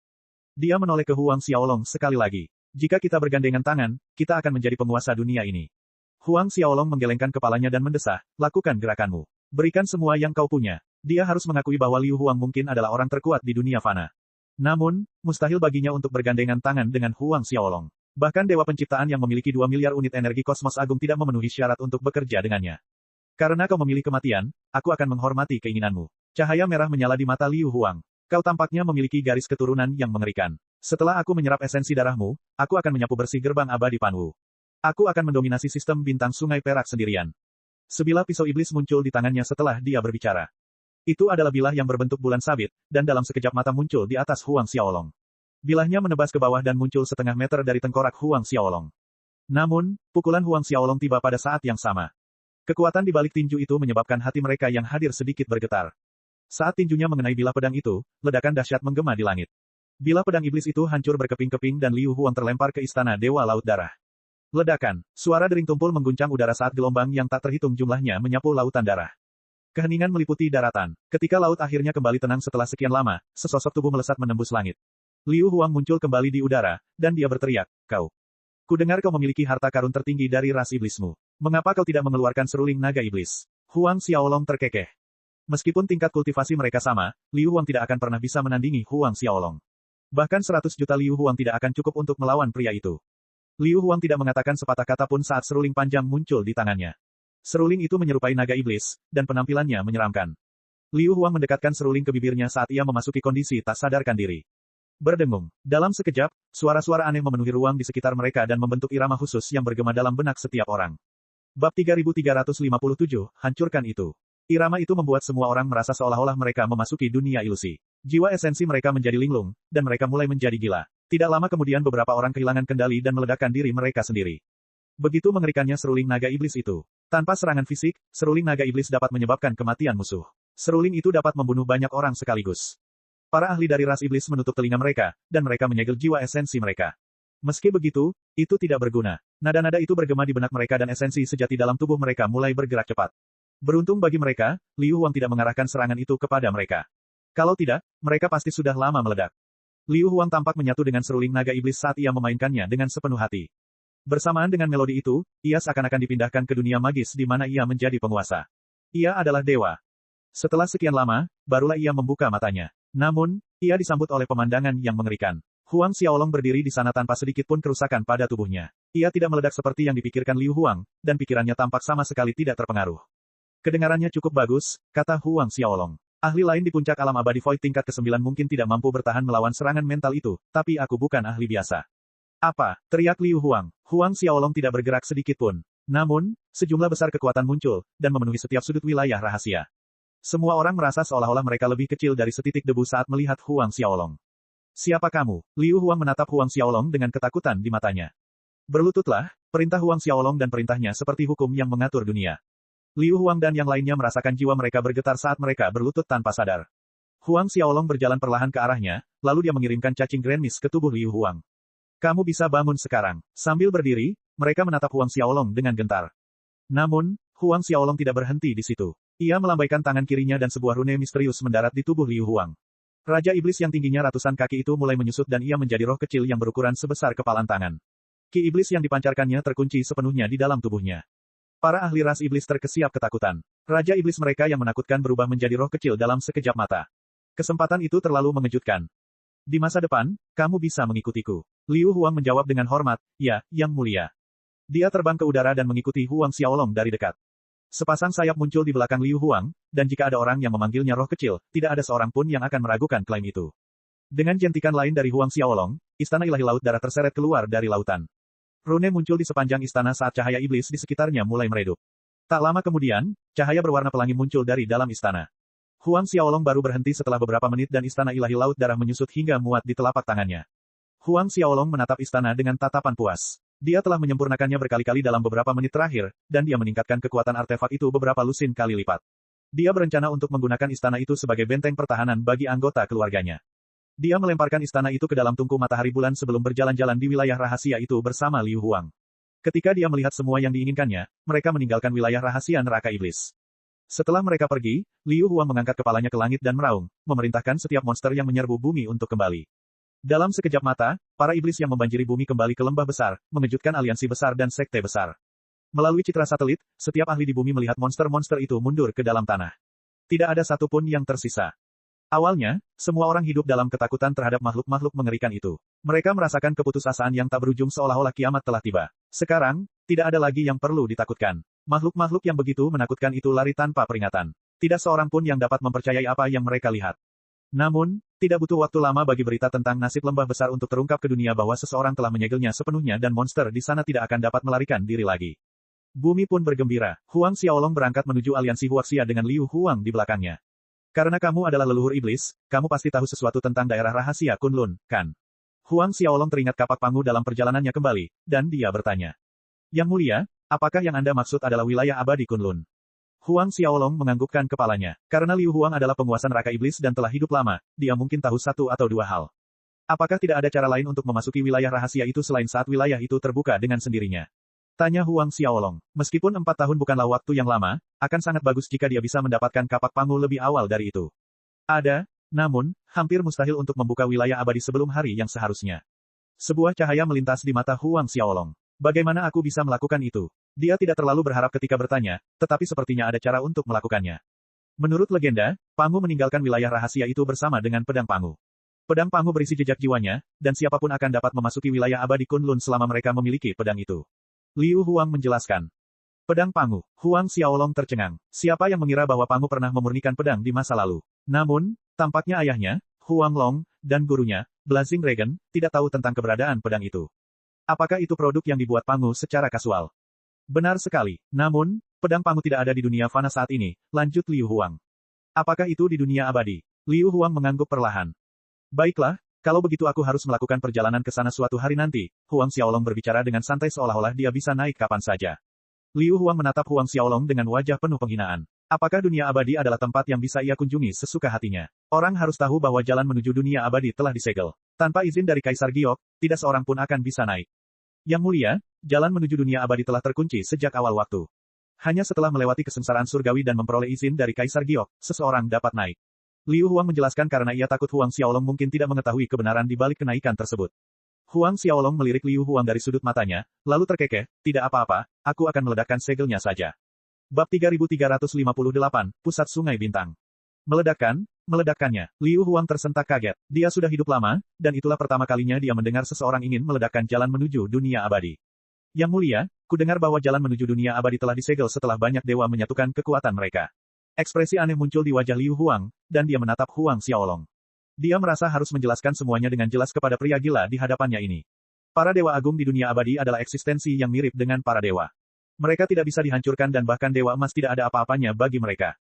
[SPEAKER 1] Dia menoleh ke Huang Xiaolong sekali lagi. Jika kita bergandengan tangan, kita akan menjadi penguasa dunia ini. Huang Xiaolong menggelengkan kepalanya dan mendesah, lakukan gerakanmu. Berikan semua yang kau punya. Dia harus mengakui bahwa Liu Huang mungkin adalah orang terkuat di dunia fana. Namun, mustahil baginya untuk bergandengan tangan dengan Huang Xiaolong. Bahkan Dewa Penciptaan yang memiliki 2 miliar unit energi kosmos agung tidak memenuhi syarat untuk bekerja dengannya. Karena kau memilih kematian, aku akan menghormati keinginanmu. Cahaya merah menyala di mata Liu Huang. Kau tampaknya memiliki garis keturunan yang mengerikan. Setelah aku menyerap esensi darahmu, aku akan menyapu bersih gerbang abadi Panwu. Aku akan mendominasi sistem bintang Sungai Perak sendirian. Sebilah pisau iblis muncul di tangannya setelah dia berbicara. Itu adalah bilah yang berbentuk bulan sabit, dan dalam sekejap mata muncul di atas Huang Xiaolong. Bilahnya menebas ke bawah dan muncul setengah meter dari tengkorak Huang Xiaolong. Namun, pukulan Huang Xiaolong tiba pada saat yang sama. Kekuatan di balik tinju itu menyebabkan hati mereka yang hadir sedikit bergetar. Saat tinjunya mengenai bilah pedang itu, ledakan dahsyat menggema di langit. Bilah pedang iblis itu hancur berkeping-keping dan Liu Huang terlempar ke istana Dewa Laut Darah. Ledakan, suara dering tumpul mengguncang udara saat gelombang yang tak terhitung jumlahnya menyapu lautan darah. Keheningan meliputi daratan. Ketika laut akhirnya kembali tenang setelah sekian lama, sesosok tubuh melesat menembus langit. Liu Huang muncul kembali di udara, dan dia berteriak, kau. Kudengar kau memiliki harta karun tertinggi dari ras iblismu. Mengapa kau tidak mengeluarkan seruling naga iblis? Huang Xiaolong terkekeh. Meskipun tingkat kultivasi mereka sama, Liu Huang tidak akan pernah bisa menandingi Huang Xiaolong. Bahkan 100 juta Liu Huang tidak akan cukup untuk melawan pria itu. Liu Huang tidak mengatakan sepatah kata pun saat seruling panjang muncul di tangannya. Seruling itu menyerupai naga iblis, dan penampilannya menyeramkan. Liu Huang mendekatkan seruling ke bibirnya saat ia memasuki kondisi tak sadarkan diri. Berdengung. Dalam sekejap, suara-suara aneh memenuhi ruang di sekitar mereka dan membentuk irama khusus yang bergema dalam benak setiap orang. Bab 3357, hancurkan itu. Irama itu membuat semua orang merasa seolah-olah mereka memasuki dunia ilusi. Jiwa esensi mereka menjadi linglung, dan mereka mulai menjadi gila. Tidak lama kemudian beberapa orang kehilangan kendali dan meledakkan diri mereka sendiri. Begitu mengerikannya seruling naga iblis itu. Tanpa serangan fisik, seruling naga iblis dapat menyebabkan kematian musuh. Seruling itu dapat membunuh banyak orang sekaligus. Para ahli dari ras iblis menutup telinga mereka, dan mereka menyegel jiwa esensi mereka. Meski begitu, itu tidak berguna. Nada-nada itu bergema di benak mereka dan esensi sejati dalam tubuh mereka mulai bergerak cepat. Beruntung bagi mereka, Liu Huang tidak mengarahkan serangan itu kepada mereka. Kalau tidak, mereka pasti sudah lama meledak. Liu Huang tampak menyatu dengan seruling naga iblis saat ia memainkannya dengan sepenuh hati. Bersamaan dengan melodi itu, ia seakan-akan dipindahkan ke dunia magis di mana ia menjadi penguasa. Ia adalah dewa. Setelah sekian lama, barulah ia membuka matanya. Namun, ia disambut oleh pemandangan yang mengerikan. Huang Xiaolong berdiri di sana tanpa sedikit pun kerusakan pada tubuhnya. Ia tidak meledak seperti yang dipikirkan Liu Huang, dan pikirannya tampak sama sekali tidak terpengaruh. Kedengarannya cukup bagus, kata Huang Xiaolong. Ahli lain di puncak alam abadi Void tingkat ke-9 mungkin tidak mampu bertahan melawan serangan mental itu, tapi aku bukan ahli biasa. Apa? Teriak Liu Huang. Huang Xiaolong tidak bergerak sedikit pun. Namun, sejumlah besar kekuatan muncul, dan memenuhi setiap sudut wilayah rahasia. Semua orang merasa seolah-olah mereka lebih kecil dari setitik debu saat melihat Huang Xiaolong. Siapa kamu? Liu Huang menatap Huang Xiaolong dengan ketakutan di matanya. Berlututlah, perintah Huang Xiaolong dan perintahnya seperti hukum yang mengatur dunia. Liu Huang dan yang lainnya merasakan jiwa mereka bergetar saat mereka berlutut tanpa sadar. Huang Xiaolong berjalan perlahan ke arahnya, lalu dia mengirimkan cacing Grand Mist ke tubuh Liu Huang. Kamu bisa bangun sekarang. Sambil berdiri, mereka menatap Huang Xiaolong dengan gentar. Namun, Huang Xiaolong tidak berhenti di situ. Ia melambaikan tangan kirinya dan sebuah rune misterius mendarat di tubuh Liu Huang. Raja Iblis yang tingginya ratusan kaki itu mulai menyusut dan ia menjadi roh kecil yang berukuran sebesar kepalan tangan. Ki iblis yang dipancarkannya terkunci sepenuhnya di dalam tubuhnya. Para ahli ras iblis terkesiap ketakutan. Raja iblis mereka yang menakutkan berubah menjadi roh kecil dalam sekejap mata. Kesempatan itu terlalu mengejutkan. Di masa depan, kamu bisa mengikutiku. Liu Huang menjawab dengan hormat, ya, yang mulia. Dia terbang ke udara dan mengikuti Huang Xiaolong dari dekat. Sepasang sayap muncul di belakang Liu Huang, dan jika ada orang yang memanggilnya roh kecil, tidak ada seorang pun yang akan meragukan klaim itu. Dengan jentikan lain dari Huang Xiaolong, istana ilahi laut darah terseret keluar dari lautan. Rune muncul di sepanjang istana saat cahaya iblis di sekitarnya mulai meredup. Tak lama kemudian, cahaya berwarna pelangi muncul dari dalam istana. Huang Xiaolong baru berhenti setelah beberapa menit dan istana ilahi laut darah menyusut hingga muat di telapak tangannya. Huang Xiaolong menatap istana dengan tatapan puas. Dia telah menyempurnakannya berkali-kali dalam beberapa menit terakhir, dan dia meningkatkan kekuatan artefak itu beberapa lusin kali lipat. Dia berencana untuk menggunakan istana itu sebagai benteng pertahanan bagi anggota keluarganya. Dia melemparkan istana itu ke dalam tungku matahari bulan sebelum berjalan-jalan di wilayah rahasia itu bersama Liu Huang. Ketika dia melihat semua yang diinginkannya, mereka meninggalkan wilayah rahasia neraka iblis. Setelah mereka pergi, Liu Huang mengangkat kepalanya ke langit dan meraung, memerintahkan setiap monster yang menyerbu bumi untuk kembali. Dalam sekejap mata, para iblis yang membanjiri bumi kembali ke lembah besar, mengejutkan aliansi besar dan sekte besar. Melalui citra satelit, setiap ahli di bumi melihat monster-monster itu mundur ke dalam tanah. Tidak ada satupun yang tersisa. Awalnya, semua orang hidup dalam ketakutan terhadap makhluk-makhluk mengerikan itu. Mereka merasakan keputusasaan yang tak berujung seolah-olah kiamat telah tiba. Sekarang, tidak ada lagi yang perlu ditakutkan. Makhluk-makhluk yang begitu menakutkan itu lari tanpa peringatan. Tidak seorang pun yang dapat mempercayai apa yang mereka lihat. Namun, tidak butuh waktu lama bagi berita tentang nasib lembah besar untuk terungkap ke dunia bahwa seseorang telah menyegelnya sepenuhnya dan monster di sana tidak akan dapat melarikan diri lagi. Bumi pun bergembira. Huang Xiaolong berangkat menuju aliansi Huaxia dengan Liu Huang di belakangnya. Karena kamu adalah leluhur iblis, kamu pasti tahu sesuatu tentang daerah rahasia Kunlun, kan? Huang Xiaolong teringat kapak pangu dalam perjalanannya kembali, dan dia bertanya. Yang mulia, apakah yang Anda maksud adalah wilayah abadi Kunlun? Huang Xiaolong menganggukkan kepalanya. Karena Liu Huang adalah penguasa neraka iblis dan telah hidup lama, dia mungkin tahu satu atau dua hal. Apakah tidak ada cara lain untuk memasuki wilayah rahasia itu selain saat wilayah itu terbuka dengan sendirinya? Tanya Huang Xiaolong. Meskipun 4 tahun bukanlah waktu yang lama, akan sangat bagus jika dia bisa mendapatkan kapak pangu lebih awal dari itu. Ada, namun, hampir mustahil untuk membuka wilayah abadi sebelum hari yang seharusnya. Sebuah cahaya melintas di mata Huang Xiaolong. Bagaimana aku bisa melakukan itu? Dia tidak terlalu berharap ketika bertanya, tetapi sepertinya ada cara untuk melakukannya. Menurut legenda, Pangu meninggalkan wilayah rahasia itu bersama dengan pedang Pangu. Pedang Pangu berisi jejak jiwanya, dan siapapun akan dapat memasuki wilayah abadi Kunlun selama mereka memiliki pedang itu. Liu Huang menjelaskan. Pedang Pangu. Huang Xiaolong tercengang. Siapa yang mengira bahwa Pangu pernah memurnikan pedang di masa lalu? Namun, tampaknya ayahnya, Huang Long, dan gurunya, Blazing Dragon, tidak tahu tentang keberadaan pedang itu. Apakah itu produk yang dibuat Pangu secara kasual? Benar sekali. Namun, pedang Pangu tidak ada di dunia fana saat ini, lanjut Liu Huang. Apakah itu di dunia abadi? Liu Huang mengangguk perlahan. Baiklah, kalau begitu aku harus melakukan perjalanan ke sana suatu hari nanti. Huang Xiaolong berbicara dengan santai seolah-olah dia bisa naik kapan saja. Liu Huang menatap Huang Xiaolong dengan wajah penuh penghinaan. Apakah dunia abadi adalah tempat yang bisa ia kunjungi sesuka hatinya? Orang harus tahu bahwa jalan menuju dunia abadi telah disegel. Tanpa izin dari Kaisar Giok, tidak seorang pun akan bisa naik. Yang mulia, jalan menuju dunia abadi telah terkunci sejak awal waktu. Hanya setelah melewati kesengsaraan surgawi dan memperoleh izin dari Kaisar Giok, seseorang dapat naik. Liu Huang menjelaskan karena ia takut Huang Xiaolong mungkin tidak mengetahui kebenaran di balik kenaikan tersebut. Huang Xiaolong melirik Liu Huang dari sudut matanya, lalu terkekeh, tidak apa-apa, aku akan meledakkan segelnya saja. Bab 3358, Pusat Sungai Bintang. Meledakkannya. Liu Huang tersentak kaget. Dia sudah hidup lama, dan itulah pertama kalinya dia mendengar seseorang ingin meledakkan jalan menuju dunia abadi. Yang mulia, kudengar bahwa jalan menuju dunia abadi telah disegel setelah banyak dewa menyatukan kekuatan mereka. Ekspresi aneh muncul di wajah Liu Huang, dan dia menatap Huang Xiaolong. Dia merasa harus menjelaskan semuanya dengan jelas kepada pria gila di hadapannya ini. Para dewa agung di dunia abadi adalah eksistensi yang mirip dengan para dewa. Mereka tidak bisa dihancurkan dan bahkan dewa emas tidak ada apa-apanya bagi mereka.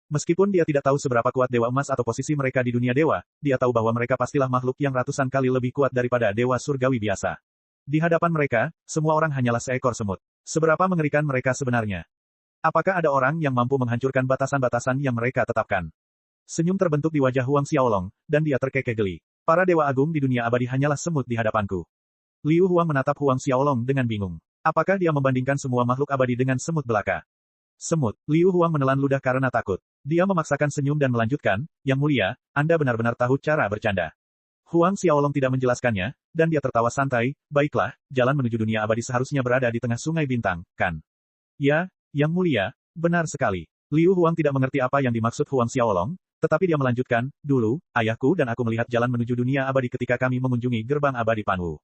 [SPEAKER 1] Meskipun dia tidak tahu seberapa kuat dewa emas atau posisi mereka di dunia dewa, dia tahu bahwa mereka pastilah makhluk yang ratusan kali lebih kuat daripada dewa surgawi biasa. Di hadapan mereka, semua orang hanyalah seekor semut. Seberapa mengerikan mereka sebenarnya? Apakah ada orang yang mampu menghancurkan batasan-batasan yang mereka tetapkan? Senyum terbentuk di wajah Huang Xiaolong, dan dia terkekeh geli. Para dewa agung di dunia abadi hanyalah semut di hadapanku. Liu Huang menatap Huang Xiaolong dengan bingung. Apakah dia membandingkan semua makhluk abadi dengan semut belaka? Semut. Liu Huang menelan ludah karena takut. Dia memaksakan senyum dan melanjutkan, Yang mulia, Anda benar-benar tahu cara bercanda. Huang Xiaolong tidak menjelaskannya, dan dia tertawa santai, baiklah, jalan menuju dunia abadi seharusnya berada di tengah sungai bintang, kan? Ya, Yang mulia, benar sekali. Liu Huang tidak mengerti apa yang dimaksud Huang Xiaolong, tetapi dia melanjutkan, dulu, ayahku dan aku melihat jalan menuju dunia abadi ketika kami mengunjungi gerbang abadi Panwu.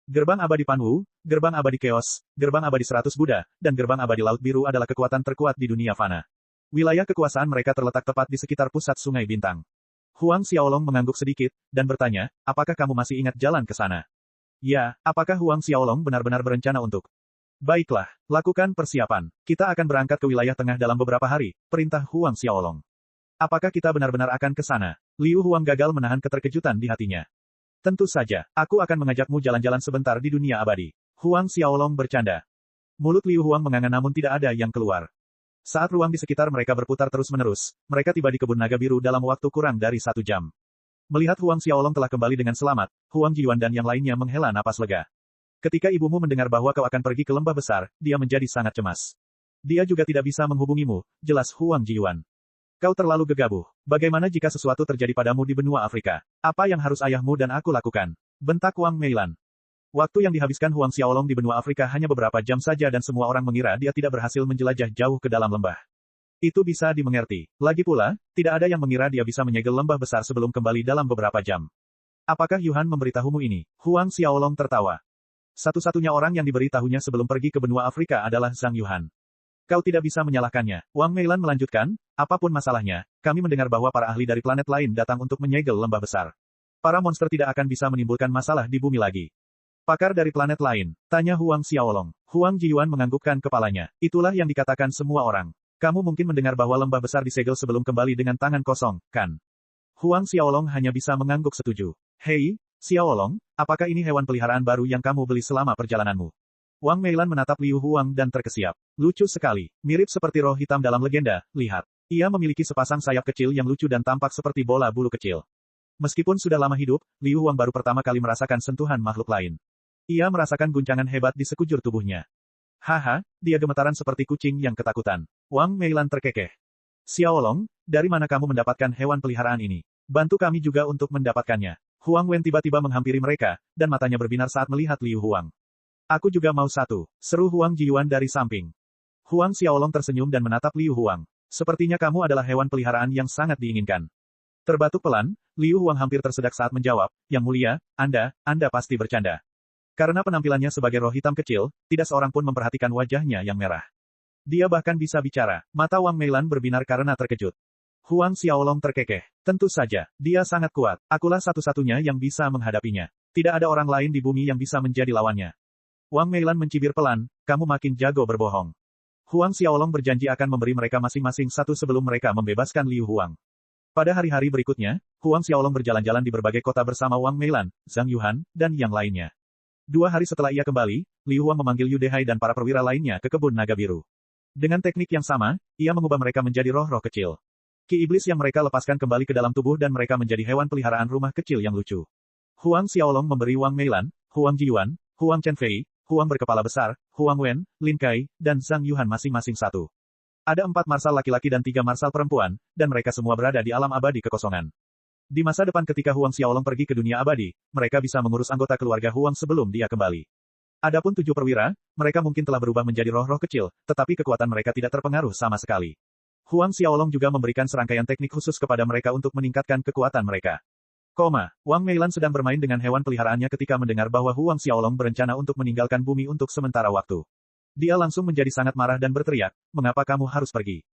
[SPEAKER 1] Gerbang abadi Panwu, gerbang abadi Chaos, gerbang abadi 100 Buddha, dan gerbang abadi Laut Biru adalah kekuatan terkuat di dunia fana. Wilayah kekuasaan mereka terletak tepat di sekitar pusat sungai bintang. Huang Xiaolong mengangguk sedikit, dan bertanya, apakah kamu masih ingat jalan ke sana? Ya, apakah Huang Xiaolong benar-benar berencana untuk Baiklah, lakukan persiapan. Kita akan berangkat ke wilayah tengah dalam beberapa hari, perintah Huang Xiaolong. Apakah kita benar-benar akan ke sana? Liu Huang gagal menahan keterkejutan di hatinya. Tentu saja, aku akan mengajakmu jalan-jalan sebentar di dunia abadi. Huang Xiaolong bercanda. Mulut Liu Huang menganga namun tidak ada yang keluar. Saat ruang di sekitar mereka berputar terus-menerus, mereka tiba di kebun naga biru dalam waktu kurang dari 1 jam. Melihat Huang Xiaolong telah kembali dengan selamat, Huang Jiyuan dan yang lainnya menghela napas lega. Ketika ibumu mendengar bahwa kau akan pergi ke lembah besar, dia menjadi sangat cemas. Dia juga tidak bisa menghubungimu, jelas Huang Jiyuan. Kau terlalu gegabah. Bagaimana jika sesuatu terjadi padamu di benua Afrika? Apa yang harus ayahmu dan aku lakukan? Bentak Wang Meilan. Waktu yang dihabiskan Huang Xiaolong di benua Afrika hanya beberapa jam saja dan semua orang mengira dia tidak berhasil menjelajah jauh ke dalam lembah. Itu bisa dimengerti. Lagi pula, tidak ada yang mengira dia bisa menyegel lembah besar sebelum kembali dalam beberapa jam. Apakah Yuhan memberitahumu ini? Huang Xiaolong tertawa. Satu-satunya orang yang diberitahunya sebelum pergi ke benua Afrika adalah Zhang Yuhan. Kau tidak bisa menyalahkannya. Wang Meilan melanjutkan, apapun masalahnya, kami mendengar bahwa para ahli dari planet lain datang untuk menyegel lembah besar. Para monster tidak akan bisa menimbulkan masalah di bumi lagi. Pakar dari planet lain, tanya Huang Xiaolong. Huang Jiyuan menganggukkan kepalanya. Itulah yang dikatakan semua orang. Kamu mungkin mendengar bahwa lembah besar disegel sebelum kembali dengan tangan kosong, kan? Huang Xiaolong hanya bisa mengangguk setuju. Hei, Xiaolong, apakah ini hewan peliharaan baru yang kamu beli selama perjalananmu? Wang Meilan menatap Liu Huang dan terkesiap. Lucu sekali, mirip seperti roh hitam dalam legenda, lihat. Ia memiliki sepasang sayap kecil yang lucu dan tampak seperti bola bulu kecil. Meskipun sudah lama hidup, Liu Huang baru pertama kali merasakan sentuhan makhluk lain. Ia merasakan guncangan hebat di sekujur tubuhnya. Haha, dia gemetaran seperti kucing yang ketakutan. Wang Meilan terkekeh. Xiaolong, dari mana kamu mendapatkan hewan peliharaan ini? Bantu kami juga untuk mendapatkannya. Huang Wen tiba-tiba menghampiri mereka, dan matanya berbinar saat melihat Liu Huang. Aku juga mau satu, seru Huang Jiyuan dari samping. Huang Xiaolong tersenyum dan menatap Liu Huang. Sepertinya kamu adalah hewan peliharaan yang sangat diinginkan. Terbatuk pelan, Liu Huang hampir tersedak saat menjawab, Yang mulia, Anda pasti bercanda. Karena penampilannya sebagai roh hitam kecil, tidak seorang pun memperhatikan wajahnya yang merah. Dia bahkan bisa bicara. Mata Wang Meilan berbinar karena terkejut. Huang Xiaolong terkekeh. Tentu saja, dia sangat kuat. Akulah satu-satunya yang bisa menghadapinya. Tidak ada orang lain di bumi yang bisa menjadi lawannya. Wang Meilan mencibir pelan, kamu makin jago berbohong. Huang Xiaolong berjanji akan memberi mereka masing-masing satu sebelum mereka membebaskan Liu Huang. Pada hari-hari berikutnya, Huang Xiaolong berjalan-jalan di berbagai kota bersama Wang Meilan, Zhang Yuhan, dan yang lainnya. 2 hari setelah ia kembali, Liu Huang memanggil Yu Dehai dan para perwira lainnya ke kebun naga biru. Dengan teknik yang sama, ia mengubah mereka menjadi roh-roh kecil. Ki iblis yang mereka lepaskan kembali ke dalam tubuh dan mereka menjadi hewan peliharaan rumah kecil yang lucu. Huang Xiaolong memberi Wang Meilan, Huang Jiyuan, Huang Chenfei, Huang berkepala besar, Huang Wen, Lin Kai, dan Zhang Yuhan masing-masing satu. Ada 4 marsal laki-laki dan 3 marsal perempuan, dan mereka semua berada di alam abadi kekosongan. Di masa depan ketika Huang Xiaolong pergi ke dunia abadi, mereka bisa mengurus anggota keluarga Huang sebelum dia kembali. Adapun 7 perwira, mereka mungkin telah berubah menjadi roh-roh kecil, tetapi kekuatan mereka tidak terpengaruh sama sekali. Huang Xiaolong juga memberikan serangkaian teknik khusus kepada mereka untuk meningkatkan kekuatan mereka. Wang Meilan sedang bermain dengan hewan peliharaannya ketika mendengar bahwa Huang Xiaolong berencana untuk meninggalkan bumi untuk sementara waktu. Dia langsung menjadi sangat marah dan berteriak, mengapa kamu harus pergi?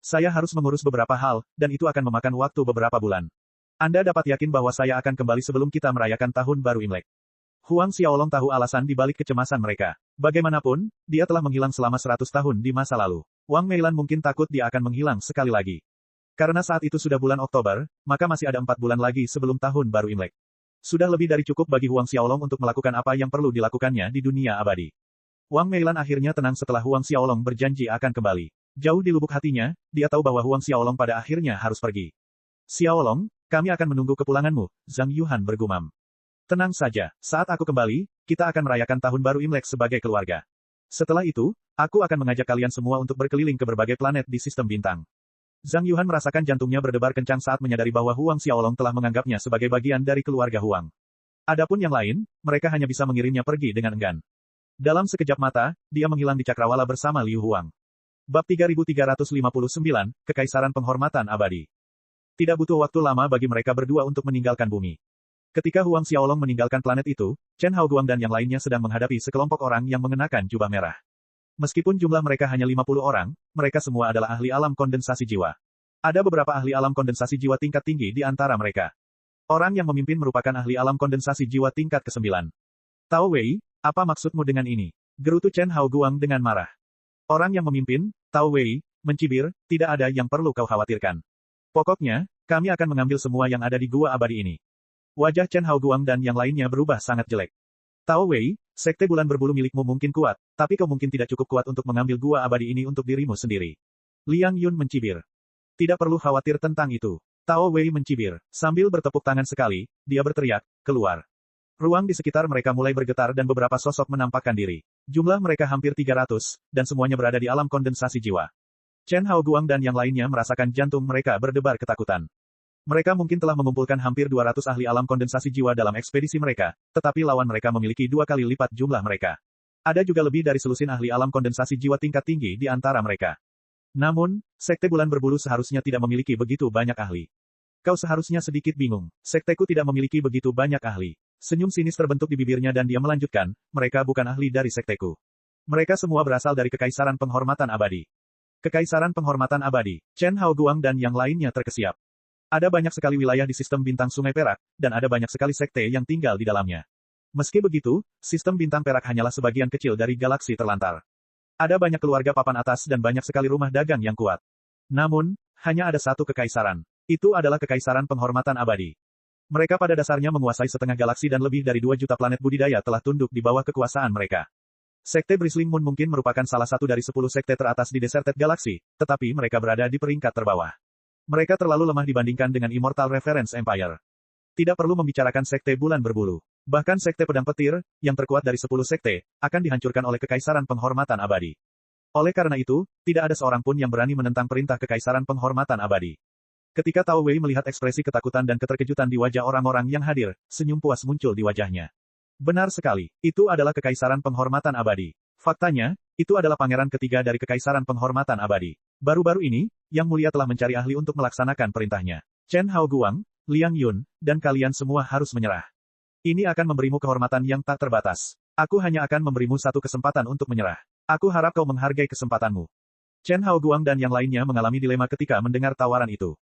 [SPEAKER 1] Saya harus mengurus beberapa hal, dan itu akan memakan waktu beberapa bulan. Anda dapat yakin bahwa saya akan kembali sebelum kita merayakan Tahun Baru Imlek. Huang Xiaolong tahu alasan di balik kecemasan mereka. Bagaimanapun, dia telah menghilang selama 100 tahun di masa lalu. Wang Meilan mungkin takut dia akan menghilang sekali lagi. Karena saat itu sudah bulan Oktober, maka masih ada 4 bulan lagi sebelum Tahun Baru Imlek. Sudah lebih dari cukup bagi Huang Xiaolong untuk melakukan apa yang perlu dilakukannya di dunia abadi. Wang Meilan akhirnya tenang setelah Huang Xiaolong berjanji akan kembali. Jauh di lubuk hatinya, dia tahu bahwa Huang Xiaolong pada akhirnya harus pergi. Xiaolong, kami akan menunggu kepulanganmu, Zhang Yuhan bergumam. Tenang saja, saat aku kembali, kita akan merayakan Tahun Baru Imlek sebagai keluarga. Setelah itu, aku akan mengajak kalian semua untuk berkeliling ke berbagai planet di sistem bintang. Zhang Yuhan merasakan jantungnya berdebar kencang saat menyadari bahwa Huang Xiaolong telah menganggapnya sebagai bagian dari keluarga Huang. Adapun yang lain, mereka hanya bisa mengirimnya pergi dengan enggan. Dalam sekejap mata, dia menghilang di cakrawala bersama Liu Huang. Bab 3359, Kekaisaran Penghormatan Abadi. Tidak butuh waktu lama bagi mereka berdua untuk meninggalkan bumi. Ketika Huang Xiaolong meninggalkan planet itu, Chen Haoguang dan yang lainnya sedang menghadapi sekelompok orang yang mengenakan jubah merah. Meskipun jumlah mereka hanya 50 orang, mereka semua adalah ahli alam kondensasi jiwa. Ada beberapa ahli alam kondensasi jiwa tingkat tinggi di antara mereka. Orang yang memimpin merupakan ahli alam kondensasi jiwa tingkat ke-9. Tao Wei, apa maksudmu dengan ini? Gerutu Chen Haoguang dengan marah. Orang yang memimpin, Tao Wei, mencibir, tidak ada yang perlu kau khawatirkan. Pokoknya, kami akan mengambil semua yang ada di gua abadi ini. Wajah Chen Haoguang dan yang lainnya berubah sangat jelek. Tao Wei, sekte bulan berbulu milikmu mungkin kuat, tapi kau mungkin tidak cukup kuat untuk mengambil gua abadi ini untuk dirimu sendiri. Liang Yun mencibir. Tidak perlu khawatir tentang itu. Tao Wei mencibir. Sambil bertepuk tangan sekali, dia berteriak, keluar. Ruang di sekitar mereka mulai bergetar dan beberapa sosok menampakkan diri. Jumlah mereka hampir 300, dan semuanya berada di alam kondensasi jiwa. Chen Haoguang dan yang lainnya merasakan jantung mereka berdebar ketakutan. Mereka mungkin telah mengumpulkan hampir 200 ahli alam kondensasi jiwa dalam ekspedisi mereka, tetapi lawan mereka memiliki 2 kali lipat jumlah mereka. Ada juga lebih dari selusin ahli alam kondensasi jiwa tingkat tinggi di antara mereka. Namun, sekte bulan berbulu seharusnya tidak memiliki begitu banyak ahli. Kau seharusnya sedikit bingung. Sekteku tidak memiliki begitu banyak ahli. Senyum sinis terbentuk di bibirnya dan dia melanjutkan, mereka bukan ahli dari sekteku. Mereka semua berasal dari Kekaisaran Penghormatan Abadi. Kekaisaran Penghormatan Abadi. Chen Haoguang dan yang lainnya terkesiap. Ada banyak sekali wilayah di sistem bintang Sungai Perak, dan ada banyak sekali sekte yang tinggal di dalamnya. Meski begitu, sistem bintang perak hanyalah sebagian kecil dari galaksi terlantar. Ada banyak keluarga papan atas dan banyak sekali rumah dagang yang kuat. Namun, hanya ada satu kekaisaran. Itu adalah Kekaisaran Penghormatan Abadi. Mereka pada dasarnya menguasai setengah galaksi dan lebih dari 2 juta planet budidaya telah tunduk di bawah kekuasaan mereka. Sekte Bristling Moon mungkin merupakan salah satu dari 10 sekte teratas di Deserted Galaxy, tetapi mereka berada di peringkat terbawah. Mereka terlalu lemah dibandingkan dengan Immortal Reference Empire. Tidak perlu membicarakan sekte bulan berbulu. Bahkan sekte pedang petir, yang terkuat dari 10 sekte, akan dihancurkan oleh Kekaisaran Penghormatan Abadi. Oleh karena itu, tidak ada seorang pun yang berani menentang perintah Kekaisaran Penghormatan Abadi. Ketika Tao Wei melihat ekspresi ketakutan dan keterkejutan di wajah orang-orang yang hadir, senyum puas muncul di wajahnya. Benar sekali, itu adalah Kekaisaran Penghormatan Abadi. Faktanya, itu adalah pangeran ketiga dari Kekaisaran Penghormatan Abadi. Baru-baru ini, Yang Mulia telah mencari ahli untuk melaksanakan perintahnya. Chen Haoguang, Liang Yun, dan kalian semua harus menyerah. Ini akan memberimu kehormatan yang tak terbatas. Aku hanya akan memberimu satu kesempatan untuk menyerah. Aku harap kau menghargai kesempatanmu. Chen Haoguang dan yang lainnya mengalami dilema ketika mendengar tawaran itu.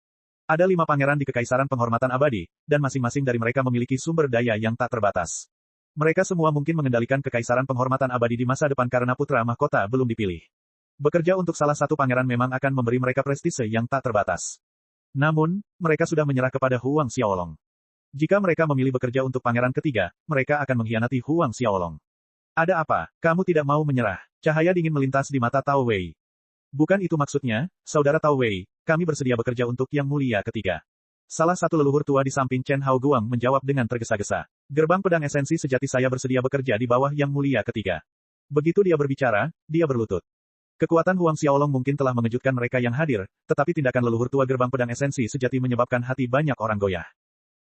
[SPEAKER 1] Ada 5 pangeran di Kekaisaran Penghormatan Abadi, dan masing-masing dari mereka memiliki sumber daya yang tak terbatas. Mereka semua mungkin mengendalikan Kekaisaran Penghormatan Abadi di masa depan karena putra mahkota belum dipilih. Bekerja untuk salah satu pangeran memang akan memberi mereka prestise yang tak terbatas. Namun, mereka sudah menyerah kepada Huang Xiaolong. Jika mereka memilih bekerja untuk pangeran ketiga, mereka akan mengkhianati Huang Xiaolong. Ada apa? Kamu tidak mau menyerah? Cahaya dingin melintas di mata Tao Wei. Bukan itu maksudnya, saudara Tao Wei, kami bersedia bekerja untuk Yang Mulia ketiga. Salah satu leluhur tua di samping Chen Haoguang menjawab dengan tergesa-gesa. Gerbang pedang esensi sejati saya bersedia bekerja di bawah Yang Mulia ketiga. Begitu dia berbicara, dia berlutut. Kekuatan Huang Xiaolong mungkin telah mengejutkan mereka yang hadir, tetapi tindakan leluhur tua gerbang pedang esensi sejati menyebabkan hati banyak orang goyah.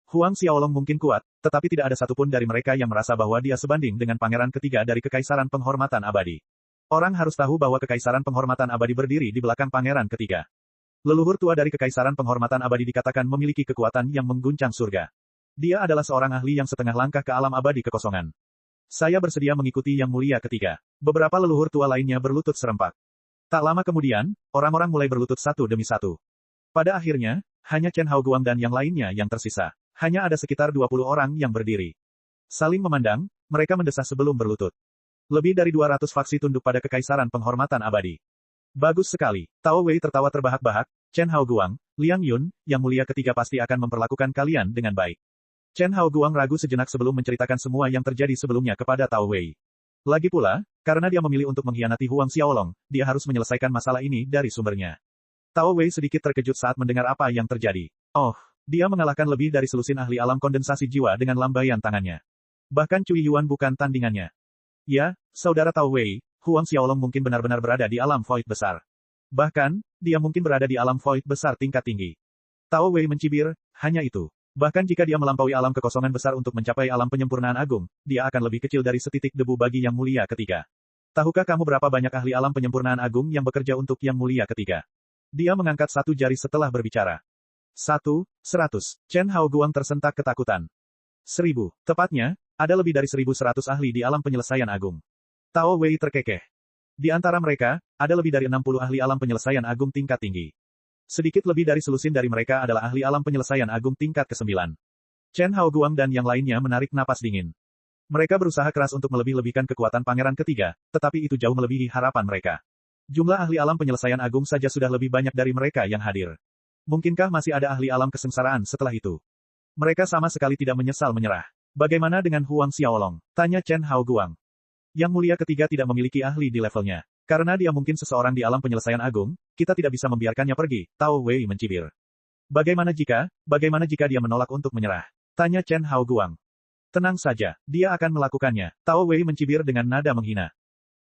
[SPEAKER 1] Huang Xiaolong mungkin kuat, tetapi tidak ada satupun dari mereka yang merasa bahwa dia sebanding dengan pangeran ketiga dari Kekaisaran Penghormatan Abadi. Orang harus tahu bahwa Kekaisaran Penghormatan Abadi berdiri di belakang pangeran ketiga. Leluhur tua dari Kekaisaran Penghormatan Abadi dikatakan memiliki kekuatan yang mengguncang surga. Dia adalah seorang ahli yang setengah langkah ke alam abadi kekosongan. Saya bersedia mengikuti Yang Mulia ketiga. Beberapa leluhur tua lainnya berlutut serempak. Tak lama kemudian, orang-orang mulai berlutut satu demi satu. Pada akhirnya, hanya Chen Haoguang dan yang lainnya yang tersisa. Hanya ada sekitar 20 orang yang berdiri. Saling memandang, mereka mendesah sebelum berlutut. Lebih dari 200 faksi tunduk pada Kekaisaran Penghormatan Abadi. Bagus sekali. Tao Wei tertawa terbahak-bahak. Chen Haoguang, Liang Yun, Yang Mulia ketiga pasti akan memperlakukan kalian dengan baik. Chen Haoguang ragu sejenak sebelum menceritakan semua yang terjadi sebelumnya kepada Tao Wei. Lagi pula, karena dia memilih untuk mengkhianati Huang Xiaolong, dia harus menyelesaikan masalah ini dari sumbernya. Tao Wei sedikit terkejut saat mendengar apa yang terjadi. Oh, dia mengalahkan lebih dari selusin ahli alam kondensasi jiwa dengan lambaian tangannya. Bahkan Cui Yuan bukan tandingannya. Ya, saudara Tao Wei, Huang Xiaolong mungkin benar-benar berada di alam void besar. Bahkan, dia mungkin berada di alam void besar tingkat tinggi. Tao Wei mencibir, hanya itu. Bahkan jika dia melampaui alam kekosongan besar untuk mencapai alam penyempurnaan agung, dia akan lebih kecil dari setitik debu bagi Yang Mulia ketiga. Tahukah kamu berapa banyak ahli alam penyempurnaan agung yang bekerja untuk Yang Mulia ketiga? Dia mengangkat satu jari setelah berbicara. 100. Chen Haoguang tersentak ketakutan. 1000. Tepatnya, ada lebih dari 1100 ahli di alam penyelesaian agung. Tao Wei terkekeh. Di antara mereka, ada lebih dari 60 ahli alam penyelesaian agung tingkat tinggi. Sedikit lebih dari selusin dari mereka adalah ahli alam penyelesaian agung tingkat ke-9. Chen Haoguang dan yang lainnya menarik napas dingin. Mereka berusaha keras untuk melebih-lebihkan kekuatan pangeran ketiga, tetapi itu jauh melebihi harapan mereka. Jumlah ahli alam penyelesaian agung saja sudah lebih banyak dari mereka yang hadir. Mungkinkah masih ada ahli alam kesengsaraan setelah itu? Mereka sama sekali tidak menyesal menyerah. Bagaimana dengan Huang Xiaolong? Tanya Chen Haoguang. Yang mulia ketiga tidak memiliki ahli di levelnya. Karena dia mungkin seseorang di alam penyelesaian agung, kita tidak bisa membiarkannya pergi, Tao Wei mencibir. Bagaimana jika dia menolak untuk menyerah? Tanya Chen Haoguang. Tenang saja, dia akan melakukannya, Tao Wei mencibir dengan nada menghina.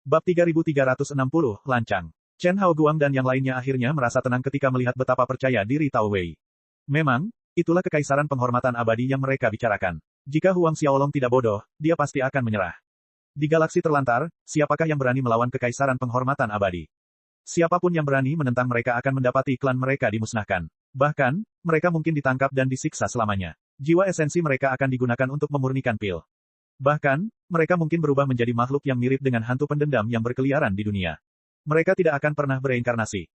[SPEAKER 1] Bab 3360, Lancang. Chen Haoguang dan yang lainnya akhirnya merasa tenang ketika melihat betapa percaya diri Tao Wei. Memang, itulah kekaisaran penghormatan abadi yang mereka bicarakan. Jika Huang Xiaolong tidak bodoh, dia pasti akan menyerah. Di galaksi terlantar, siapakah yang berani melawan kekaisaran penghormatan abadi? Siapapun yang berani menentang mereka akan mendapati klan mereka dimusnahkan. Bahkan, mereka mungkin ditangkap dan disiksa selamanya. Jiwa esensi mereka akan digunakan untuk memurnikan pil. Bahkan, mereka mungkin berubah menjadi makhluk yang mirip dengan hantu pendendam yang berkeliaran di dunia. Mereka tidak akan pernah bereinkarnasi.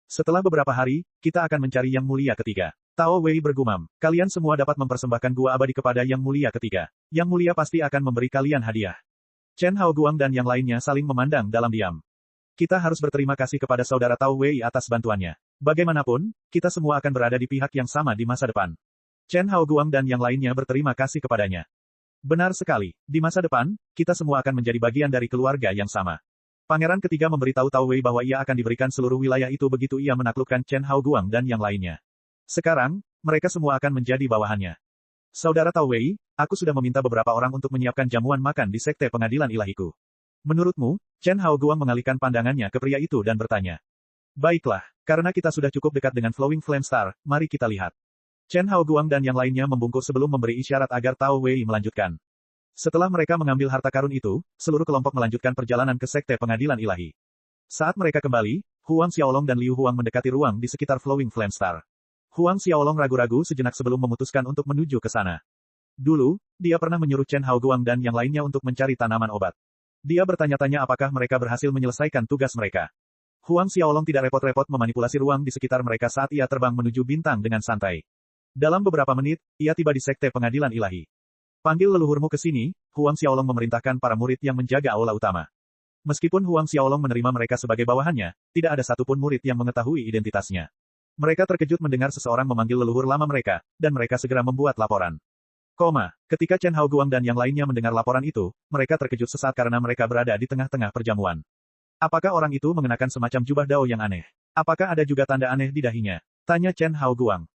[SPEAKER 1] Setelah beberapa hari, kita akan mencari Yang Mulia Ketiga. Tao Wei bergumam, kalian semua dapat mempersembahkan gua abadi kepada Yang Mulia Ketiga. Yang Mulia pasti akan memberi kalian hadiah. Chen Haoguang dan yang lainnya saling memandang dalam diam. Kita harus berterima kasih kepada saudara Tao Wei atas bantuannya. Bagaimanapun, kita semua akan berada di pihak yang sama di masa depan. Chen Haoguang dan yang lainnya berterima kasih kepadanya. Benar sekali, di masa depan, kita semua akan menjadi bagian dari keluarga yang sama. Pangeran ketiga memberitahu Tao Wei bahwa ia akan diberikan seluruh wilayah itu begitu ia menaklukkan Chen Haoguang dan yang lainnya. Sekarang, mereka semua akan menjadi bawahannya. Saudara Tao Wei, aku sudah meminta beberapa orang untuk menyiapkan jamuan makan di sekte pengadilan ilahiku. Menurutmu, Chen Haoguang mengalihkan pandangannya ke pria itu dan bertanya. Baiklah, karena kita sudah cukup dekat dengan Flowing Flame Star, mari kita lihat. Chen Haoguang dan yang lainnya membungkuk sebelum memberi isyarat agar Tao Wei melanjutkan. Setelah mereka mengambil harta karun itu, seluruh kelompok melanjutkan perjalanan ke sekte pengadilan ilahi. Saat mereka kembali, Huang Xiaolong dan Liu Huang mendekati ruang di sekitar Flowing Flame Star. Huang Xiaolong ragu-ragu sejenak sebelum memutuskan untuk menuju ke sana. Dulu, dia pernah menyuruh Chen Haoguang dan yang lainnya untuk mencari tanaman obat. Dia bertanya-tanya apakah mereka berhasil menyelesaikan tugas mereka. Huang Xiaolong tidak repot-repot memanipulasi ruang di sekitar mereka saat ia terbang menuju bintang dengan santai. Dalam beberapa menit, ia tiba di sekte pengadilan ilahi. Panggil leluhurmu ke sini, Huang Xiaolong memerintahkan para murid yang menjaga aula utama. Meskipun Huang Xiaolong menerima mereka sebagai bawahannya, tidak ada satupun murid yang mengetahui identitasnya. Mereka terkejut mendengar seseorang memanggil leluhur lama mereka, dan mereka segera membuat laporan. Ketika Chen Haoguang dan yang lainnya mendengar laporan itu, mereka terkejut sesaat karena mereka berada di tengah-tengah perjamuan. Apakah orang itu mengenakan semacam jubah dao yang aneh? Apakah ada juga tanda aneh di dahinya? Tanya Chen Haoguang.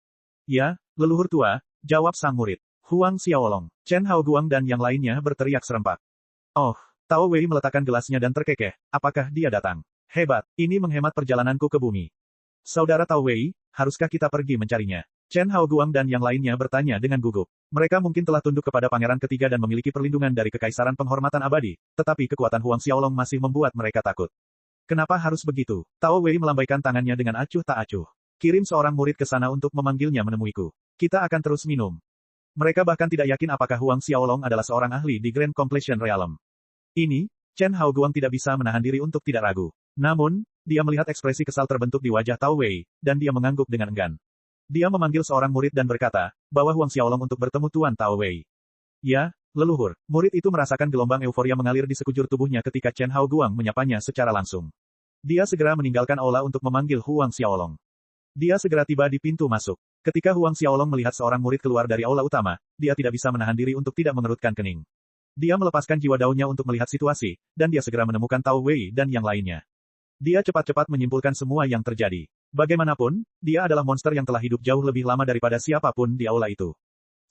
[SPEAKER 1] Ya, leluhur tua, jawab sang murid. Huang Xiaolong, Chen Haoguang dan yang lainnya berteriak serempak. Oh, Tao Wei meletakkan gelasnya dan terkekeh, apakah dia datang? Hebat, ini menghemat perjalananku ke bumi. Saudara Tao Wei, haruskah kita pergi mencarinya? Chen Haoguang dan yang lainnya bertanya dengan gugup. Mereka mungkin telah tunduk kepada pangeran ketiga dan memiliki perlindungan dari kekaisaran penghormatan abadi, tetapi kekuatan Huang Xiaolong masih membuat mereka takut. Kenapa harus begitu? Tao Wei melambaikan tangannya dengan acuh tak acuh. Kirim seorang murid ke sana untuk memanggilnya menemuiku. Kita akan terus minum. Mereka bahkan tidak yakin apakah Huang Xiaolong adalah seorang ahli di Grand Completion Realm. Ini, Chen Haoguang tidak bisa menahan diri untuk tidak ragu. Namun, dia melihat ekspresi kesal terbentuk di wajah Tao Wei, dan dia mengangguk dengan enggan. Dia memanggil seorang murid dan berkata, bawa Huang Xiaolong untuk bertemu Tuan Tao Wei. Ya, leluhur. Murid itu merasakan gelombang euforia mengalir di sekujur tubuhnya ketika Chen Haoguang menyapanya secara langsung. Dia segera meninggalkan aula untuk memanggil Huang Xiaolong. Dia segera tiba di pintu masuk. Ketika Huang Xiaolong melihat seorang murid keluar dari aula utama, dia tidak bisa menahan diri untuk tidak mengerutkan kening. Dia melepaskan jiwa daunnya untuk melihat situasi, dan dia segera menemukan Tao Wei dan yang lainnya. Dia cepat-cepat menyimpulkan semua yang terjadi. Bagaimanapun, dia adalah monster yang telah hidup jauh lebih lama daripada siapapun di aula itu.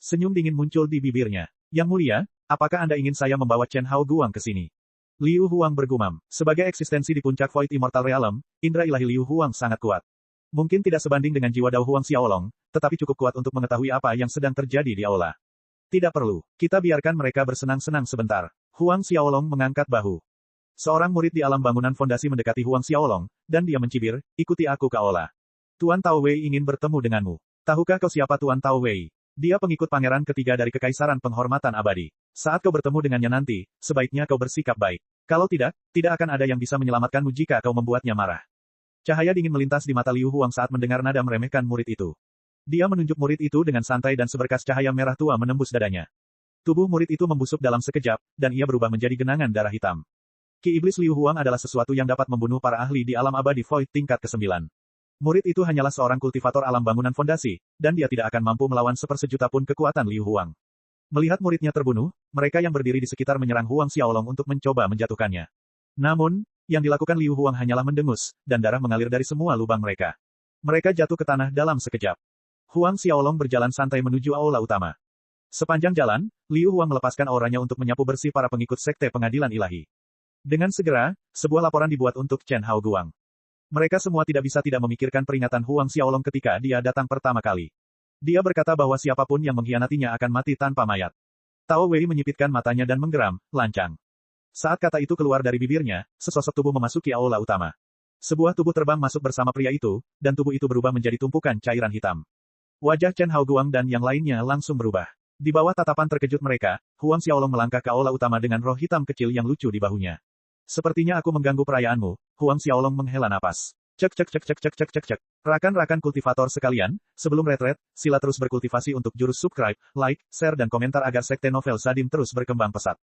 [SPEAKER 1] Senyum dingin muncul di bibirnya. Yang mulia, apakah Anda ingin saya membawa Chen Haoguang ke sini? Liu Huang bergumam. Sebagai eksistensi di puncak Void Immortal Realm, indra ilahi Liu Huang sangat kuat. Mungkin tidak sebanding dengan jiwa dao Huang Xiaolong, tetapi cukup kuat untuk mengetahui apa yang sedang terjadi di aula. Tidak perlu. Kita biarkan mereka bersenang-senang sebentar. Huang Xiaolong mengangkat bahu. Seorang murid di alam bangunan fondasi mendekati Huang Xiaolong, dan dia mencibir, ikuti aku ke aula. Tuan Tao Wei ingin bertemu denganmu. Tahukah kau siapa Tuan Tao Wei? Dia pengikut pangeran ketiga dari kekaisaran penghormatan abadi. Saat kau bertemu dengannya nanti, sebaiknya kau bersikap baik. Kalau tidak, tidak akan ada yang bisa menyelamatkanmu jika kau membuatnya marah. Cahaya dingin melintas di mata Liu Huang saat mendengar nada meremehkan murid itu. Dia menunjuk murid itu dengan santai dan seberkas cahaya merah tua menembus dadanya. Tubuh murid itu membusuk dalam sekejap, dan ia berubah menjadi genangan darah hitam. Ki Iblis Liu Huang adalah sesuatu yang dapat membunuh para ahli di alam abadi Void tingkat ke-9. Murid itu hanyalah seorang kultivator alam bangunan fondasi, dan dia tidak akan mampu melawan sepersejuta pun kekuatan Liu Huang. Melihat muridnya terbunuh, mereka yang berdiri di sekitar menyerang Huang Xiaolong untuk mencoba menjatuhkannya. Namun, yang dilakukan Liu Huang hanyalah mendengus, dan darah mengalir dari semua lubang mereka. Mereka jatuh ke tanah dalam sekejap. Huang Xiaolong berjalan santai menuju aula utama. Sepanjang jalan, Liu Huang melepaskan auranya untuk menyapu bersih para pengikut Sekte Pengadilan Ilahi. Dengan segera, sebuah laporan dibuat untuk Chen Hao Guang. Mereka semua tidak bisa tidak memikirkan peringatan Huang Xiaolong ketika dia datang pertama kali. Dia berkata bahwa siapapun yang mengkhianatinya akan mati tanpa mayat. Tao Wei menyipitkan matanya dan menggeram, lancang. Saat kata itu keluar dari bibirnya, sesosok tubuh memasuki aula utama. Sebuah tubuh terbang masuk bersama pria itu, dan tubuh itu berubah menjadi tumpukan cairan hitam. Wajah Chen Hao Guang dan yang lainnya langsung berubah. Di bawah tatapan terkejut mereka, Huang Xiaolong melangkah ke aula utama dengan roh hitam kecil yang lucu di bahunya. Sepertinya aku mengganggu perayaanmu, Huang Xiaolong menghela napas. Cek cek cek cek cek cek cek cek. Rakan-rakan kultivator sekalian, sebelum retret, sila terus berkultivasi untuk jurus subscribe, like, share dan komentar agar Sekte Novel Sadim terus berkembang pesat.